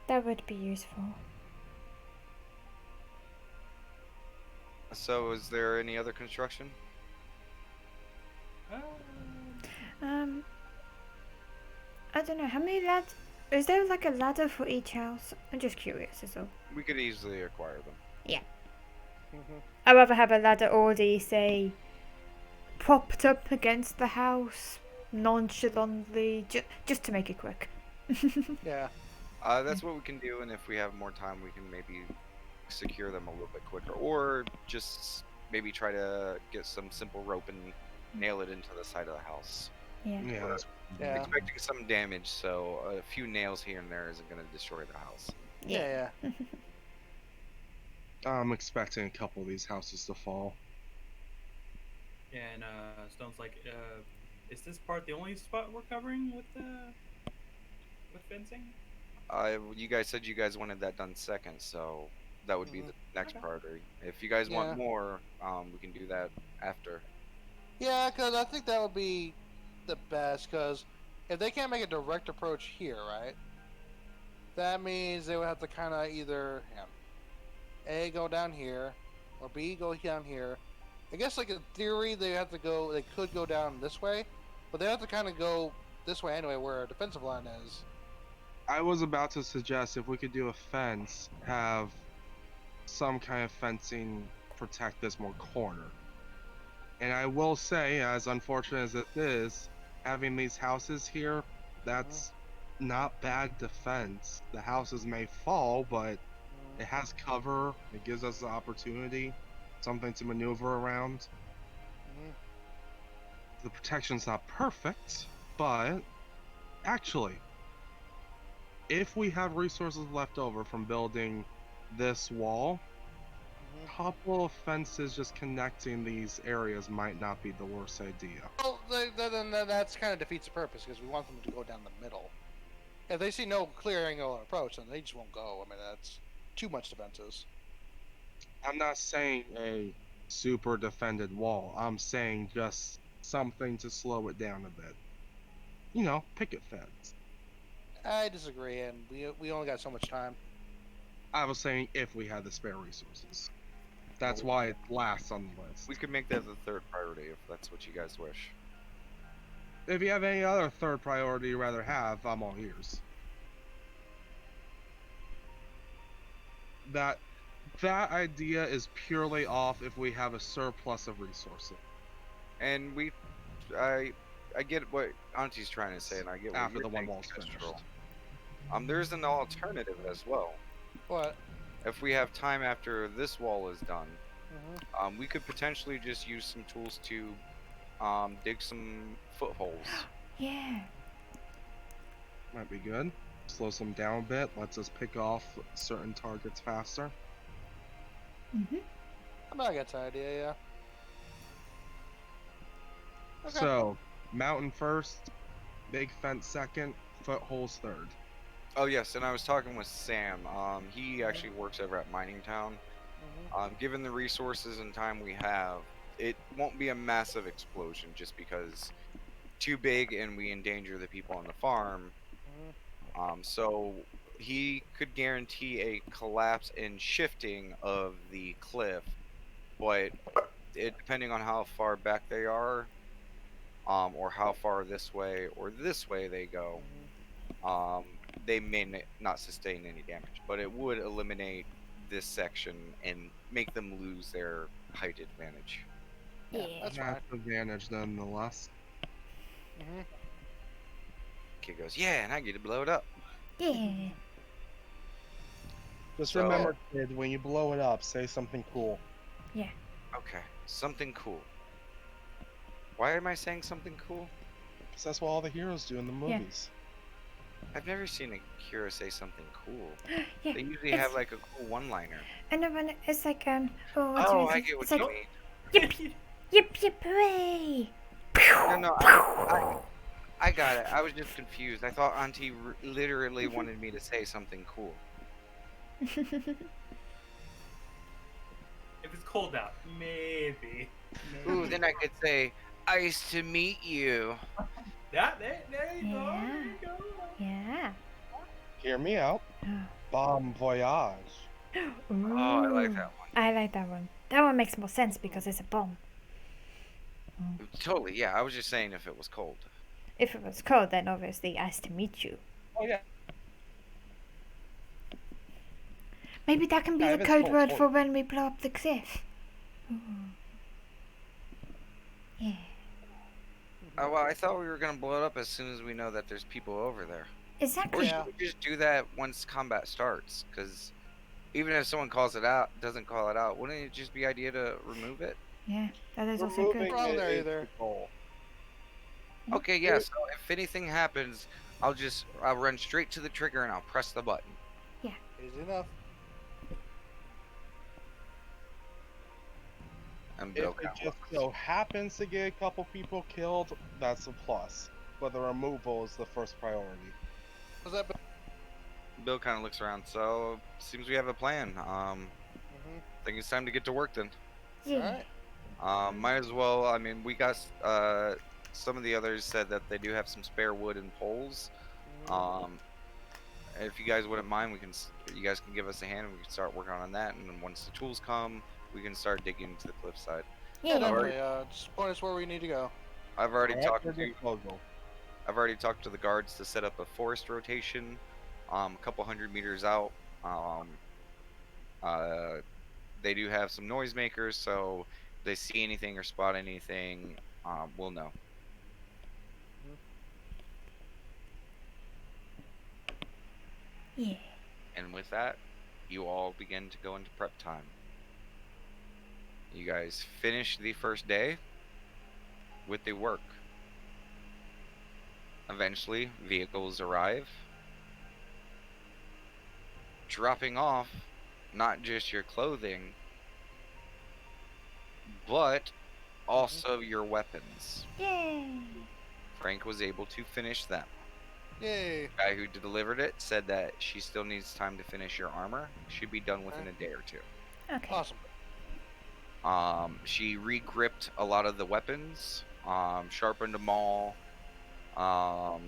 That would be useful. So, is there any other construction? Uh, Um, I don't know, how many ladders? Is there like a ladder for each house? I'm just curious, is all. We could easily acquire them. Hmm. I'd rather have a ladder already, say, propped up against the house, nonchalantly, just to make it quick. Yeah. That's what we can do, and if we have more time, we can maybe secure them a little bit quicker, or just maybe try to get some simple rope and nail it into the side of the house. Yeah. Yeah, that's Yeah. Expecting some damage, so a few nails here and there isn't going to destroy the house. Yeah, yeah. I'm expecting a couple of these houses to fall. and Stone's like, is this part the only spot we're covering with fencing? You guys said you guys wanted that done second, so that would be Hmm. the next Okay. priority. If you guys want Yeah. more, we can do that after. Yeah, because I think that would be the best, because if they can't make a direct approach here, right? That means they would have to kind of either A, go down here, or B, go down here. I guess, like, in theory, they could go down this way, but they have to kind of go this way anyway, where our defensive line is. I was about to suggest if we could do a fence, have some kind of fencing protect this more corner. And I will say, as unfortunate as it is, having these houses here, that's not bad defense. The houses may fall, but it has cover. It gives us the opportunity, something to maneuver around. Mm-hmm. The protection's not perfect, but actually, if we have resources left over from building this wall, couple of fences just connecting these areas might not be the worst idea. Well, then that's kind of defeats the purpose, because we want them to go down the middle. If they see no clear angle approach, then they just won't go. I mean, that's too much defenses. I'm not saying a super defended wall. I'm saying just something to slow it down a bit. You know, picket fence. I disagree, and we only got so much time. I was saying if we had the spare resources. That's why it lasts on the list. We could make that the third priority if that's what you guys wish. If you have any other third priority you'd rather have, I'm all ears. That idea is purely off if we have a surplus of resources. And I get what Auntie's trying to say, and I get what After you're the one saying, wall's Kestrel. finished. There's an alternative as well. What? If we have time after this wall is done, Mm-hmm. we could potentially just use some tools to dig some footholes. Yeah. Might be good. Slows them down a bit, lets us pick off certain targets faster. Mhm. I got the idea, yeah. So, mountain first, big fence second, footholes third. Oh yes, and I was talking with Sam. He Mhm. actually works over at Mining Town. Mhm. Given the resources and time we have, it won't be a massive explosion just because too big and we endanger the people on the farm. Mhm. So he could guarantee a collapse and shifting of the cliff, but depending on how far back they are, or how far this way or this way they go, Mhm. um, they may not sustain any damage, but it would eliminate this section and make them lose their height advantage. Yeah, Yeah. that's That's fine. advantage nonetheless. Mhm. Kid goes, yeah, and I get to blow it up. Yeah. Just So, remember, kid, when you blow it up, say something cool. Yeah. okay, something cool. Why am I saying something cool? Because that's what all the heroes do in the Yeah. movies. I've never seen a hero say something cool. Yeah. They usually It's have like a cool one-liner. and then when it's like oh what do Oh, I I say? get what It's you like mean. yip yip yip hooray. No, no, I got it. I was just confused. I thought Auntie literally wanted me to say something cool. If it's cold out, maybe. Ooh, Maybe. then I could say, "Nice to meet you." There you go. Yeah. There you go. Yeah. Hear me out. Bon voyage. Oh, I like Ooh. that one. I like that one. That one makes more sense because it's a bomb. Totally, yeah. I was just saying if it was cold. If it was cold, then obviously nice to meet you. Oh yeah. Maybe that can be Yeah, the if it's code cold, word totally. for when we blow up the cliff. Ooh. Yeah. Oh, well, I thought we were gonna blow it up as soon as we know that there's people over there. Or Exactly. should Yeah. we just do that once combat starts? Because even if someone calls it out, doesn't call it out, wouldn't it just be idea to remove it? Yeah, that is also good. Removing Wrong it there is either. the goal. Okay, yeah. So if anything happens, I'll run straight to the trigger and I'll press the button. Easy enough. And If Bill it kind of just looks. so happens to get a couple people killed, that's a plus. But the removal is the first priority. Was that? Bill kind of looks around. So seems we have a plan. Mhm. I think it's time to get to work then. All Yeah. right. Might as well. I mean, we got some of the others said that they do have some spare wood and poles. Um, if you guys wouldn't mind, you guys can give us a hand and we can start working on that. And then once the tools come, we can start digging into the cliffside. Yeah, Yeah. I've already, definitely. Just point us where we need to go. I've already At talked your to, disposal. I've already talked to the guards to set up a forest rotation, a couple 100 meters out. Um, uh, they do have some noisemakers, so if they see anything or spot anything, we'll know. Yeah. And with that, you all begin to go into prep time. You guys finish the first day with the work. Eventually, vehicles arrive, dropping off not just your clothing, but also your weapons. Yay. Frank was able to finish them. Yay. The guy who delivered it said that she still needs time to finish your armor. Should be done within a day or two. Okay. Awesome. She re-gripped a lot of the weapons, sharpened them all. The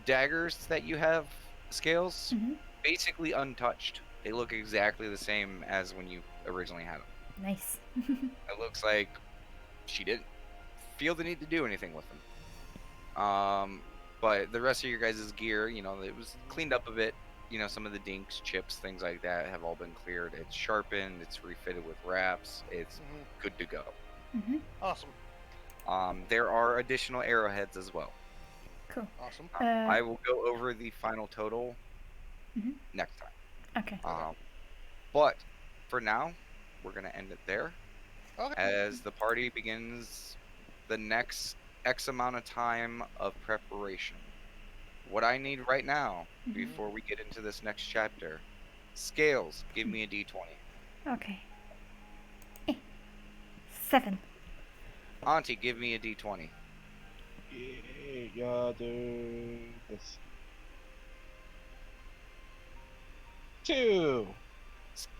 daggers that you have, scales, Mhm. basically untouched. They look exactly the same as when you originally had them. Nice. It looks like she didn't feel the need to do anything with them. But the rest of your guys' gear, it was cleaned up a bit. Some of the dinks, chips, things like that have all been cleared. It's sharpened, it's refitted with wraps, it's good to go. Mhm. Awesome. There are additional arrowheads as well. Cool. Awesome. I will go over the final total Mhm. next time. Okay. But for now, we're going to end it there Okay. as the party begins the next X amount of time of preparation. What I need right now, before we get into this next chapter, Scales, give me a d20. Okay. 7. Auntie, give me a d20. Yeah, do this. 2.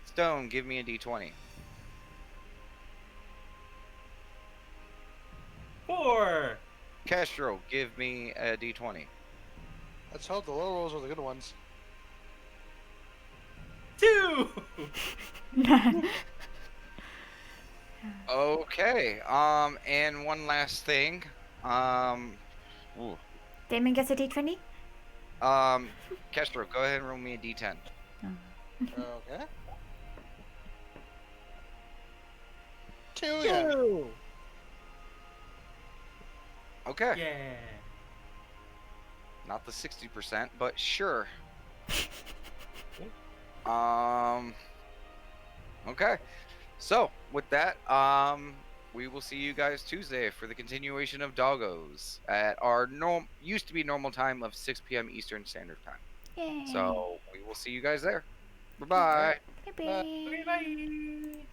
Stone, give me a d20. 4. Castro, give me a d20. Let's hope the low rolls are the good ones. 2. Okay. And one last thing. Ooh. Damon gets a d20? Castro, go ahead and roll me a d10. Okay. 2 again. 2. Okay. Yeah. Not the 60%, but sure. Okay. So with that, we will see you guys Tuesday for the continuation of Doggos at our used to be normal time of 6 p.m. Eastern Standard Time. Yay. So we will see you guys there. Bye bye. Bye-bye. Okay, bye.